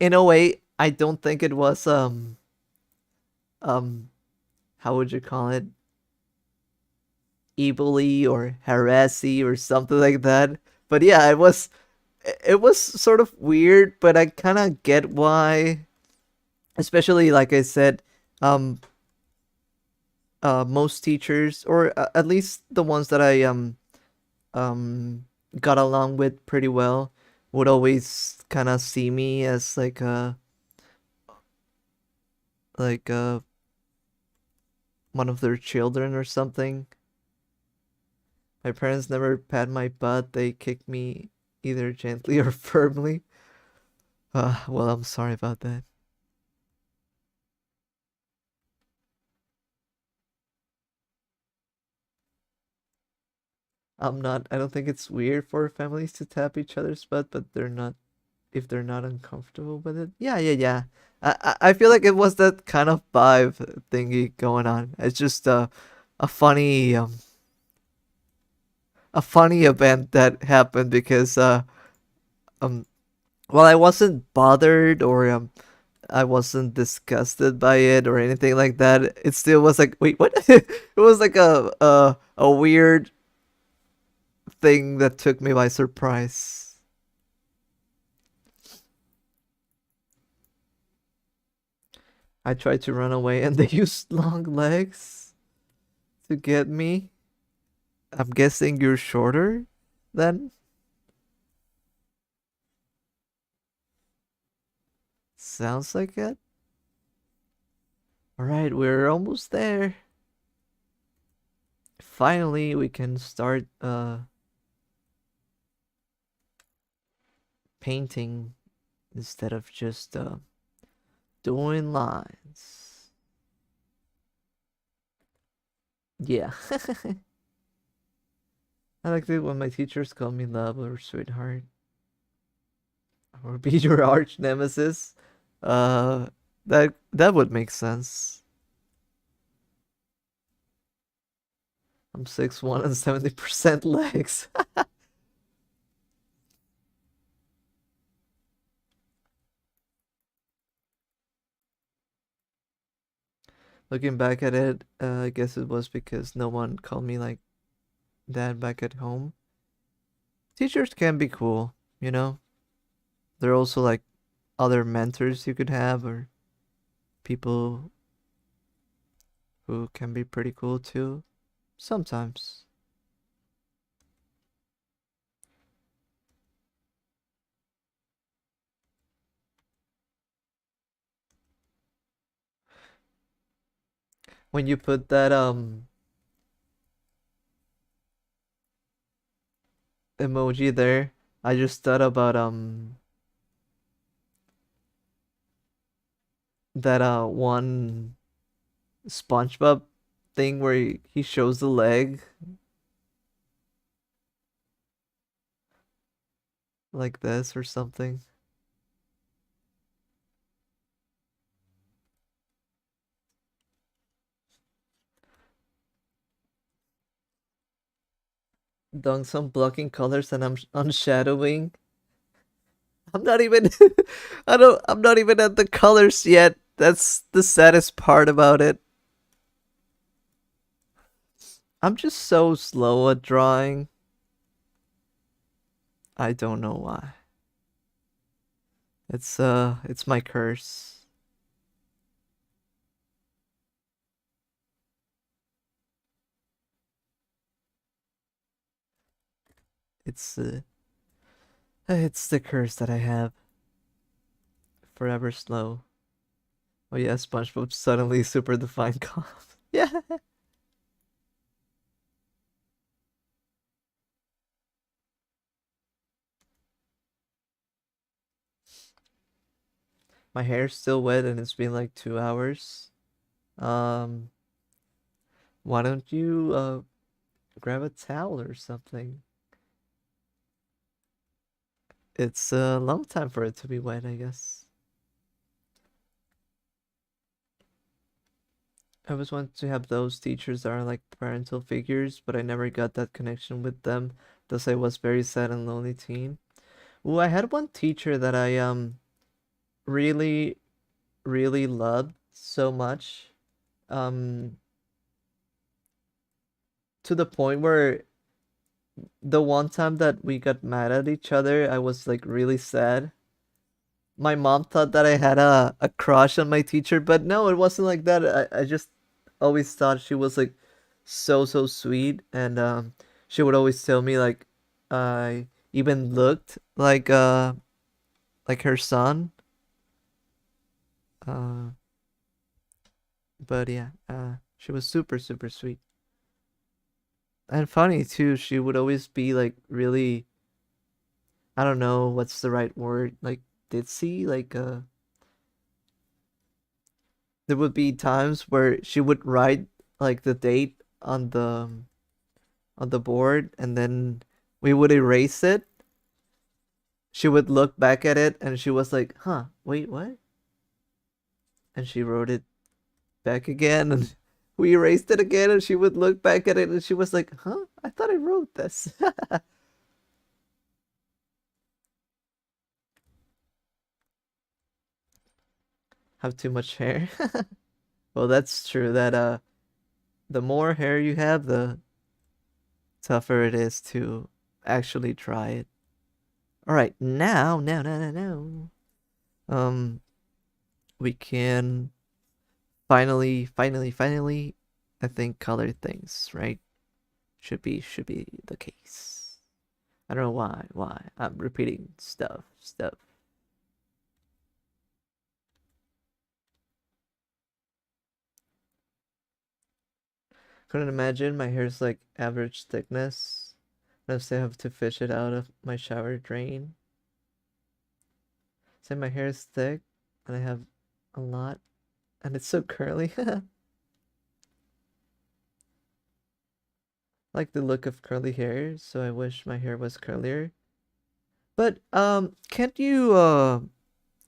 in a way, I don't think it was um how would you call it, evilly or harassy or something like that. But yeah, it was sort of weird, but I kind of get why. Especially like I said, um most teachers, or at least the ones that I um got along with pretty well, would always kind of see me as like one of their children or something. My parents never pat my butt. They kicked me either gently or firmly. Well, I'm sorry about that. I don't think it's weird for families to tap each other's butt, but they're not, if they're not uncomfortable with it. Yeah, yeah, yeah. I feel like it was that kind of vibe thingy going on. It's just a funny a funny event that happened because um well, I wasn't bothered or I wasn't disgusted by it or anything like that. It still was like, wait, what? It was like a weird thing that took me by surprise. I tried to run away and they used long legs to get me. I'm guessing you're shorter then? Sounds like it. Alright, we're almost there. Finally, we can start painting instead of just doing lines. Yeah. I like it when my teachers call me love or sweetheart or be your arch nemesis. Uh That would make sense. I'm 6'1" and 70% legs. Looking back at it, I guess it was because no one called me like that back at home. Teachers can be cool, you know? They're also like other mentors you could have or people who can be pretty cool too. Sometimes. When you put that emoji there, I just thought about that one SpongeBob thing where he shows the leg like this or something. Done some blocking colors and I'm unshadowing. I'm not even I'm not even at the colors yet. That's the saddest part about it. I'm just so slow at drawing. I don't know why. It's my curse. It's it's the curse that I have. Forever slow. Oh yeah, SpongeBob suddenly super defined cough. Yeah. My hair's still wet and it's been like 2 hours. Um, why don't you grab a towel or something? It's a long time for it to be wet, I guess. I always wanted to have those teachers that are like parental figures, but I never got that connection with them. Thus, I was very sad and lonely teen. Ooh, I had one teacher that I really really loved so much. Um, to the point where the one time that we got mad at each other, I was like really sad. My mom thought that I had a crush on my teacher, but no, it wasn't like that. I just always thought she was like so sweet and she would always tell me like I even looked like her son. Uh but yeah, she was super sweet. And funny too, she would always be like really, I don't know what's the right word, like ditzy, like there would be times where she would write like the date on the board and then we would erase it. She would look back at it and she was like, "Huh, wait, what?" And she wrote it back again and we erased it again and she would look back at it and she was like, "Huh? I thought I wrote this." Have too much hair. Well, that's true that the more hair you have, the tougher it is to actually try it. All right, now. Um, we can finally, I think color things, right? Should be the case. I don't know why. I'm repeating stuff. Couldn't imagine my hair's like average thickness. And I still have to fish it out of my shower drain. Say my hair is thick and I have a lot and it's so curly. Like the look of curly hair, so I wish my hair was curlier. But can't you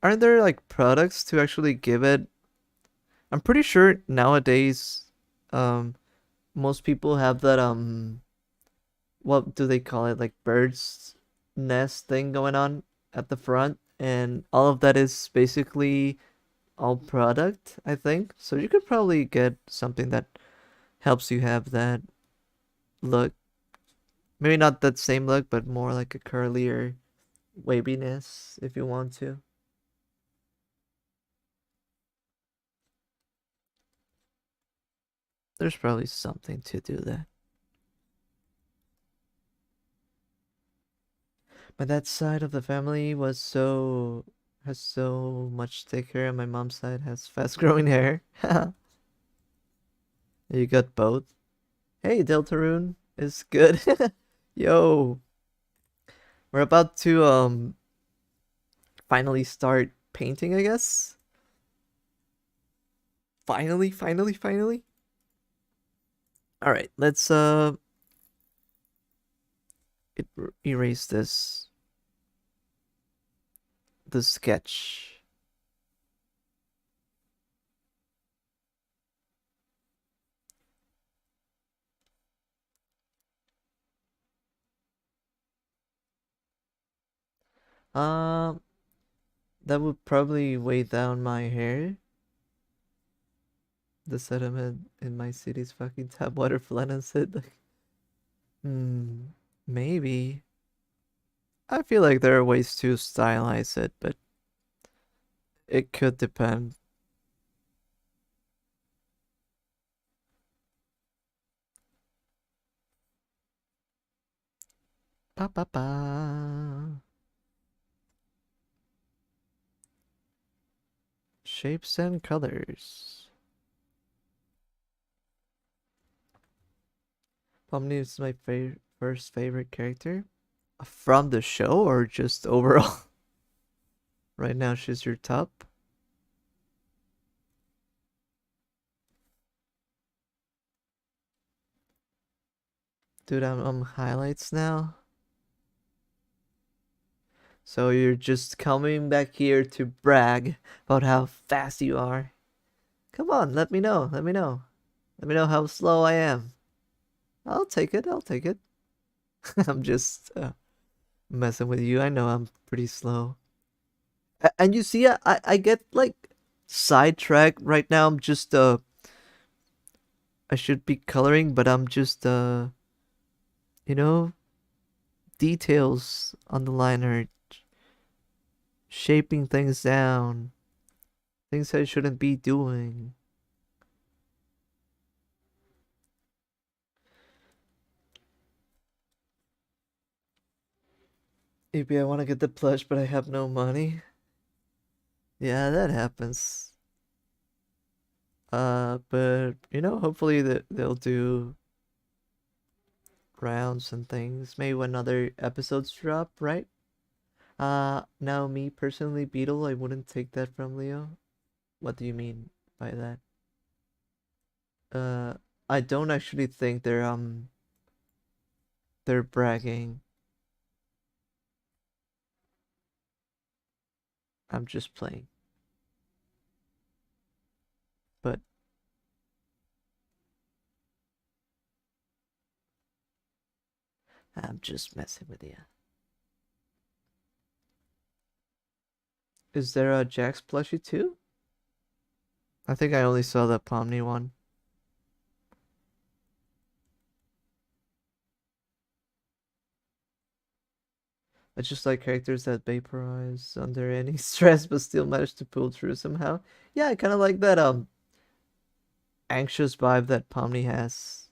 aren't there like products to actually give it? I'm pretty sure nowadays, um, most people have that what do they call it? Like bird's nest thing going on at the front, and all of that is basically all product, I think. So you could probably get something that helps you have that look. Maybe not that same look, but more like a curlier waviness if you want to. There's probably something to do that. My dad's side of the family was so has so much thick hair, and my mom's side has fast growing hair. You got both. Hey, Deltarune is good. Yo, we're about to finally start painting, I guess. Finally. All right, let's erase this sketch. Um, that would probably weigh down my hair. The sediment in my city's fucking tap water flattens it. Like, hmm, maybe. I feel like there are ways to stylize it, but it could depend. Ba ba ba. Shapes and colors. Pomni is my first favorite character. From the show or just overall? Right now, she's your top. Dude, I'm on highlights now. So you're just coming back here to brag about how fast you are. Come on, let me know. Let me know. Let me know how slow I am. I'll take it. I'll take it. I'm just messing with you. I know I'm pretty slow. And you see, I get like sidetracked right now. I'm just I should be coloring, but I'm just you know, details on the liner, shaping things down, things I shouldn't be doing. Maybe I want to get the plush, but I have no money. Yeah, that happens. But hopefully that they'll do rounds and things. Maybe when other episodes drop, right? Now me personally, Beetle, I wouldn't take that from Leo. What do you mean by that? Uh, I don't actually think they're bragging. I'm just playing, but I'm just messing with you. Is there a Jax plushie too? I think I only saw the Pomni one. I just like characters that vaporize under any stress but still manage to pull through somehow. Yeah, I kind of like that anxious vibe that Pomni has.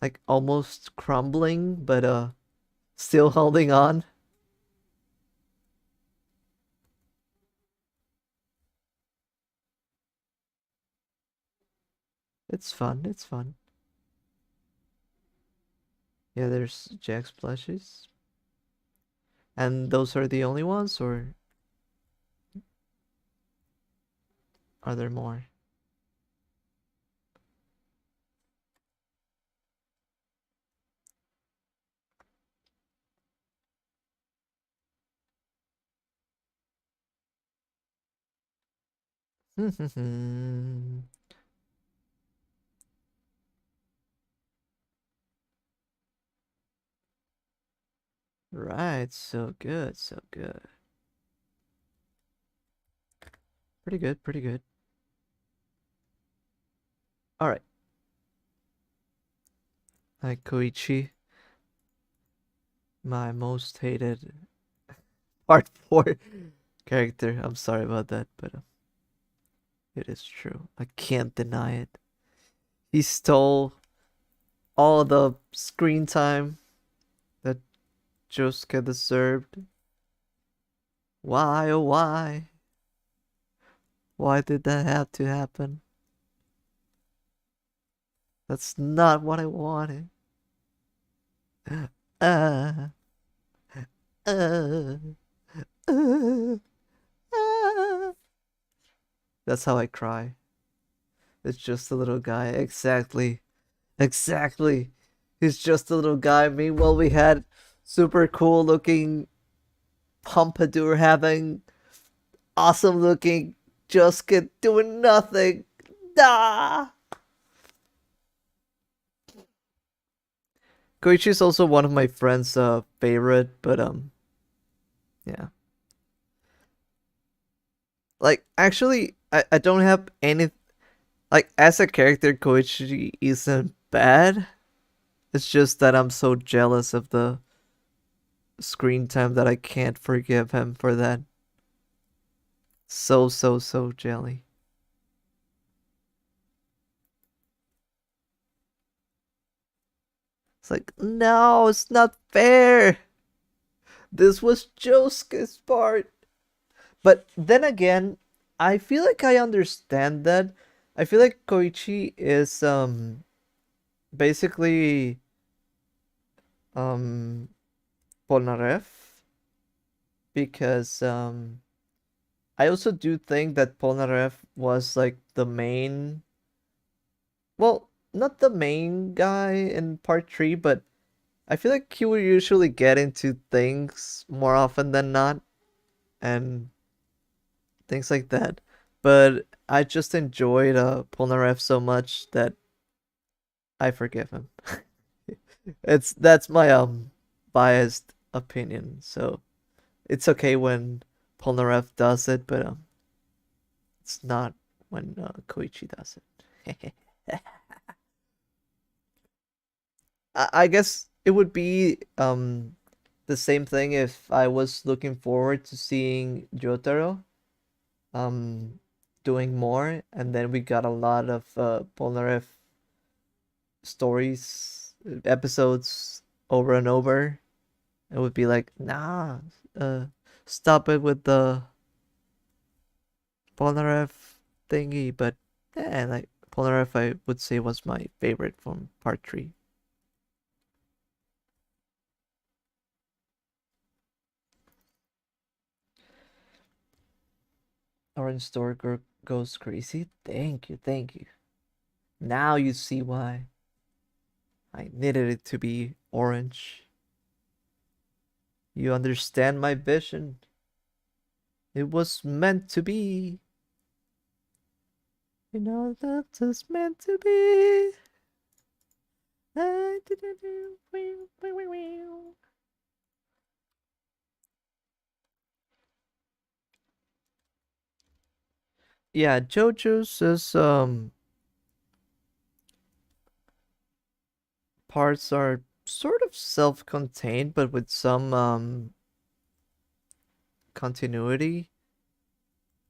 Like almost crumbling but still holding on. It's fun. It's fun. Yeah, there's Jax plushies. And those are the only ones or are there more? Right, so good, so good. Pretty good, pretty good. All right, like Koichi, my most hated part 4 character. I'm sorry about that, but it is true. I can't deny it. He stole all the screen time that Josuke deserved. Why, oh why? Why did that have to happen? That's not what I wanted. Uh, uh, uh, uh. That's how I cry. It's just a little guy. Exactly. Exactly. He's just a little guy. Meanwhile, we had super cool looking Pompadour having awesome looking Josuke doing nothing. Ah! Koichi is also one of my friends' favorite, but yeah. Like actually, I don't have any like as a character. Koichi isn't bad. It's just that I'm so jealous of the screen time that I can't forgive him for that. So jelly. It's like no, it's not fair. This was Josuke's part. But then again, I feel like I understand that. I feel like Koichi is basically um Polnareff because I also do think that Polnareff was like the main, well, not the main guy in part 3, but I feel like he would usually get into things more often than not and things like that. But I just enjoyed Polnareff so much that I forgive him. It's that's my biased opinion. So it's okay when Polnareff does it, but it's not when Koichi does it. I guess it would be the same thing if I was looking forward to seeing Jotaro um doing more, and then we got a lot of Polnareff stories episodes over and over. It would be like, nah, uh, stop it with the Polnareff thingy. But yeah, like Polnareff, I would say was my favorite from part 3. Orange Store goes crazy. Thank you, thank you. Now you see why I needed it to be orange. You understand my vision. It was meant to be. You know that it's meant to be. Yeah, JoJo's is parts are sort of self-contained, but with some continuity.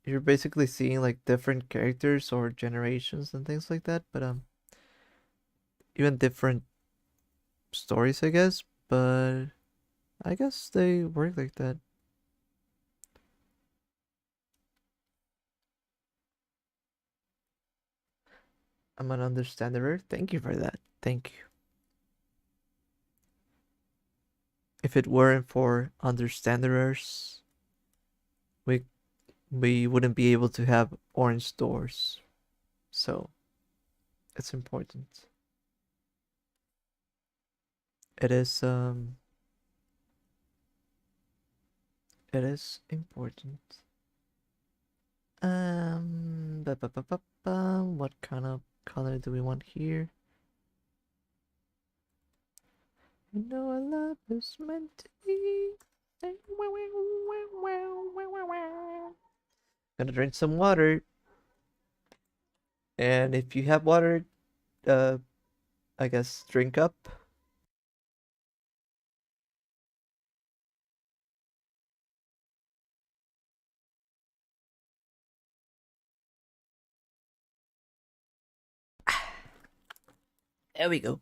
You're basically seeing like different characters or generations and things like that, but even different stories, I guess. But I guess they work like that. I'm an understander. Thank you for that. Thank you. If it weren't for understanders, we we wouldn't be able to have orange doors. So it's important. It is it is important. What kind of color do we want here? You know our love is meant to be. Gonna drink some water. And if you have water, uh, I guess drink up. There we go.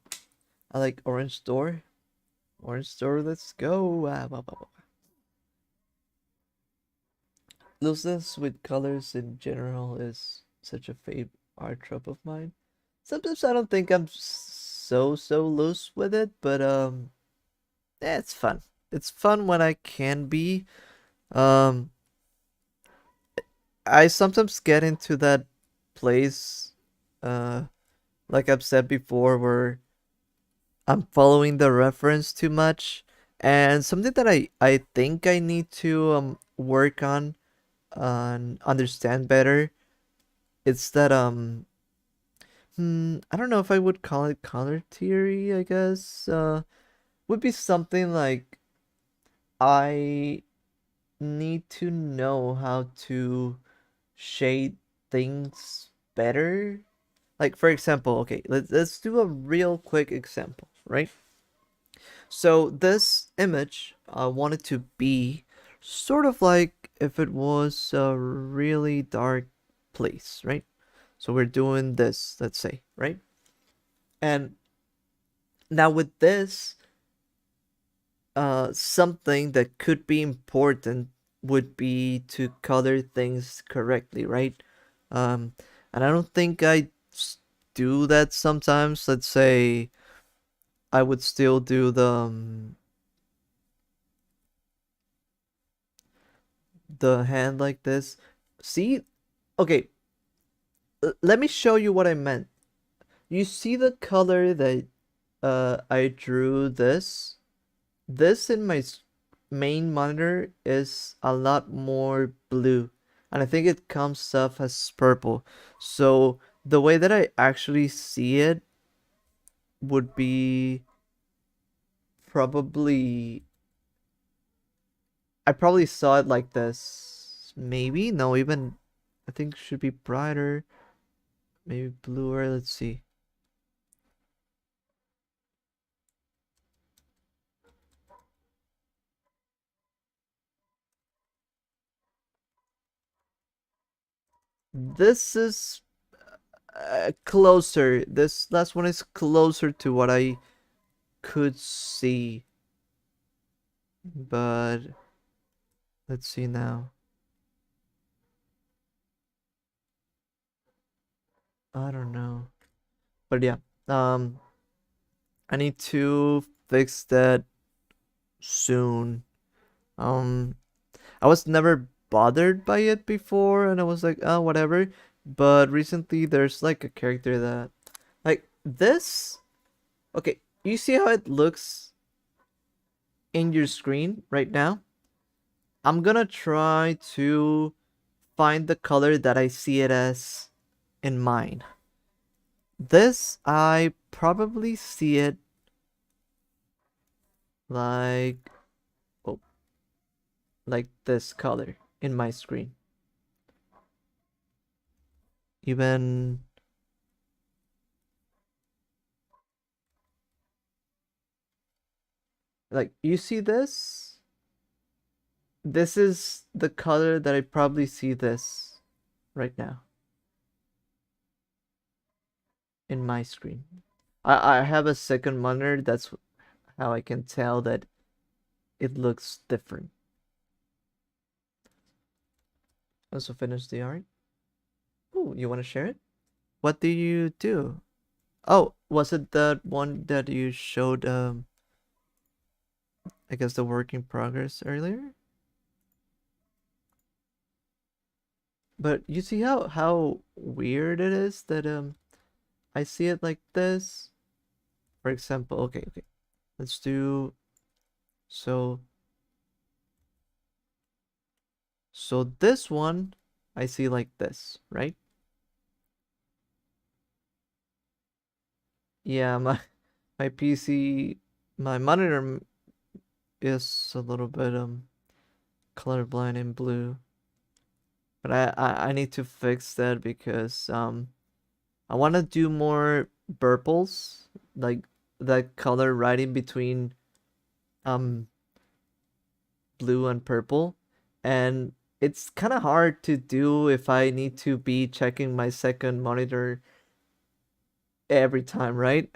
I like orange door. Orange door, let's go. Looseness with colors in general is such a favorite art trope of mine. Sometimes I don't think I'm so loose with it, but it's fun. It's fun when I can be. Um, I sometimes get into that place, uh, like I've said before, where I'm following the reference too much, and something that I think I need to work on and understand better. It's that I don't know if I would call it color theory. I guess would be something like I need to know how to shade things better. Like for example, okay, let's do a real quick example, right? So this image I wanted to be sort of like if it was a really dark place, right? So we're doing this, let's say, right? And now with this, something that could be important would be to color things correctly, right? Um, and I don't think do that sometimes. Let's say I would still do the hand like this. See? Okay, let me show you what I meant. You see the color that I drew this? This in my main monitor is a lot more blue, and I think it comes off as purple. So the way that I actually see it would be probably I probably saw it like this. Maybe no, even I think it should be brighter, maybe bluer. Let's see. This is closer. This last one is closer to what I could see, but let's see now. I don't know. But yeah, um, I need to fix that soon. Um, I was never bothered by it before, and I was like, oh, whatever. But recently, there's like a character that, like this. Okay, you see how it looks in your screen right now? I'm gonna try to find the color that I see it as in mine. This, I probably see it like, oh, like this color in my screen. Even like you see this? This is the color that I probably see this right now in my screen. I have a second monitor, that's how I can tell that it looks different. Also finished the art. Ooh, you want to share it? What do you do? Oh, was it that one that you showed I guess the work in progress earlier? But you see how weird it is that I see it like this. For example, okay. Let's do so so this one. I see like this, right? Yeah, my PC, my monitor is a little bit colorblind in blue, but I need to fix that because I want to do more purples, like that color right in between um blue and purple, and it's kind of hard to do if I need to be checking my second monitor every time, right?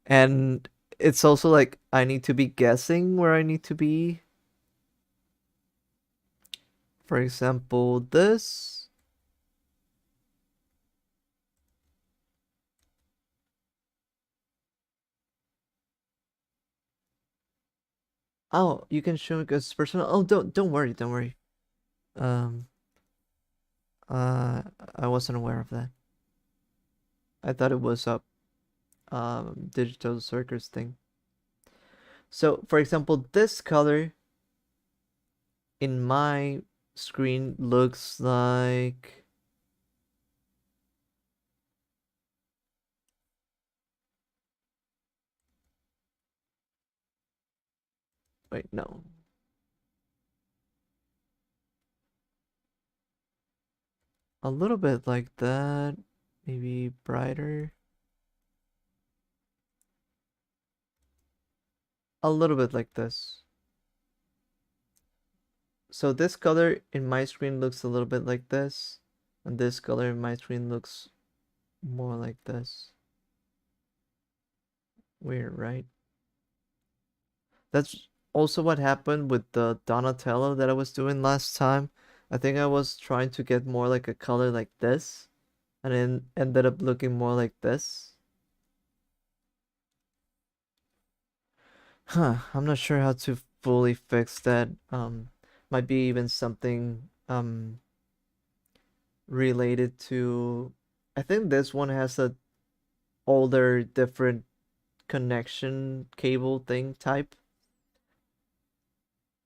And it's also like I need to be guessing where I need to be. For example, this. Oh, you can show it as personal. Oh, don't worry, don't worry. Um, uh, I wasn't aware of that. I thought it was a digital circus thing. So, for example, this color in my screen looks like. Wait, no. A little bit like that. Maybe brighter. A little bit like this. So this color in my screen looks a little bit like this, and this color in my screen looks more like this. Weird, right? That's also what happened with the Donatello that I was doing last time. I think I was trying to get more like a color like this, and then ended up looking more like this. Huh, I'm not sure how to fully fix that. Might be even something related to. I think this one has a older, different connection cable thing type,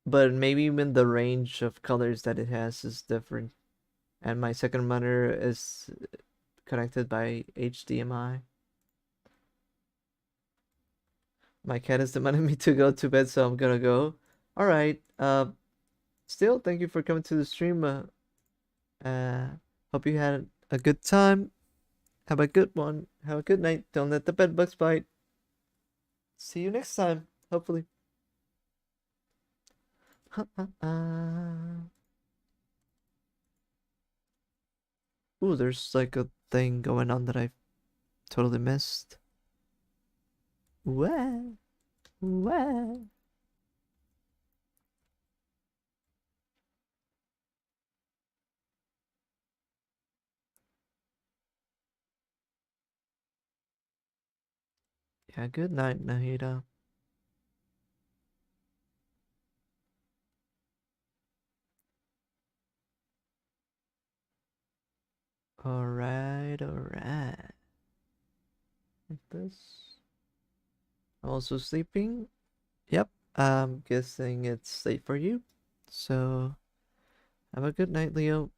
but maybe even the range of colors that it has is different. And my second monitor is connected by HDMI. My cat is demanding me to go to bed, so I'm gonna go. All right. Still, thank you for coming to the stream. Uh, hope you had a good time. Have a good one. Have a good night. Don't let the bed bugs bite. See you next time, hopefully. Ooh, there's like a thing going on that I totally missed. What? What? Yeah, good night, Nahida. Alright. Like this. I'm also sleeping. Yep, I'm guessing it's late for you. So, have a good night, Leo.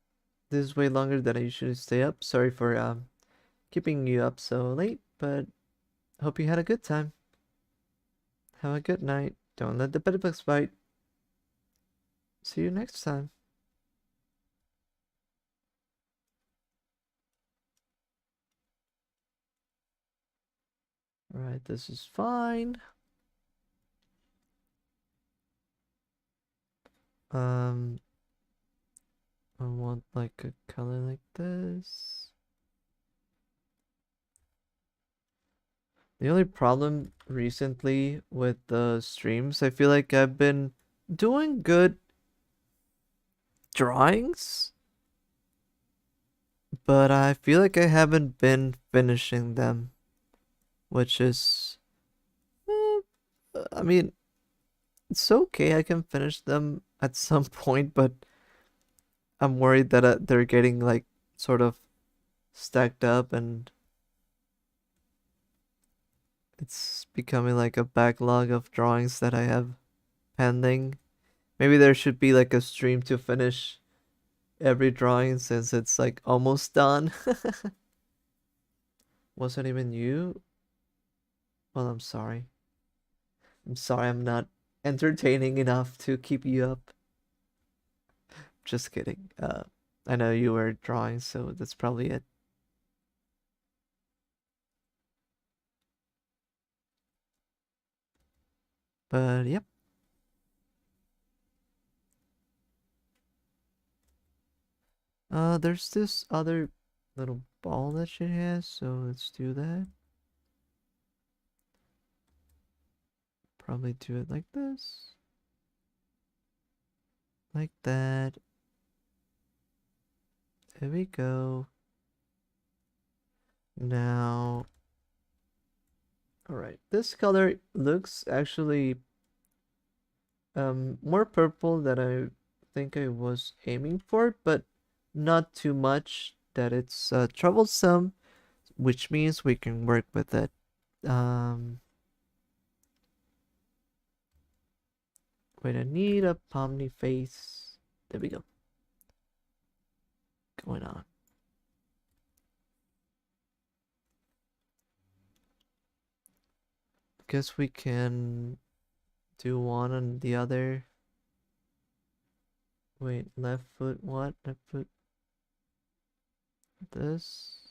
This is way longer than I usually stay up. Sorry for keeping you up so late, but hope you had a good time. Have a good night. Don't let the bedbugs bite. See you next time. Alright, this is fine. Um, I want like a color like this. The only problem recently with the streams, I feel like I've been doing good drawings, but I feel like I haven't been finishing them, which is, I mean, it's okay. I can finish them at some point, but I'm worried that they're getting like sort of stacked up and it's becoming like a backlog of drawings that I have pending. Maybe there should be like a stream to finish every drawing since it's like almost done. Wasn't even you? Well, I'm sorry. I'm sorry I'm not entertaining enough to keep you up. Just kidding. I know you were drawing, so that's probably it. But yep. There's this other little ball that she has, so let's do that. Probably do it like this. Like that. There we go. Now, alright, this color looks actually more purple than I think I was aiming for, but not too much that it's troublesome, which means we can work with it. Um, Wait, I need a Pomni face. There we go. Going on. Guess we can do one on the other. Wait, left foot what? Left foot this.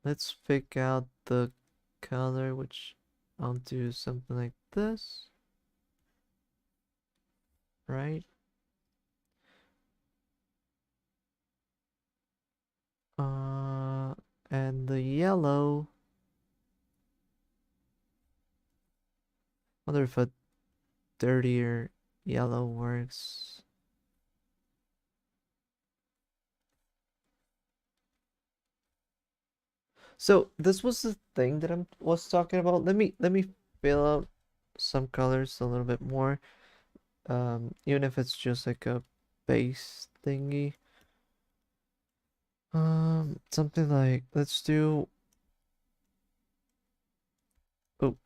Let's pick out the color, which I'll do something like this. Right? And the yellow. Wonder if a dirtier yellow works. So this was the thing that I was talking about. Let me fill out some colors a little bit more. Even if it's just like a base thingy. Something like let's do. Oh,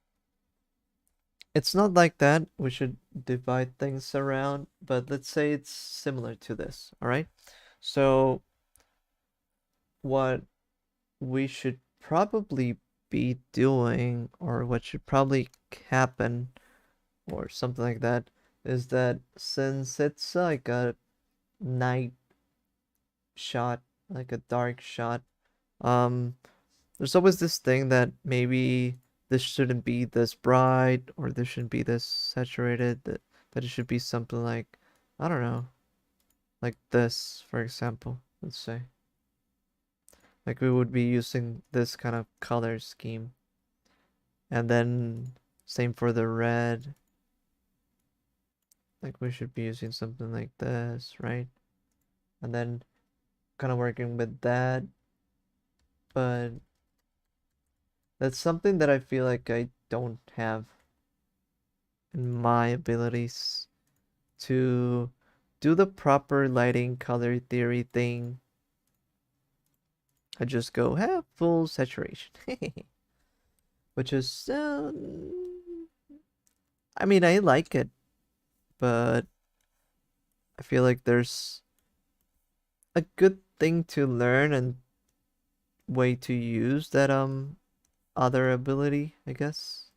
it's not like that. We should divide things around, but let's say it's similar to this. All right. So what we should probably be doing, or what should probably happen, or something like that, is that since it's like a night shot, like a dark shot, um, there's always this thing that maybe this shouldn't be this bright, or this shouldn't be this saturated, that it should be something like, I don't know, like this, for example, let's say. Like we would be using this kind of color scheme. And then same for the red. Like we should be using something like this, right? And then kind of working with that. But that's something that I feel like I don't have in my abilities to do the proper lighting color theory thing. I just go have full saturation. Which is, I mean, I like it, but I feel like there's a good thing to learn and way to use that other ability, I guess.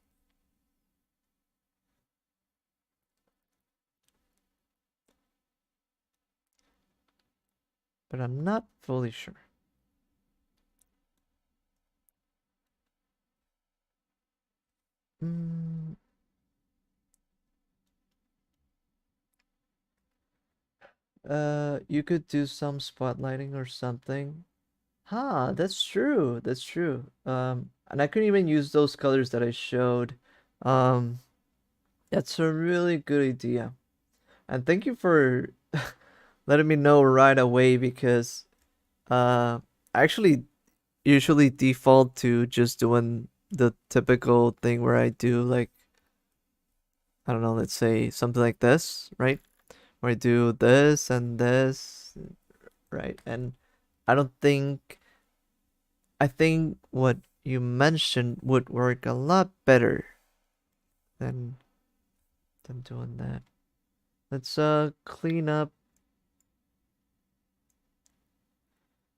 But I'm not fully sure. Mm, you could do some spotlighting or something. Huh, that's true. That's true. And I couldn't even use those colors that I showed. Um, that's a really good idea. And thank you for letting me know right away because I actually usually default to just doing the typical thing where I do like, I don't know, let's say something like this, right? Where I do this and this, right? And I don't think I think what you mentioned would work a lot better than doing that. Let's clean up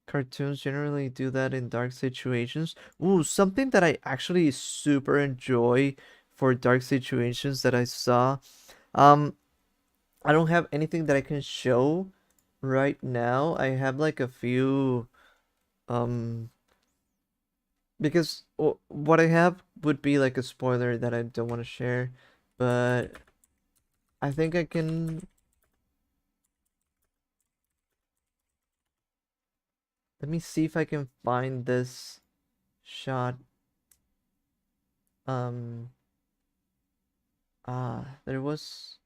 Cartoons generally do that in dark situations. Ooh, something that I actually super enjoy for dark situations that I saw. Um, I don't have anything that I can show right now. I have like a few, um, because what I have would be like a spoiler that I don't want to share, but I think I can. Let me see if I can find this shot. Um, there was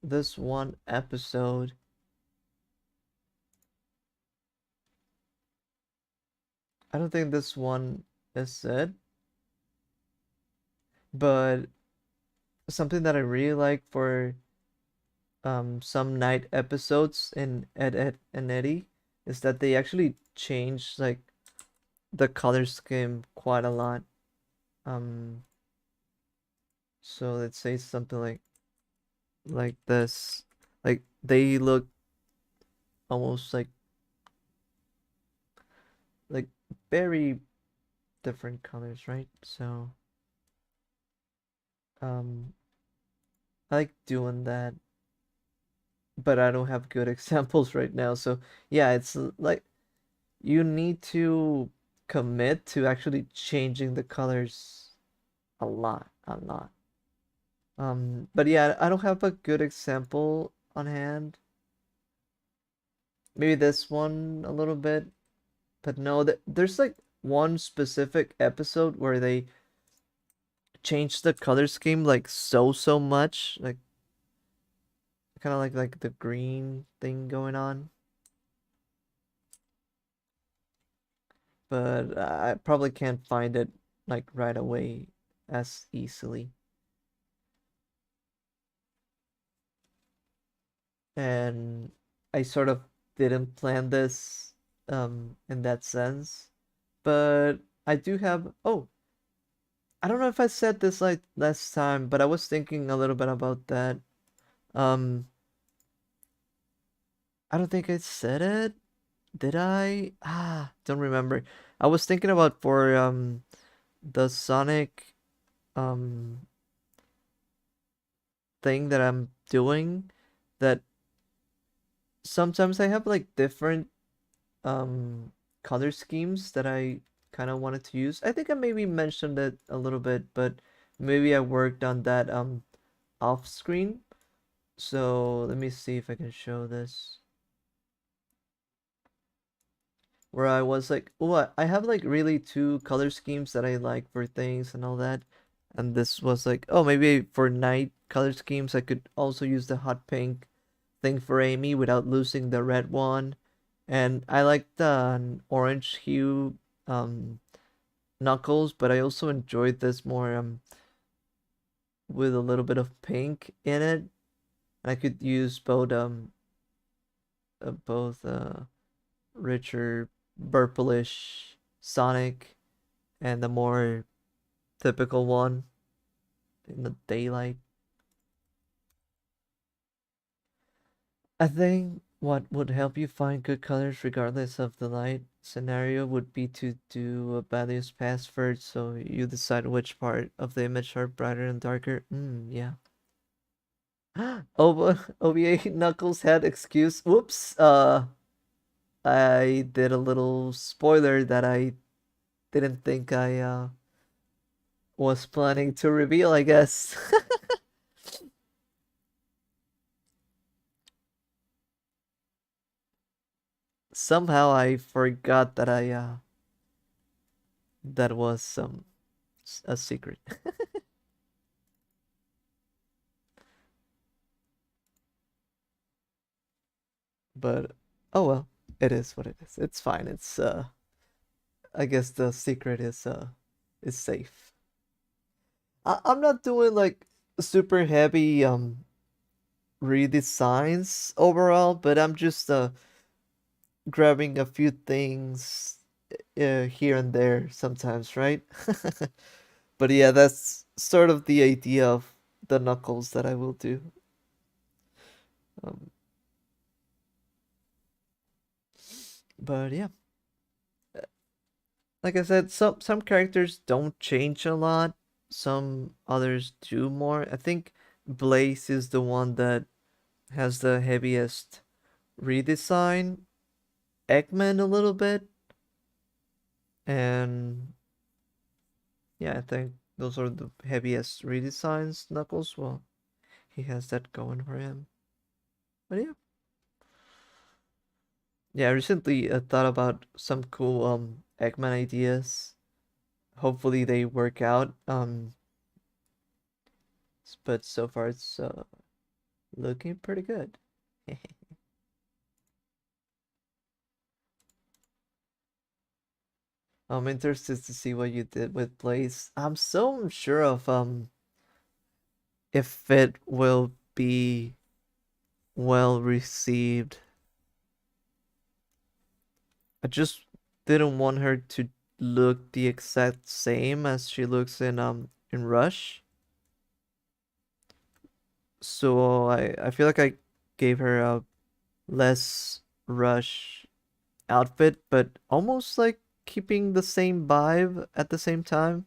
this one episode. I don't think this one is it, but something that I really like for some night episodes in Ed and Eddie is that they actually change like the color scheme quite a lot. Um, so let's say something like this. Like they look almost like very different colors, right? So um I like doing that, but I don't have good examples right now. So yeah, it's like you need to commit to actually changing the colors a lot. But yeah, I don't have a good example on hand. Maybe this one a little bit, but no, there's like one specific episode where they changed the color scheme like so much, like kind of like the green thing going on. But I probably can't find it like right away as easily. And I sort of didn't plan this in that sense. But I do have I don't know if I said this like last time, but I was thinking a little bit about that. Um I don't think I said it. Did I? Don't remember. I was thinking about for the Sonic um thing that I'm doing that sometimes I have like different um color schemes that I kind of wanted to use. I think I maybe mentioned it a little bit, but maybe I worked on that off screen. So let me see if I can show this. Where I was like, oh, I have like really two color schemes that I like for things and all that. And this was like, oh, maybe for night color schemes, I could also use the hot pink thing for Amy without losing the red one. And I like the orange hue um Knuckles, but I also enjoyed this more with a little bit of pink in it. And I could use both richer purplish Sonic and the more typical one in the daylight. I think what would help you find good colors regardless of the light scenario would be to do a values pass first so you decide which part of the image are brighter and darker. Yeah. OVA Knuckles had excuse. Whoops. I did a little spoiler that I didn't think I was planning to reveal, I guess. Somehow I forgot that I that was a secret. But oh well, it is what it is. It's fine. It's I guess the secret is safe. I'm not doing like super heavy redesigns overall, but I'm just grabbing a few things here and there sometimes, right? But yeah, that's sort of the idea of the knuckles that I will do. Um, but yeah. like I said, some characters don't change a lot. Some others do more. I think Blaze is the one that has the heaviest redesign. Eggman a little bit, and yeah, I think those are the heaviest redesigns. Knuckles, well, he has that going for him. But yeah, yeah. I recently thought about some cool Eggman ideas. Hopefully they work out. But so far it's looking pretty good. I'm interested to see what you did with Blaze. I'm so unsure of if it will be well received. I just didn't want her to look the exact same as she looks in Rush. So I feel like I gave her a less Rush outfit, but almost like keeping the same vibe at the same time.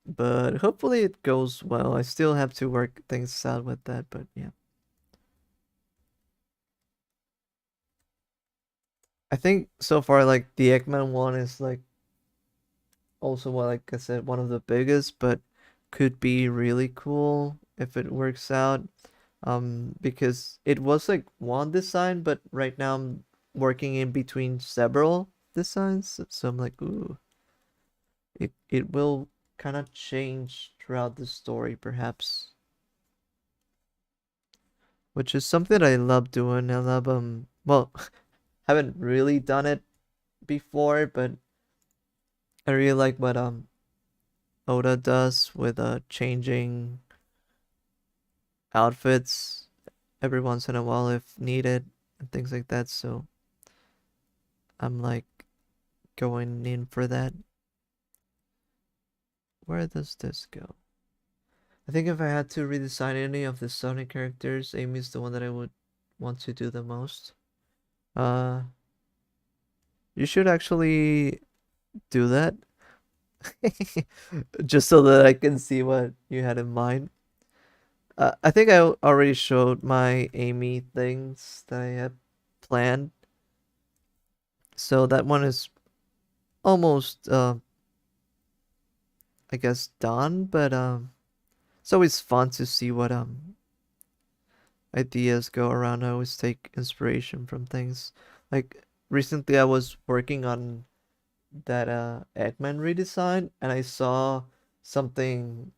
But hopefully it goes well. I still have to work things out with that, but yeah. I think so far like the Eggman one is like also what like I said one of the biggest, but could be really cool if it works out. Because it was like one design, but right now I'm working in between several designs, so I'm like, ooh, it will kind of change throughout the story, perhaps, which is something I love doing. I love well, haven't really done it before, but I really like what Oda does with changing outfits every once in a while if needed and things like that. So I'm like going in for that. Where does this go? I think if I had to redesign any of the Sonic characters, Amy's the one that I would want to do the most. Uh, you should actually do that. Just so that I can see what you had in mind. I think I already showed my Amy things that I had planned. So that one is almost, I guess, done. But it's always fun to see what ideas go around. I always take inspiration from things. Like recently, I was working on that Eggman redesign, and I saw something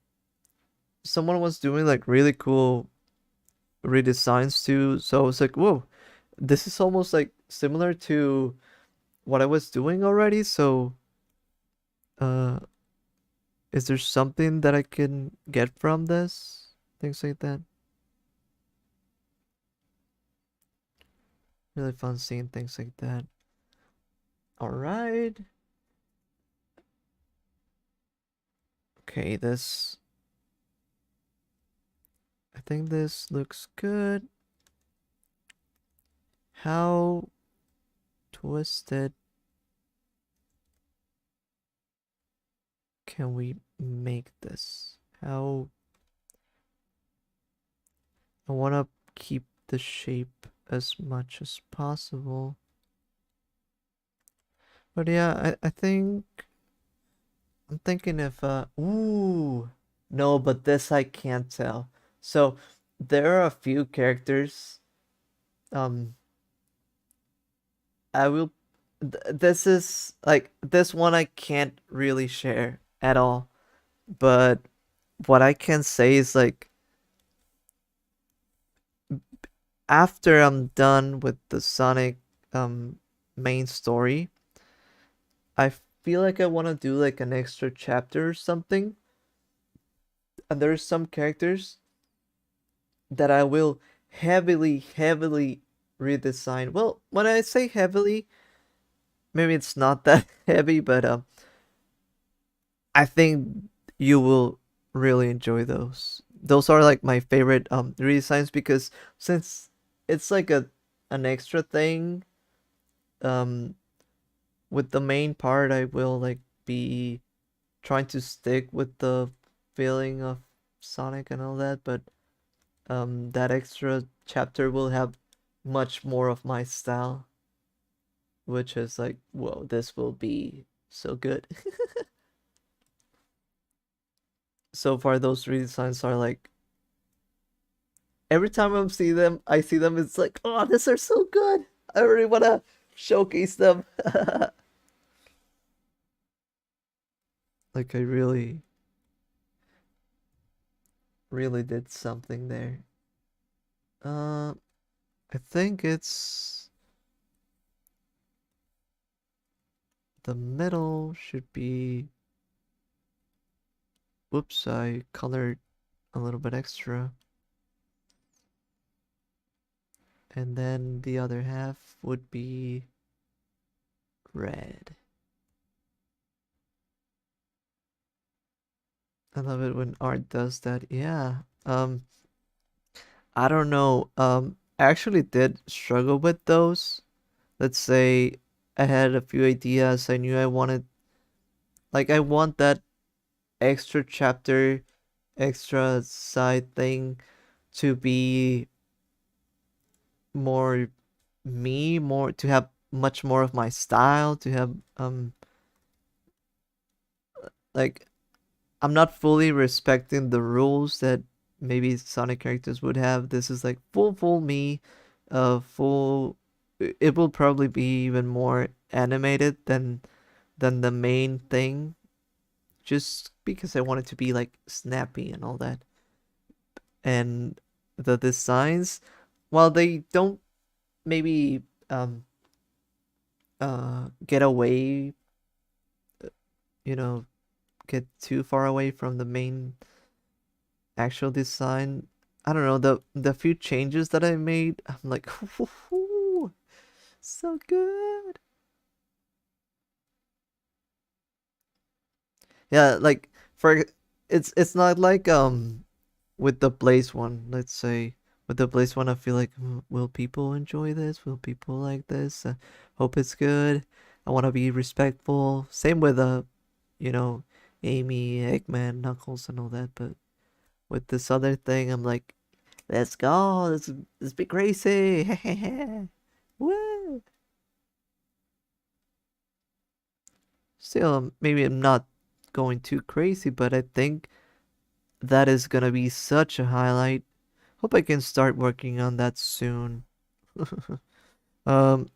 someone was doing like really cool redesigns too. So I was like, whoa, this is almost like similar to what I was doing already. So, uh, is there something that I can get from this? Things like that. Really fun seeing things like that. All right. Okay, this. I think this looks good. How twisted can we make this? How I want to keep the shape as much as possible. But yeah, I think I'm thinking if ooh, no, but this I can't tell. So there are a few characters. Um, I will. This is like this one I can't really share at all. But what I can say is like after I'm done with the Sonic um main story, I feel like I want to do like an extra chapter or something. And there's some characters that I will heavily redesign. Well, when I say heavily, maybe it's not that heavy, but I think you will really enjoy those. Those are like my favorite redesigns because since it's like a an extra thing, um with the main part I will like be trying to stick with the feeling of Sonic and all that, but that extra chapter will have much more of my style, which is like, whoa, this will be so good. So far those redesigns are like every time I see them, it's like, oh, these are so good. I really wanna showcase them. Like I really did something there. Uh, I think it's the middle should be. Whoops, I colored a little bit extra. And then the other half would be red. I love it when art does that. Yeah. I don't know. I actually did struggle with those. Let's say I had a few ideas. I knew I wanted, like, I want that extra chapter, extra side thing to be more me, more to have much more of my style, to have like I'm not fully respecting the rules that maybe Sonic characters would have. This is like full me, full. It will probably be even more animated than the main thing, just because I want it to be like snappy and all that. And the designs, while they don't maybe get away, you know, get too far away from the main actual design. I don't know, the few changes that I made, I'm like, so good. Yeah, like for it's not like with the Blaze one, let's say with the Blaze one, I feel like, will people enjoy this? Will people like this? Hope it's good. I want to be respectful. Same with you know, Amy, Eggman, Knuckles, and all that. But with this other thing, I'm like, let's go. Let's be crazy. Woo. Still, maybe I'm not going too crazy, but I think that is gonna be such a highlight. Hope I can start working on that soon. um,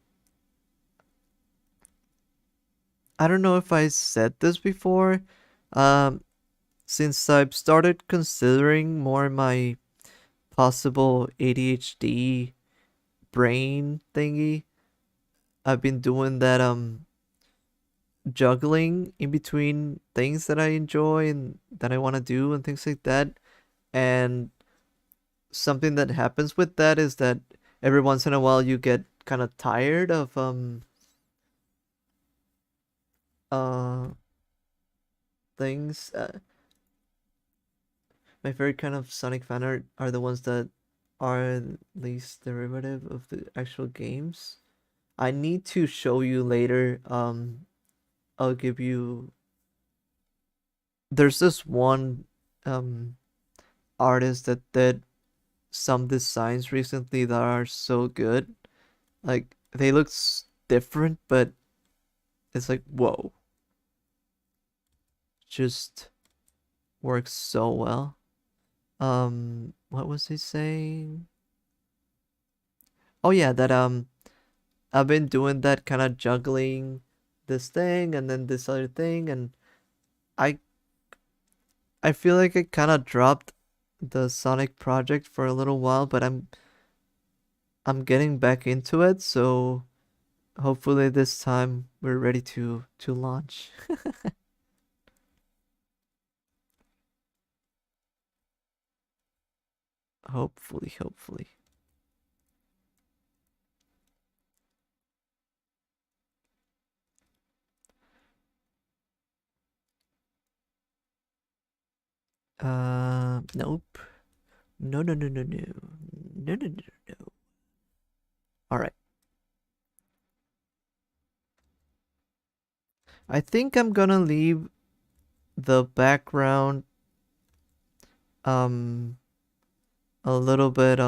I don't know if I said this before. Um, since I've started considering more my possible ADHD brain thingy, I've been doing that juggling in between things that I enjoy and that I want to do and things like that. And something that happens with that is that every once in a while you get kind of tired of uh things. My favorite kind of Sonic fan art are the ones that are least derivative of the actual games. I need to show you later. I'll give you. There's this one um artist that did some designs recently that are so good. Like they look different, but it's like whoa, just works so well. What was he saying? Oh yeah, that I've been doing that kind of juggling this thing and then this other thing, and I I feel like I kind of dropped the Sonic project for a little while, but I'm getting back into it, so hopefully this time we're ready to launch. Hopefully. Nope. No. All right. I think I'm gonna leave the background um a little bit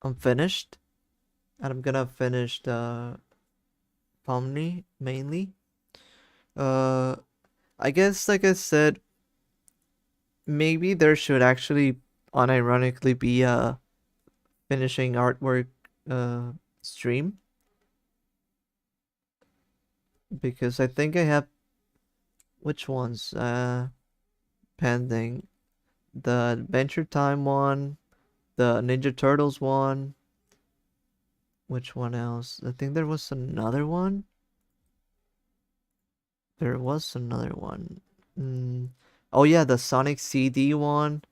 unfinished, and I'm gonna finish the Pomni mainly. Uh, I guess like I said, maybe there should actually unironically be a finishing artwork uh stream, because I think I have which ones pending, the Adventure Time one, the Ninja Turtles one. Which one else? I think there was another one. There was another one. Mm. Oh yeah, the Sonic CD one.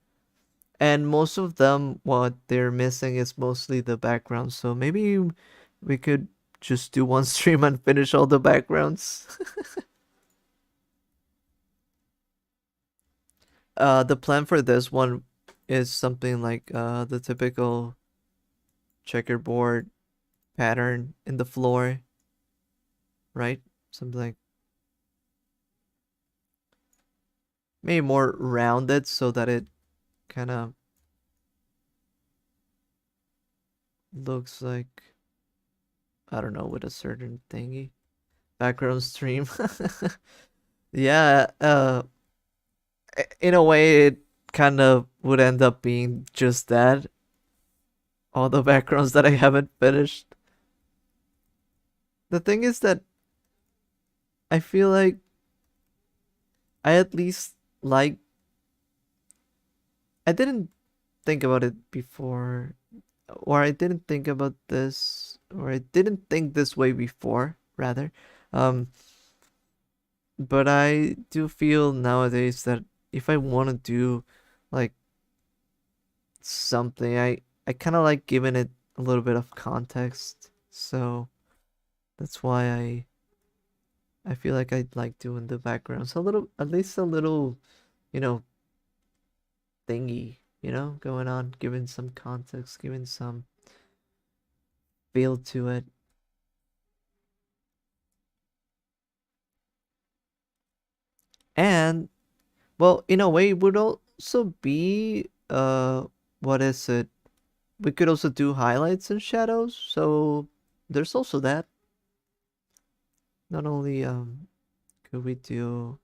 And most of them, what they're missing is mostly the background. So maybe we could just do one stream and finish all the backgrounds. The plan for this one is something like the typical checkerboard pattern in the floor, right? Something like maybe more rounded so that it kind of looks like, I don't know, with a certain thingy background stream. Yeah, in a way it kind of would end up being just that, all the backgrounds that I haven't finished. The thing is that I feel like I at least like, I didn't think about it before, or I didn't think about this, or I didn't think this way before, rather. Um, but I do feel nowadays that if I want to do like something, I kind of like giving it a little bit of context. So that's why I feel like I like doing the backgrounds a little, at least a little, you know, thingy, going on, giving some context, giving some feel to it. And well, in a way, it would also be what is it? We could also do highlights and shadows. So there's also that. Not only could we do,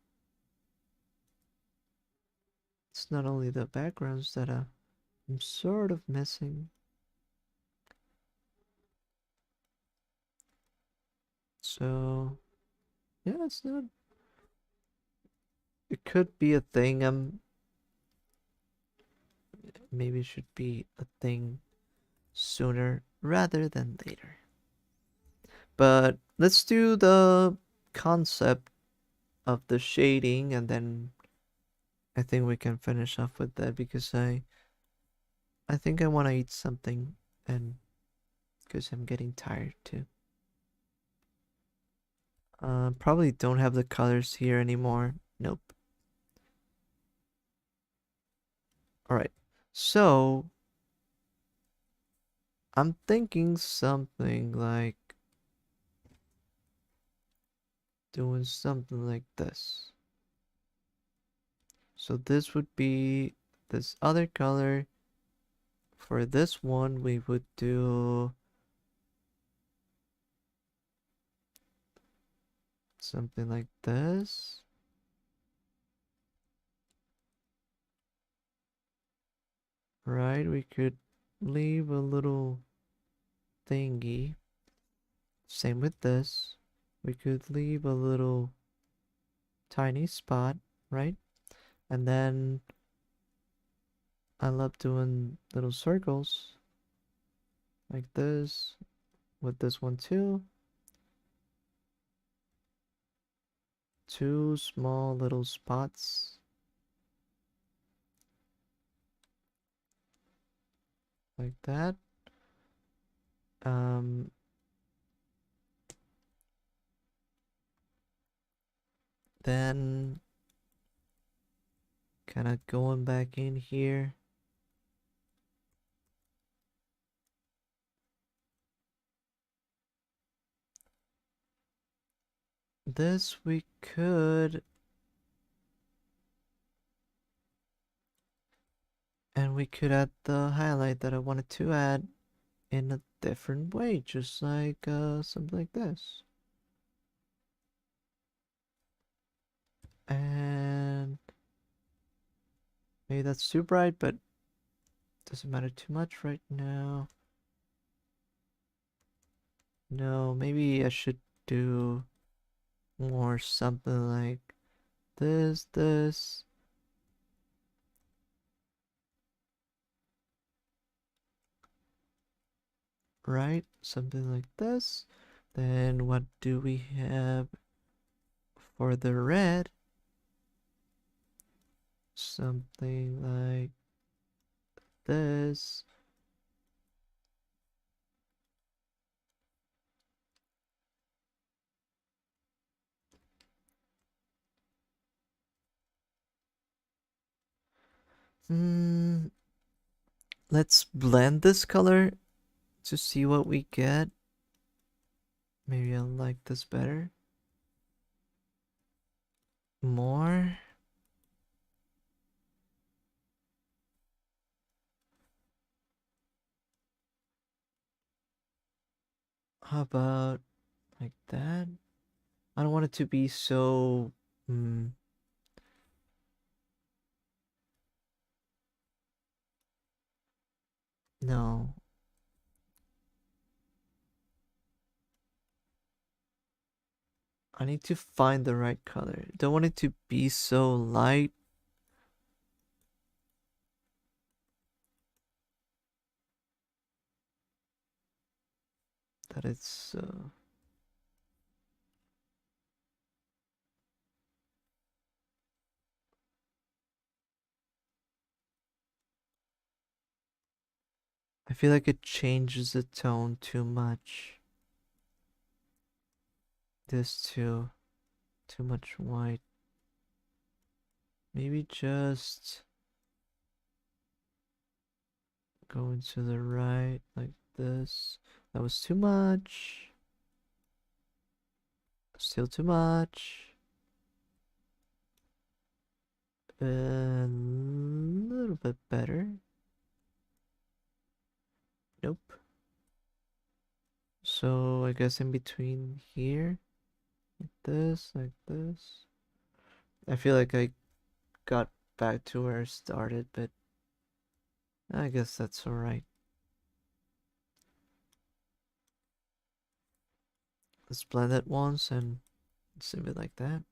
it's not only the backgrounds that I'm sort of missing. So yeah, it's not. It could be a thing. Maybe it should be a thing sooner rather than later. But let's do the concept of the shading, and then I think we can finish off with that, because I think I want to eat something, and because I'm getting tired too. Probably don't have the colors here anymore. Nope. All right. So I'm thinking something like doing something like this. So this would be this other color. For this one, we would do something like this. Right? We could leave a little thingy. Same with this. We could leave a little tiny spot, right? And then I love doing little circles like this with this one too. Two small little spots like that. Um, then kind of going back in here. this we could, and we could add the highlight that I wanted to add in a different way, just like something like this. And maybe that's too bright, but doesn't matter too much right now. No, maybe I should do more something like this, right? Something like this. Then what do we have for the red? Something like this. Hmm, let's blend this color to see what we get. Maybe I like this better. More. How about like that? I don't want it to be so. Hmm, no. I need to find the right color. Don't want it to be so light that it's. I feel like it changes the tone too much. This too much white. Maybe just going to the right like this. That was too much. Still too much. A little bit better. Nope. So I guess in between here, like this, like this. I feel like I got back to where I started, but I guess that's alright. Let's blend it once and save it like that.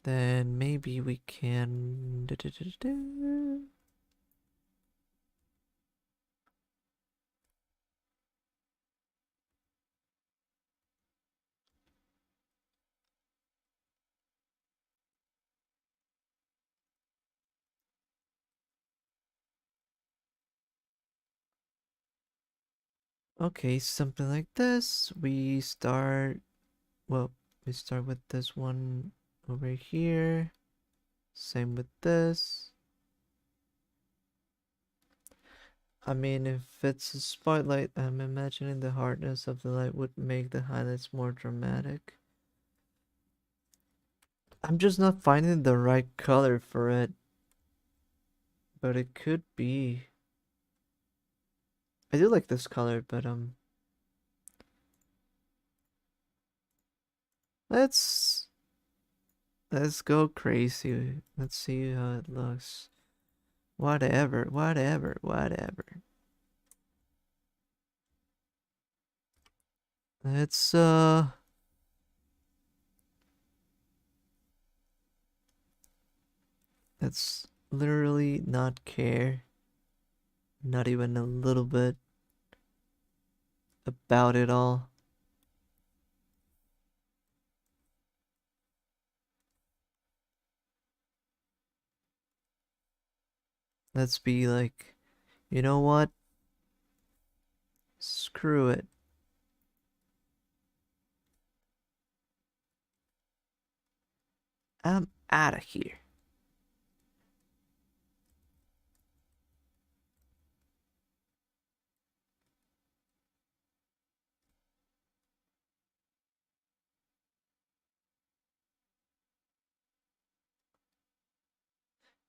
Then maybe we can. Okay, something like this. Well, we start with this one over here. Same with this. I mean, if it's a spotlight, I'm imagining the hardness of the light would make the highlights more dramatic. I'm just not finding the right color for it, but it could be. I do like this color, but let's let's go crazy. Let's see how it looks. Whatever, whatever, whatever. Let's let's literally not care, not even a little bit about it all. Let's be like, you know what? Screw it. I'm out of here.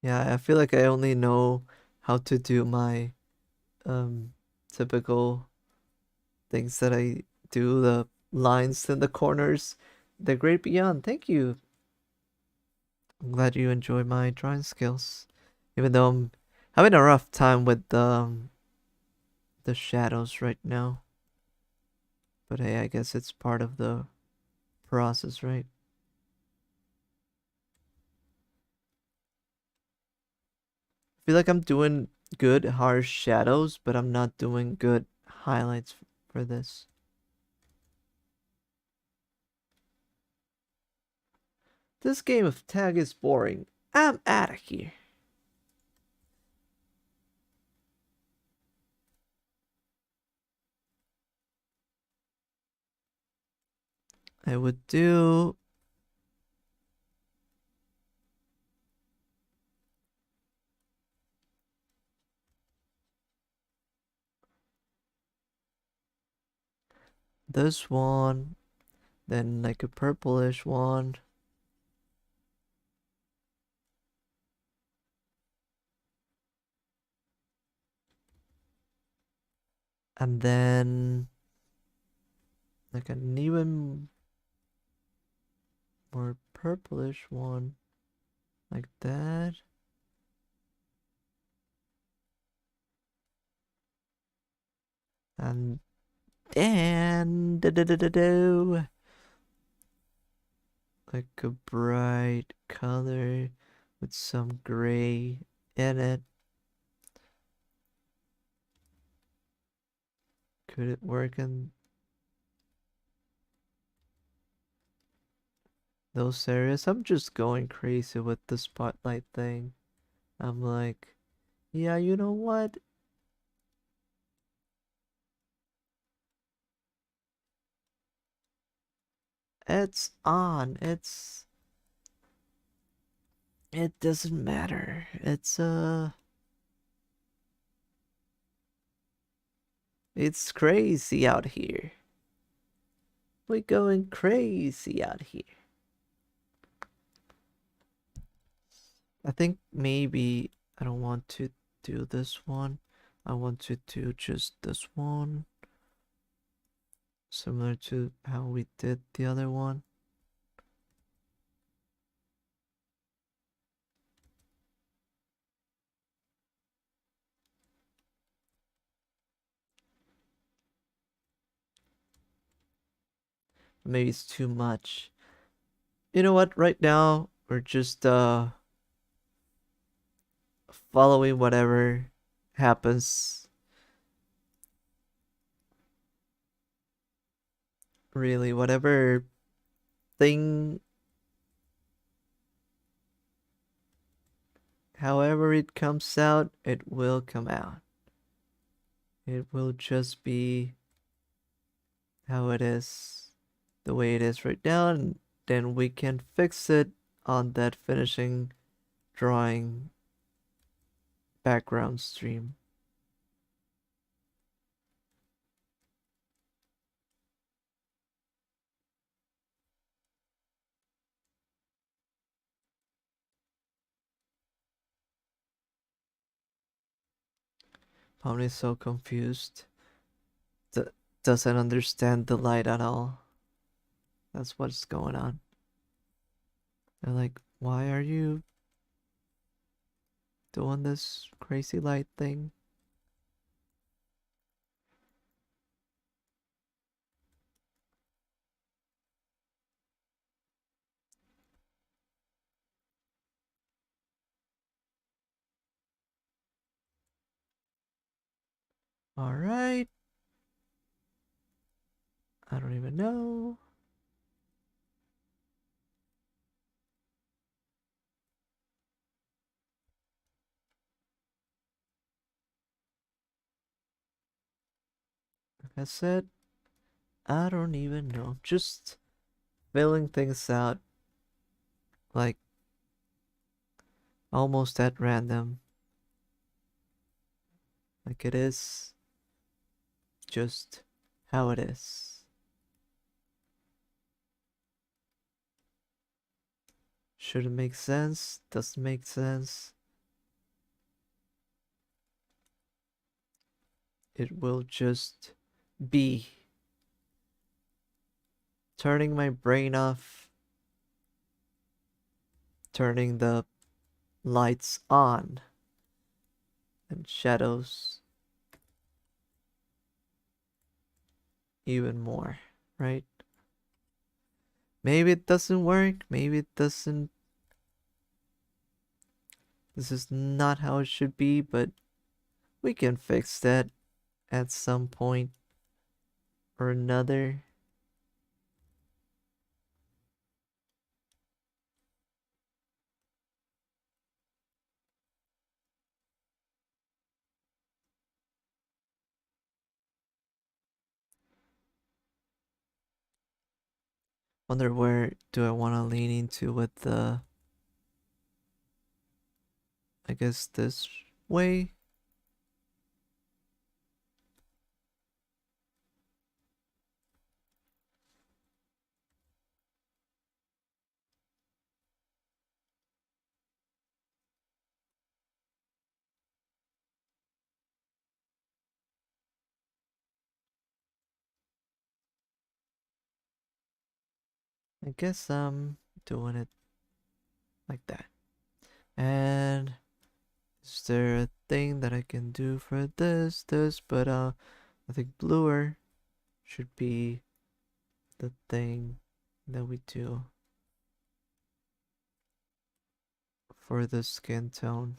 Yeah, I feel like I only know how to do my um typical things that I do, the lines in the corners. The great beyond. Thank you. I'm glad you enjoy my drawing skills. Even though I'm having a rough time with the shadows right now. But hey, I guess it's part of the process, right? I feel like I'm doing good harsh shadows, but I'm not doing good highlights for this. This game of tag is boring. I'm out of here. I would do this one, then like a purplish one, and then like an even more purplish one, like that. And then like a bright color with some gray in it. Could it work in those areas? I'm just going crazy with the spotlight thing. I'm like, yeah, you know what? It's on. It doesn't matter. It's crazy out here. We're going crazy out here. I think maybe I don't want to do this one. I want to do just this one, similar to how we did the other one. Maybe it's too much. You know what? Right now, we're just following whatever happens. Really, whatever thing, however it comes out, it will come out. It will just be how it is, the way it is right now, and then we can fix it on that finishing drawing background stream. Pomni's so confused. D- doesn't understand the light at all. That's what's going on. They're like, why are you doing this crazy light thing? Alright. I don't even know. Like I said, I don't even know. Just filling things out like almost at random. Like it is just how it is. Should it make sense? Doesn't make sense. it will just be turning my brain off, turning the lights on, and shadows even more, right? Maybe it doesn't work, maybe it doesn't. This is not how it should be, but we can fix that at some point or another. Wonder where do I want to lean into with the, I guess this way? I guess I'm doing it like that. And is there a thing that I can do for this, but I think bluer should be the thing that we do for the skin tone.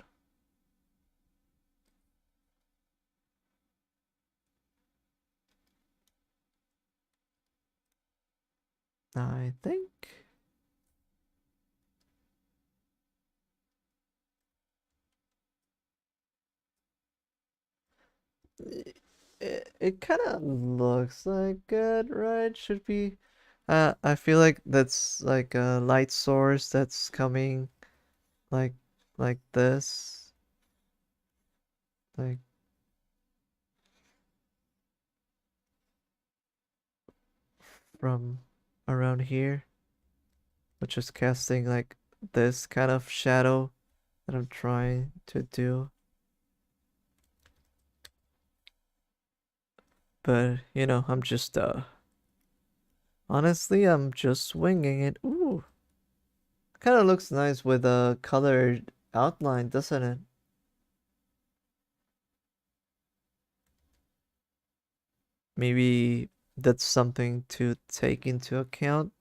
I think it kind of looks like it, right? Should be. I feel like that's like a light source that's coming like like this, like from around here, which is casting like this kind of shadow that I'm trying to do. But I'm just honestly, I'm just winging it. Ooh, kind of looks nice with a colored outline, doesn't it? Maybe that's something to take into account.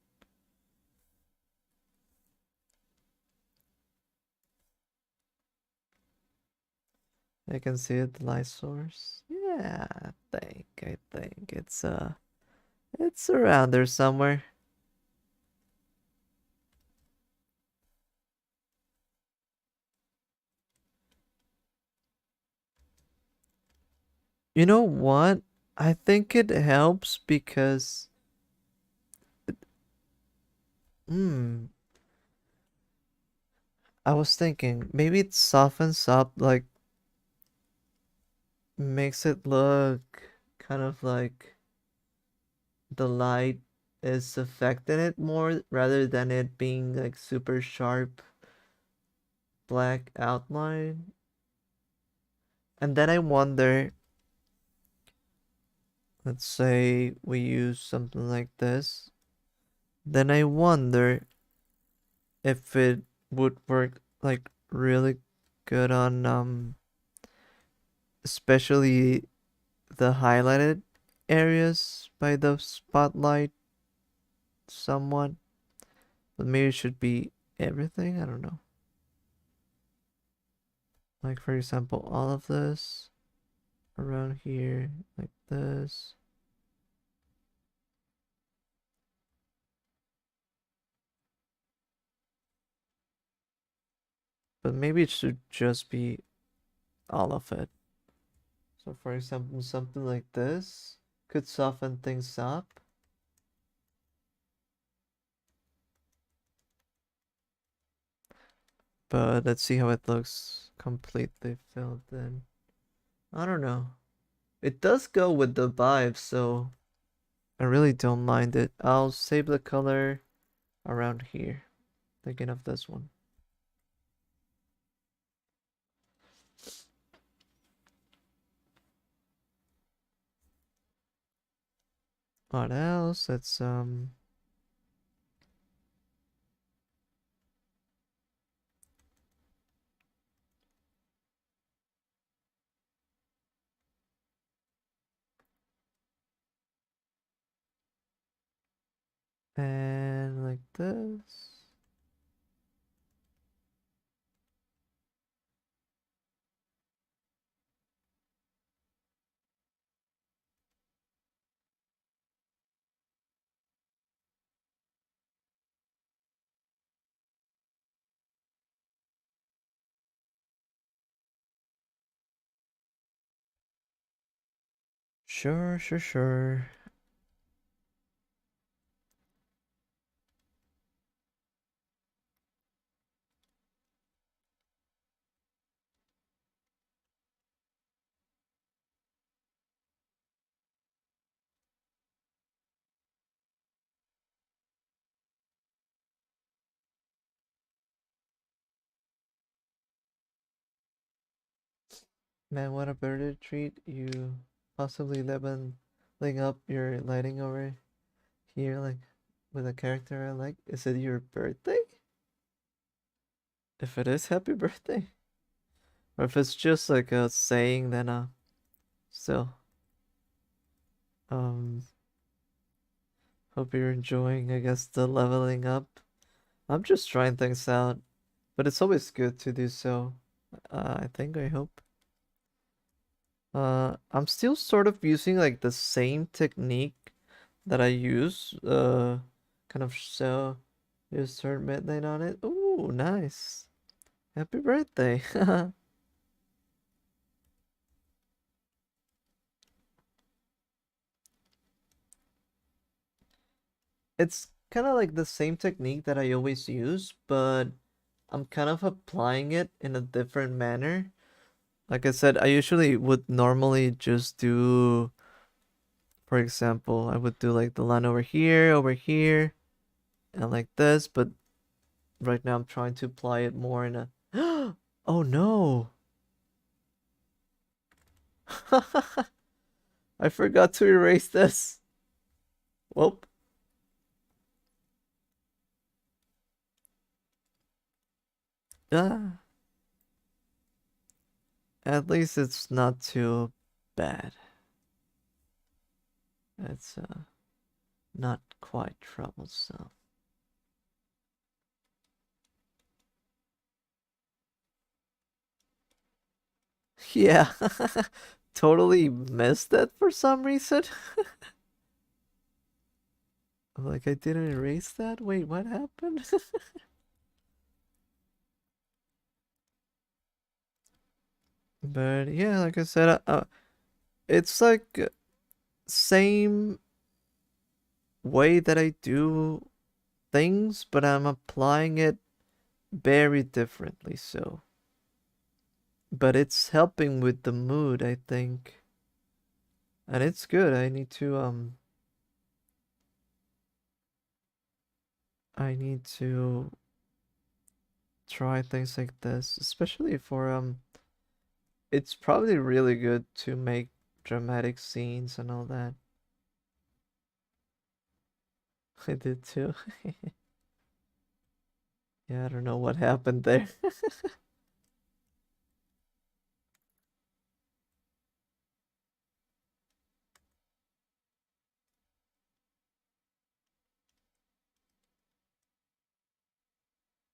I can see it, the light source. Yeah, I think it's around there somewhere. You know what? I think it helps because hmm, I was thinking maybe it softens up, like makes it look kind of like the light is affecting it more rather than it being like super sharp black outline. And then I wonder, let's say we use something like this, then I wonder if it would work like really good on especially the highlighted areas by the spotlight somewhat. But maybe it should be everything, I don't know. Like for example, all of this around here, like this. But maybe it should just be all of it. So for example, something like this could soften things up. But let's see how it looks completely filled in. I don't know. It does go with the vibe, so I really don't mind it. I'll save the color around here. Thinking of this one. What else? Let's and like this. Sure, sure, sure. Man, what a birthday treat. You possibly leveling up your lighting over here, like with a character I like. Is it your birthday? If it is, happy birthday. Or if it's just like a saying, then still, um, hope you're enjoying, I guess, the leveling up. I'm just trying things out, but it's always good to do so. I think, I hope. I'm still sort of using like the same technique that I use. Kind of so just turn midnight on it. Ooh, nice. Happy birthday. It's kind of like the same technique that I always use, but I'm kind of applying it in a different manner. Like I said, I usually would normally just do, for example, I would do like the line over here, and like this, but right now I'm trying to apply it more in a. Oh no! I forgot to erase this. Well, ah, at least it's not too bad. It's not quite troublesome. Yeah, totally missed it for some reason. Like I didn't erase that. Wait, what happened? But yeah, like I said, it's like same way that I do things, but I'm applying it very differently. So, but it's helping with the mood, I think, and it's good. I need to try things like this, especially for it's probably really good to make dramatic scenes and all that. I did too. Yeah, I don't know what happened there.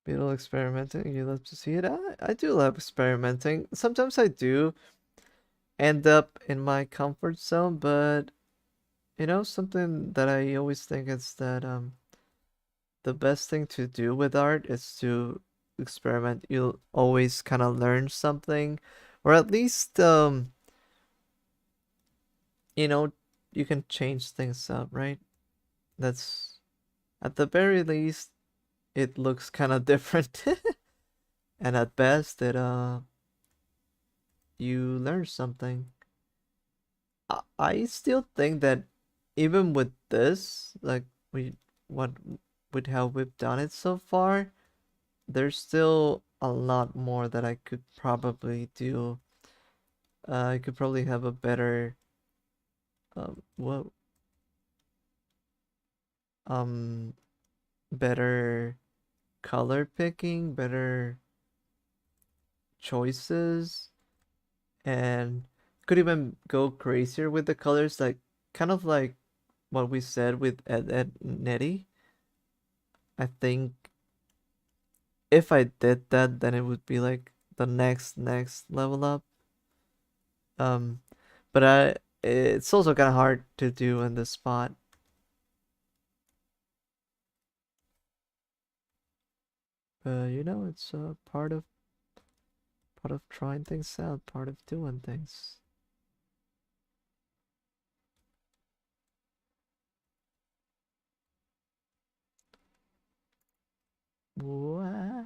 Beetle experimenting, you love to see it? I do love experimenting. Sometimes I do end up in my comfort zone, but something that I always think is that the best thing to do with art is to experiment. You'll always kind of learn something, or at least you know, you can change things up, right? That's at the very least it looks kind of different. And at best it you learn something. I still think that even with this, like we what with how we've done it so far, there's still a lot more that I could probably do. I could probably have a better what um better color picking, better choices, and could even go crazier with the colors, like kind of like what we said with Ed Nettie. I think if I did that, then it would be like the next level up. Um, but it's also kind of hard to do on the spot. But you know, it's part of trying things out, part of doing things. What?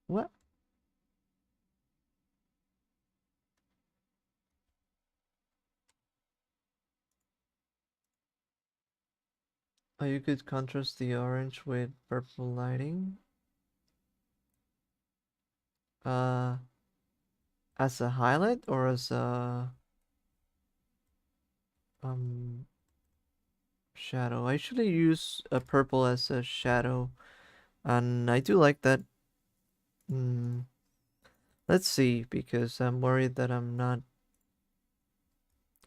What? Oh, you could contrast the orange with purple lighting. Uh, as a highlight or as a um shadow. I usually use a purple as a shadow, and I do like that. Mm, let's see, because I'm worried that I'm not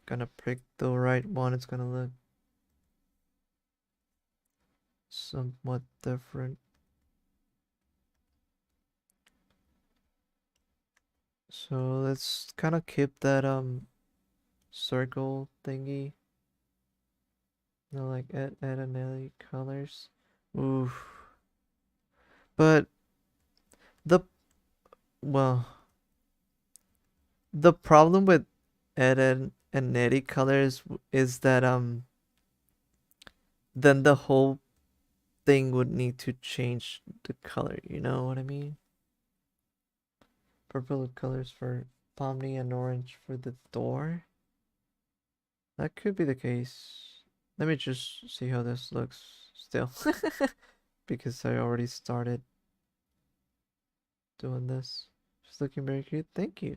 gonna pick the right one. It's gonna look somewhat different. So let's kind of keep that circle thingy. You know, like add and Ellie colors. Oof. But the well, the problem with Ed and Nettie colors is that then the whole thing would need to change the color, you know what I mean? Purple colors for Pomni and orange for the door. That could be the case. Let me just see how this looks still. Because I already started doing this. It's looking very cute. Thank you.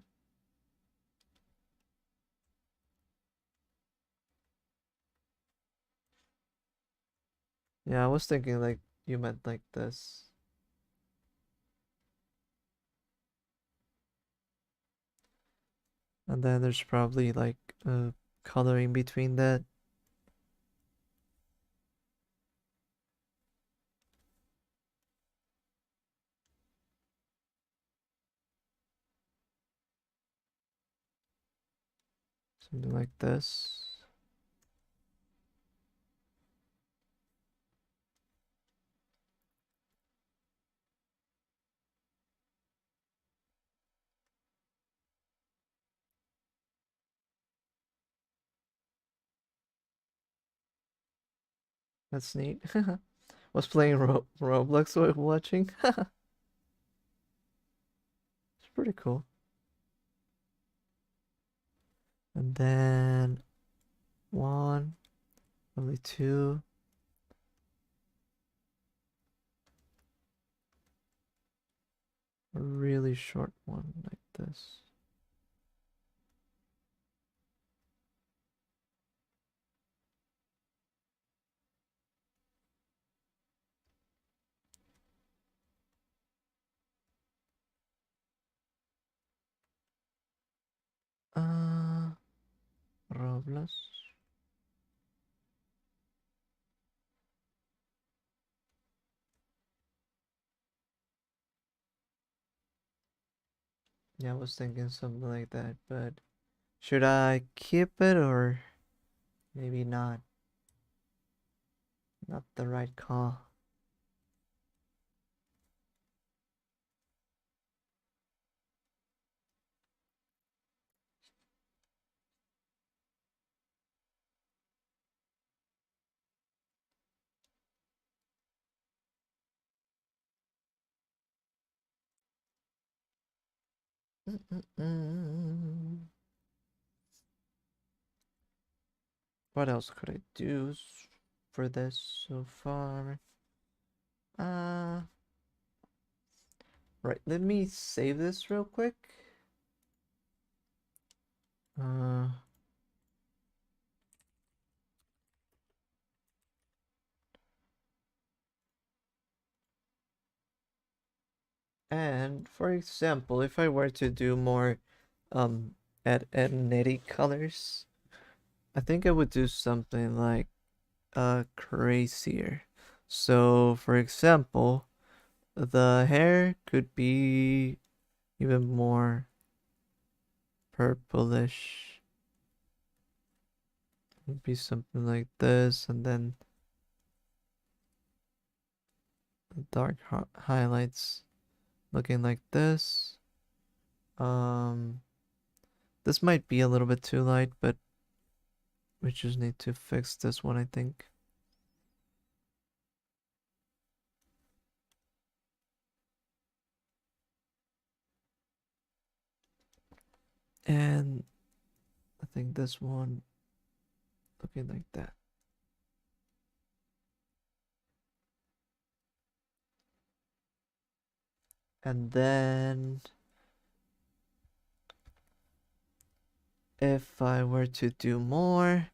Yeah, I was thinking like you meant like this. And then there's probably like coloring between that. Something like this. That's neat. Was playing Roblox while watching. It's pretty cool. And then one, only two. A really short one like this. Uh, Roblox. Yeah, I was thinking something like that, but should I keep it or maybe not? Not the right call. Mm-mm-mm. What else could I do for this so far? Uh, right, let me save this real quick. Uh, And for example, if I were to do more at nitty colors, I think I would do something like crazier. So for example, the hair could be even more purplish. It'd be something like this, and then the dark highlights looking like this. Um, this might be a little bit too light, but we just need to fix this one, I think. And I think this one looking like that. And then if I were to do more,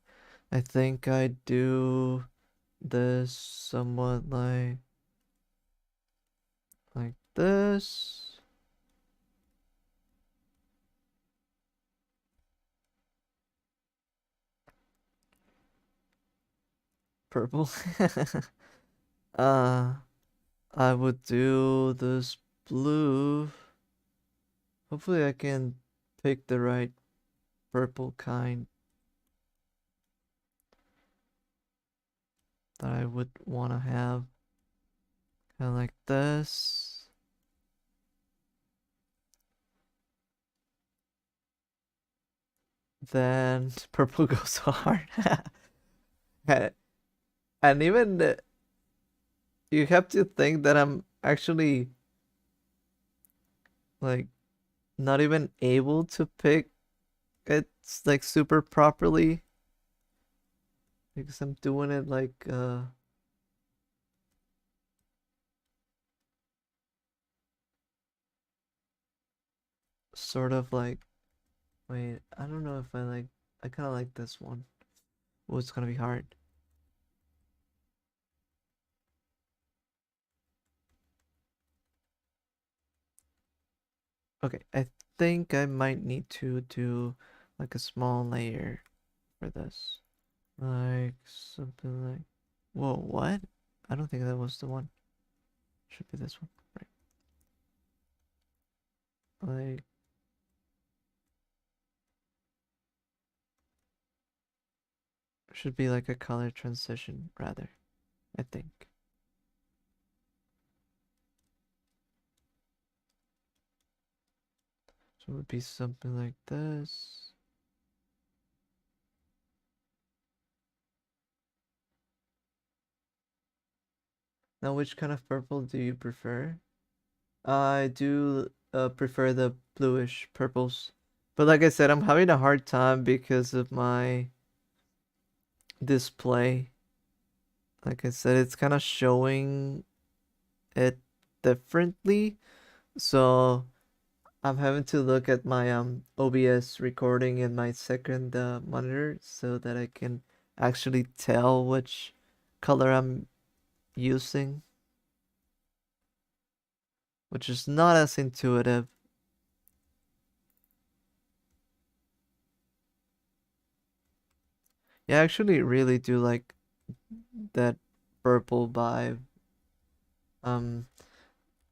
I think I'd do this somewhat like this. Purple. uh I would do this blue. Hopefully I can pick the right purple kind that I would want to have. Kind of like this. Then purple goes hard. And even you have to think that I'm actually like not even able to pick it like super properly because I'm doing it like sort of like, wait, I don't know if I kind of like this one. Oh, it's gonna be hard. Okay, I think I might need to do like a small layer for this. Like something like, whoa, what? I don't think that was the one. Should be this one, right? Like, should be like a color transition rather, I think. So it would be something like this. Now, which kind of purple do you prefer? I do prefer the bluish purples. But like I said, I'm having a hard time because of my display. Like I said, it's kind of showing it differently. So I'm having to look at my OBS recording in my second monitor so that I can actually tell which color I'm using, which is not as intuitive. Yeah, I actually really do like that purple vibe. Um,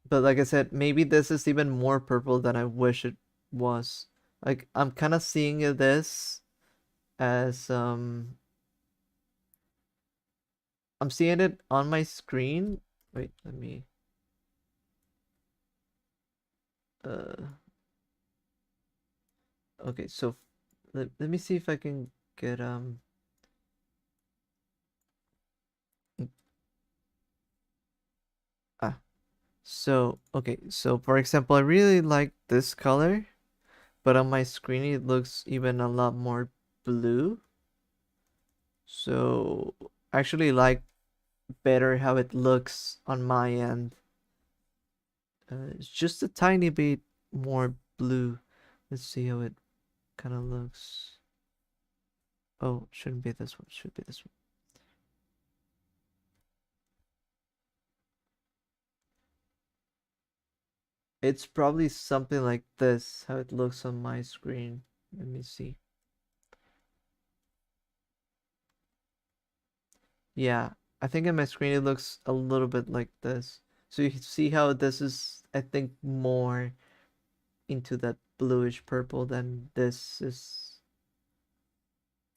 but like I said, maybe this is even more purple than I wish it was. Like I'm kind of seeing this as I'm seeing it on my screen. Wait, let me uh okay, so let me see if I can get ah so okay, so for example, I really like this color, but on my screen it looks even a lot more blue. So I actually like better how it looks on my end. It's just a tiny bit more blue. Let's see how it kind of looks. Oh, shouldn't be this one. Should be this one. It's probably something like this, how it looks on my screen. Let me see. Yeah, I think on my screen it looks a little bit like this. So you can see how this is, I think, more into that bluish purple than this is.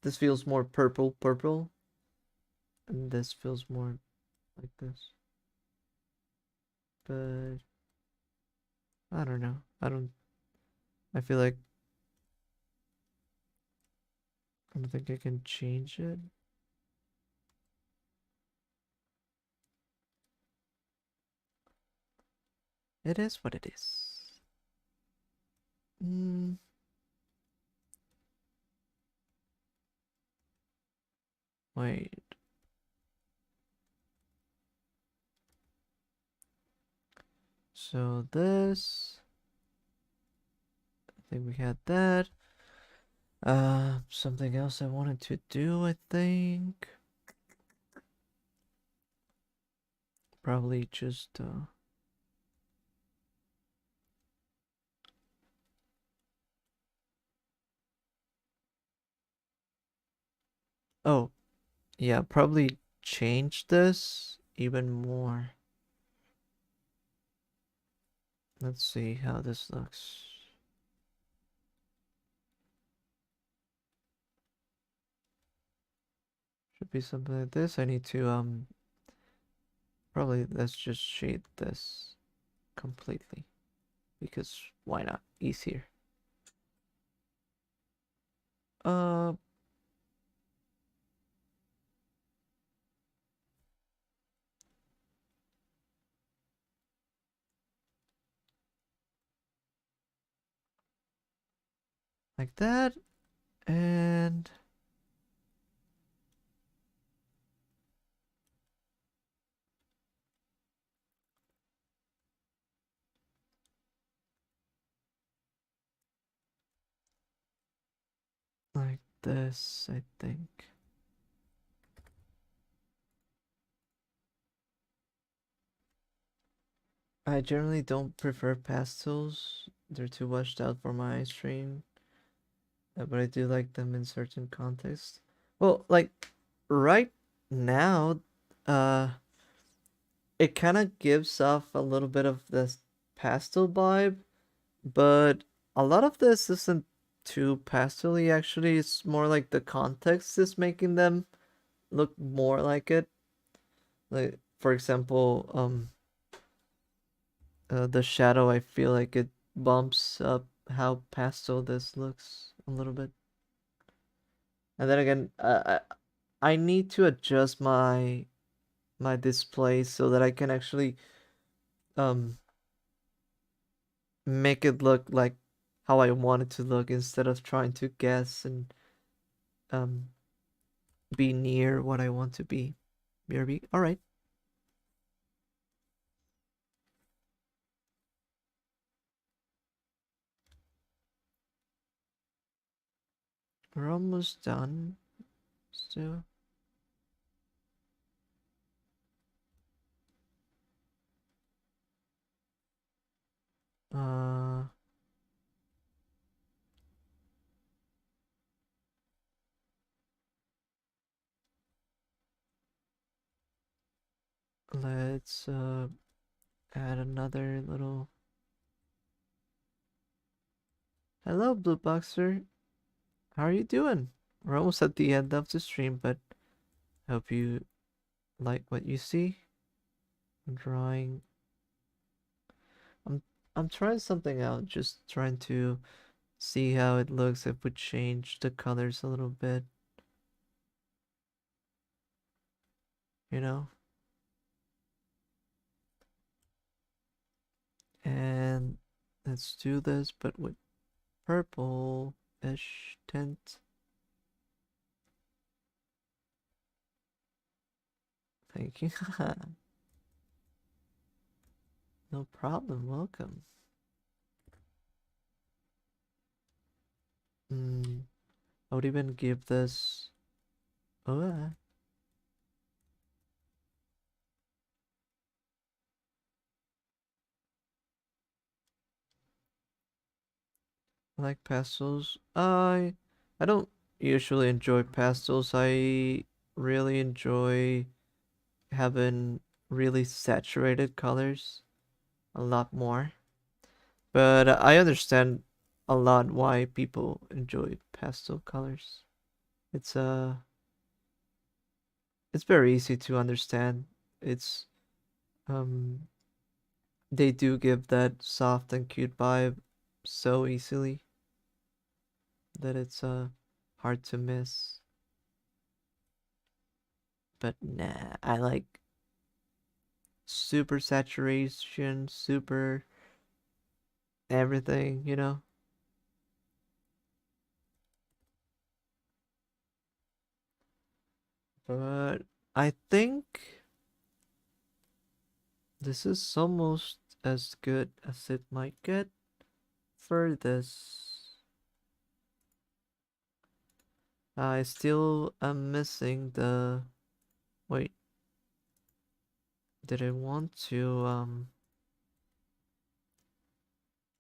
This feels more purple, purple, and this feels more like this. But I don't know. I feel like I don't think I can change it. It is what it is. Mm, wait. So this, I think we had that. Something else I wanted to do, I think. Probably just, oh, yeah, probably change this even more. Let's see how this looks. Should be something like this. I need to, probably let's just shade this completely because why not? Easier. Uh, like that, and like this, I think. I generally don't prefer pastels. They're too washed out for my eye stream, but I do like them in certain contexts. Well, like right now, uh, it kind of gives off a little bit of this pastel vibe, but a lot of this isn't too pastely actually. It's more like the context is making them look more like it. Like for example, the shadow, I feel like it bumps up how pastel this looks a little bit. And then again, I need to adjust my display so that I can actually um make it look like how I want it to look instead of trying to guess and um be near what I want to be. BRB. All right, we're almost done. So, uh, let's add another little. Hello, Blue Boxer. How are you doing? We're almost at the end of the stream, but hope you like what you see. I'm drawing. I'm I'm trying something out. Just trying to see how it looks if we change the colors a little bit. You know, and let's do this, but with purple-ish tint. Thank you. No problem. Welcome. I would even give this. Oh, I like pastels. I don't usually enjoy pastels. I really enjoy having really saturated colors a lot more. But I understand a lot why people enjoy pastel colors. It's it's very easy to understand. It's um they do give that soft and cute vibe so easily that it's hard to miss. But nah, I like super saturation, super everything, you know? But I think this is almost as good as it might get for this. I still am missing the. Wait, did I want to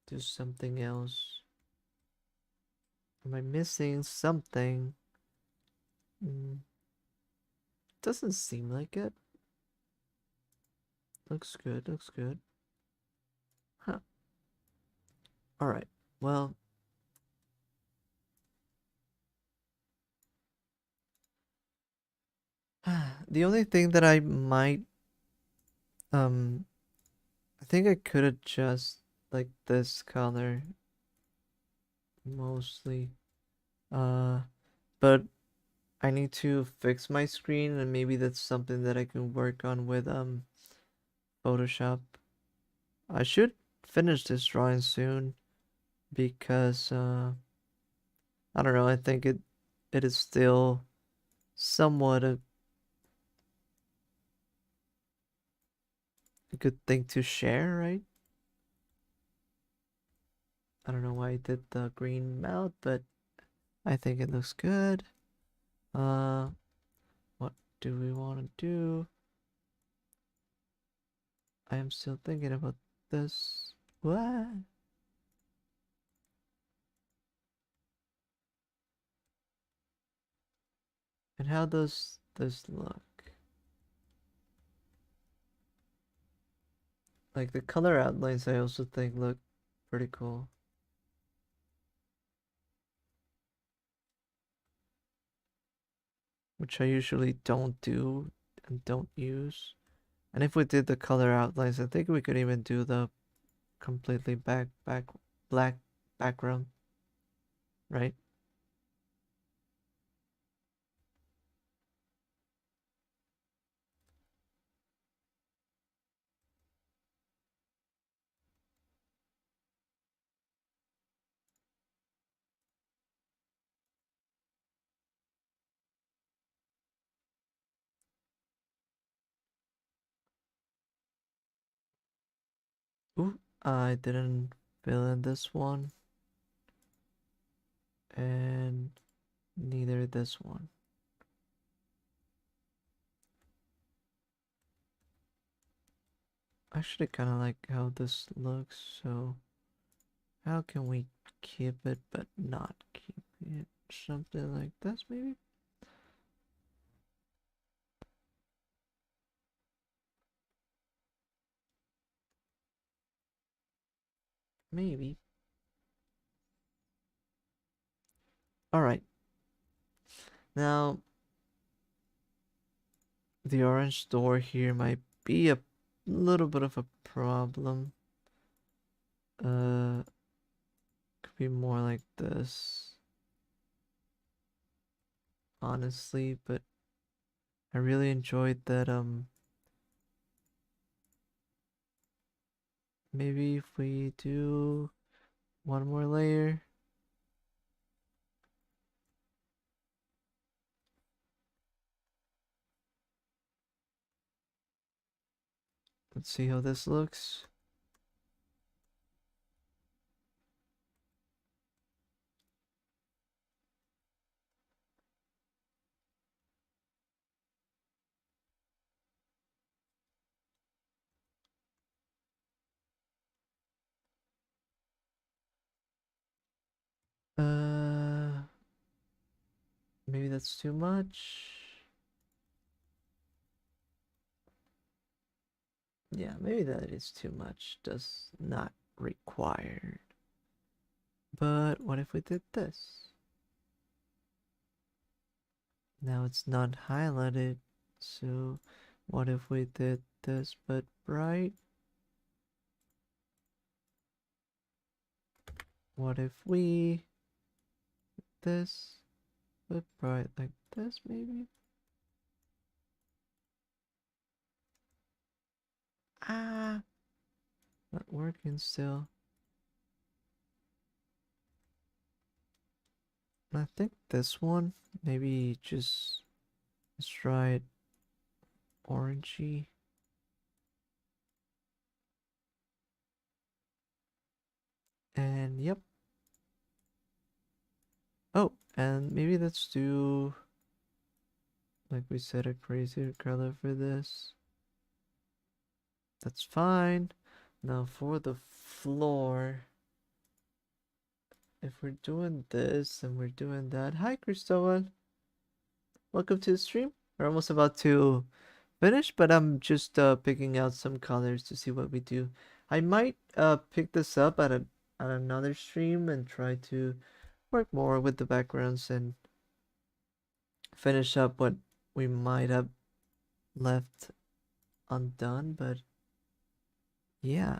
do something else? Am I missing something? Mm, doesn't seem like it. Looks good, looks good. Huh. Alright, well, the only thing that I might, um, I think I could adjust like this color mostly. Uh, but I need to fix my screen and maybe that's something that I can work on with Photoshop. I should finish this drawing soon because I don't know, I think it is still somewhat a good thing to share, right? I don't know why I did the green mouth, but I think it looks good. Uh, what do we want to do? I am still thinking about this. What? And how does this look? Like the color outlines I also think look pretty cool. Which I usually don't do and don't use. And if we did the color outlines, I think we could even do the completely black background, right? Ooh, I didn't fill in this one, and neither this one. I actually kind of like how this looks, so how can we keep it but not keep it? Something like this, maybe? Maybe. Alright, now the orange door here might be a little bit of a problem. Uh, could be more like this, honestly, but I really enjoyed that, maybe if we do one more layer. Let's see how this looks. Uh, maybe that's too much. Yeah, maybe that is too much. Does not require. But what if we did this? Now it's not highlighted. So what if we did this but bright? What if we this but bright like this maybe? Ah, not working still. I think this one maybe just let's try it orangey. And yep. Oh, and maybe let's do like we said a crazier color for this. That's fine. Now for the floor, if we're doing this and we're doing that. Hi, Cristobal. Welcome to the stream. We're almost about to finish, but I'm just picking out some colors to see what we do. I might pick this up at another stream and try to work more with the backgrounds and finish up what we might have left undone, but yeah.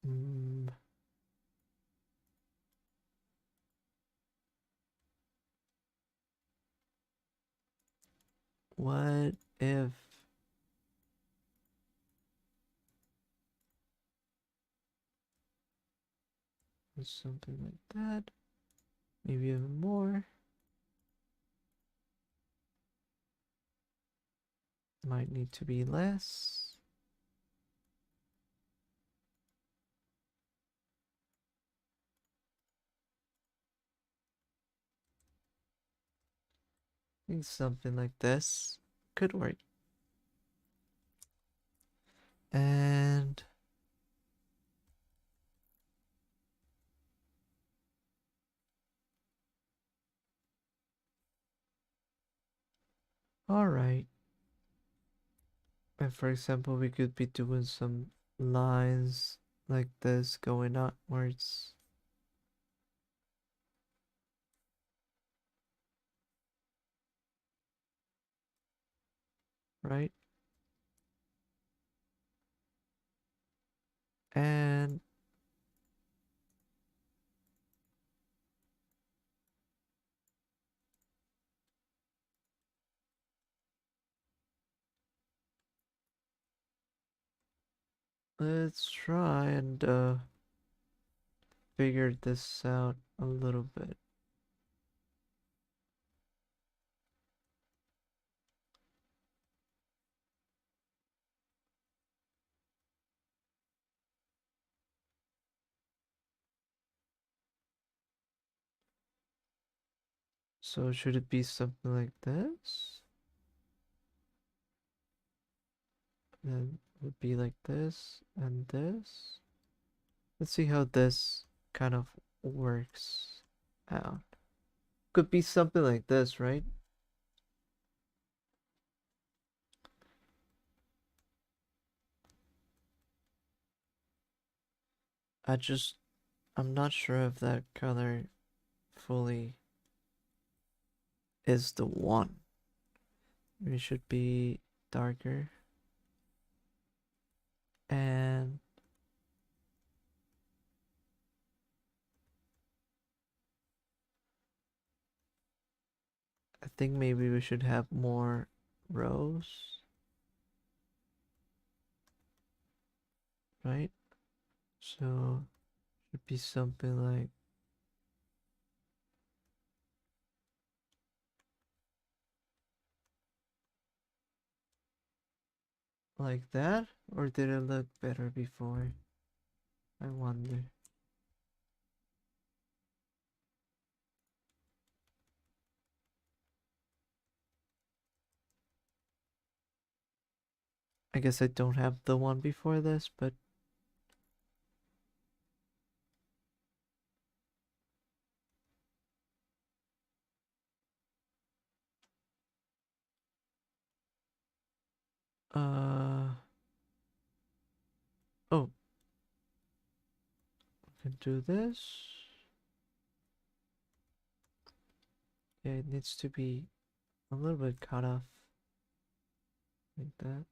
Mm, what if something like that? Maybe even more. Might need to be less. I think something like this could work. And all right. And for example, we could be doing some lines like this going upwards, right? And let's try and figure this out a little bit. So should it be something like this? Then it would be like this and this. Let's see how this kind of works out. Could be something like this, right? I'm not sure if that color fully is the one. It should be darker. And I think maybe we should have more rows, right? So should be something like that, or did it look better before? I wonder. I guess I don't have the one before this, but Uh, oh, can do this. Yeah, it needs to be a little bit cut off like that.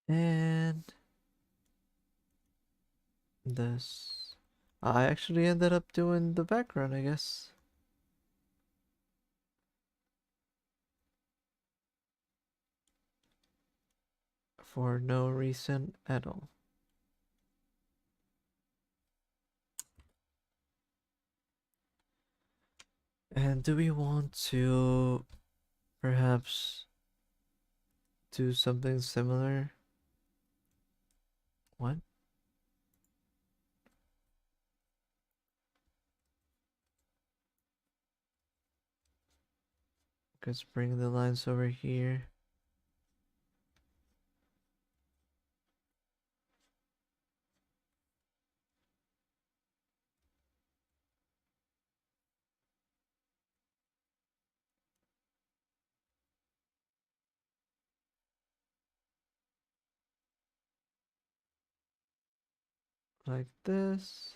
And this. I actually ended up doing the background, I guess. For no reason at all. And do we want to perhaps do something similar? What? Let's bring the lines over here. Like this.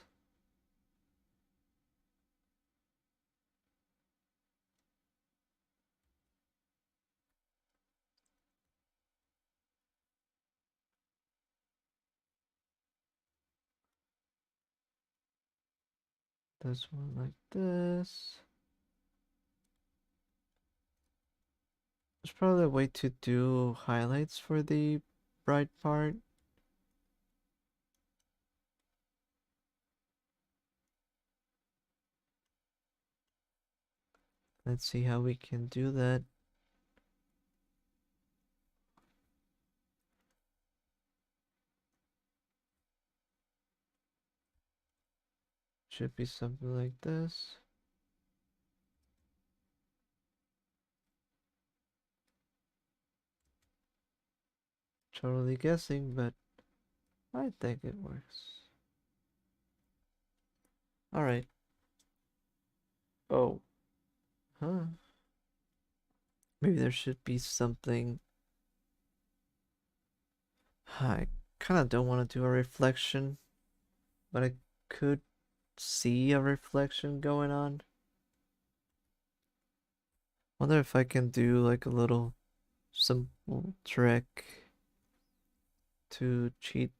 This one like this. There's probably a way to do highlights for the bright part. Let's see how we can do that. Should be something like this. Totally guessing, but I think it works. Alright. Oh. Huh. Maybe there should be something. I kind of don't want to do a reflection, but I could see a reflection going on. Wonder if I can do like a little simple trick to cheat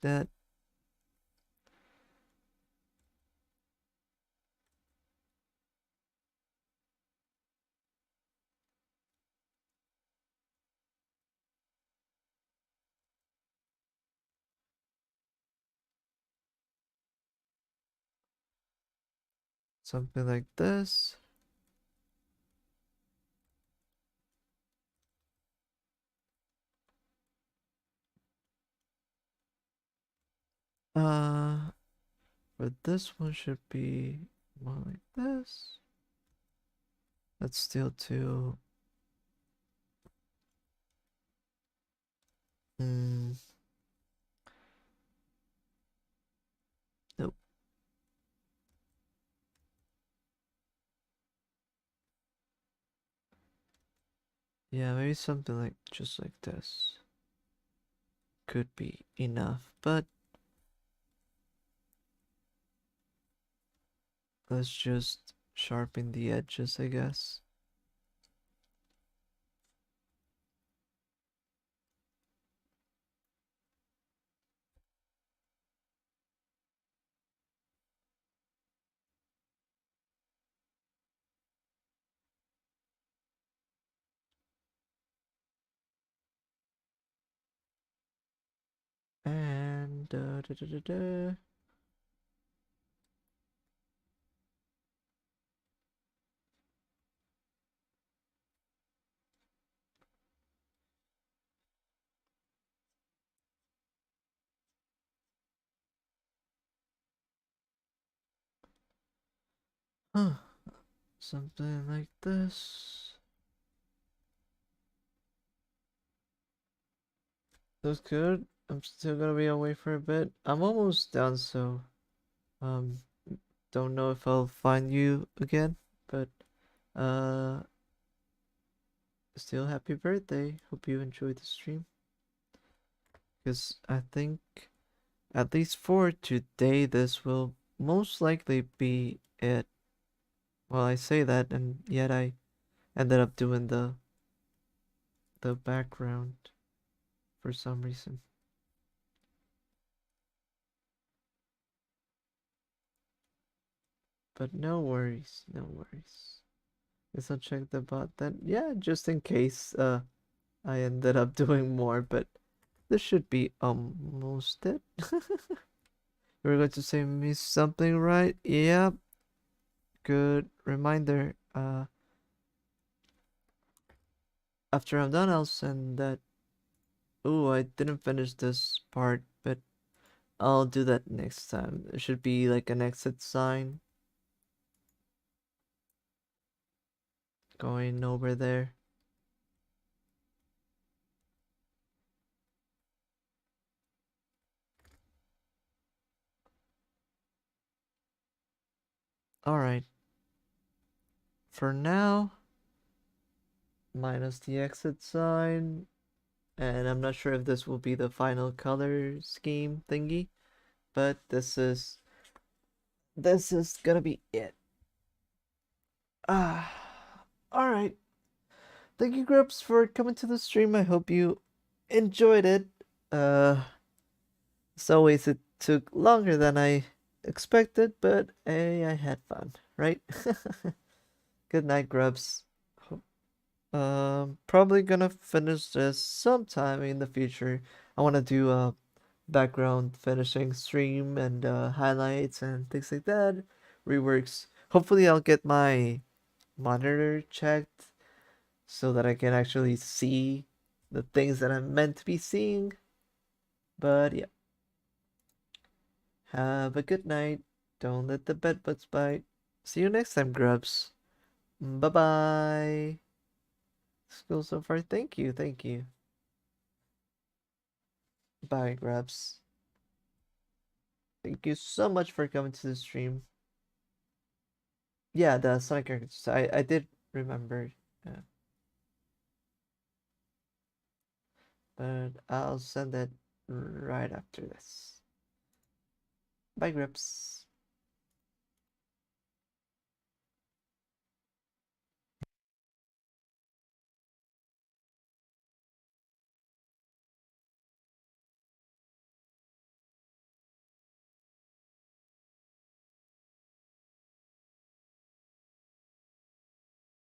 that. Something like this. Uh, but this one should be more like this. That's still too. Hmm. Nope. Yeah, maybe something like just like this could be enough, but let's just sharpen the edges, I guess. And da, da, da, da. Huh. Something like this. Looks good. I'm still gonna be away for a bit. I'm almost done, so um don't know if I'll find you again, but uh still happy birthday. Hope you enjoyed the stream. Because I think at least for today this will most likely be it. Well, I say that and yet I ended up doing the background for some reason. But no worries, no worries. Guess I'll check the bot then. Yeah, just in case I ended up doing more, but this should be almost it. You were going to say me something, right? Yep. Good reminder. After I'm done, I'll send that. Ooh, I didn't finish this part, but I'll do that next time. There should be like an exit sign going over there. Alright. For now, minus the exit sign. And I'm not sure if this will be the final color scheme thingy, but this is gonna be it. Ah, all right. Thank you, Grubs, for coming to the stream. I hope you enjoyed it. As always, it took longer than I expected, but hey, I had fun, right? Good night, Grubs. Probably gonna finish this sometime in the future. I wanna do a background finishing stream and highlights and things like that. Reworks. Hopefully, I'll get my monitor checked so that I can actually see the things that I'm meant to be seeing. But yeah, have a good night. Don't let the bedbugs bite. See you next time, Grubs. Bye bye. School so far. Thank you. Thank you. Bye, Grubs. Thank you so much for coming to the stream. Yeah, the Sonic characters. I did remember. Yeah. But I'll send that right after this. Bye, Grips.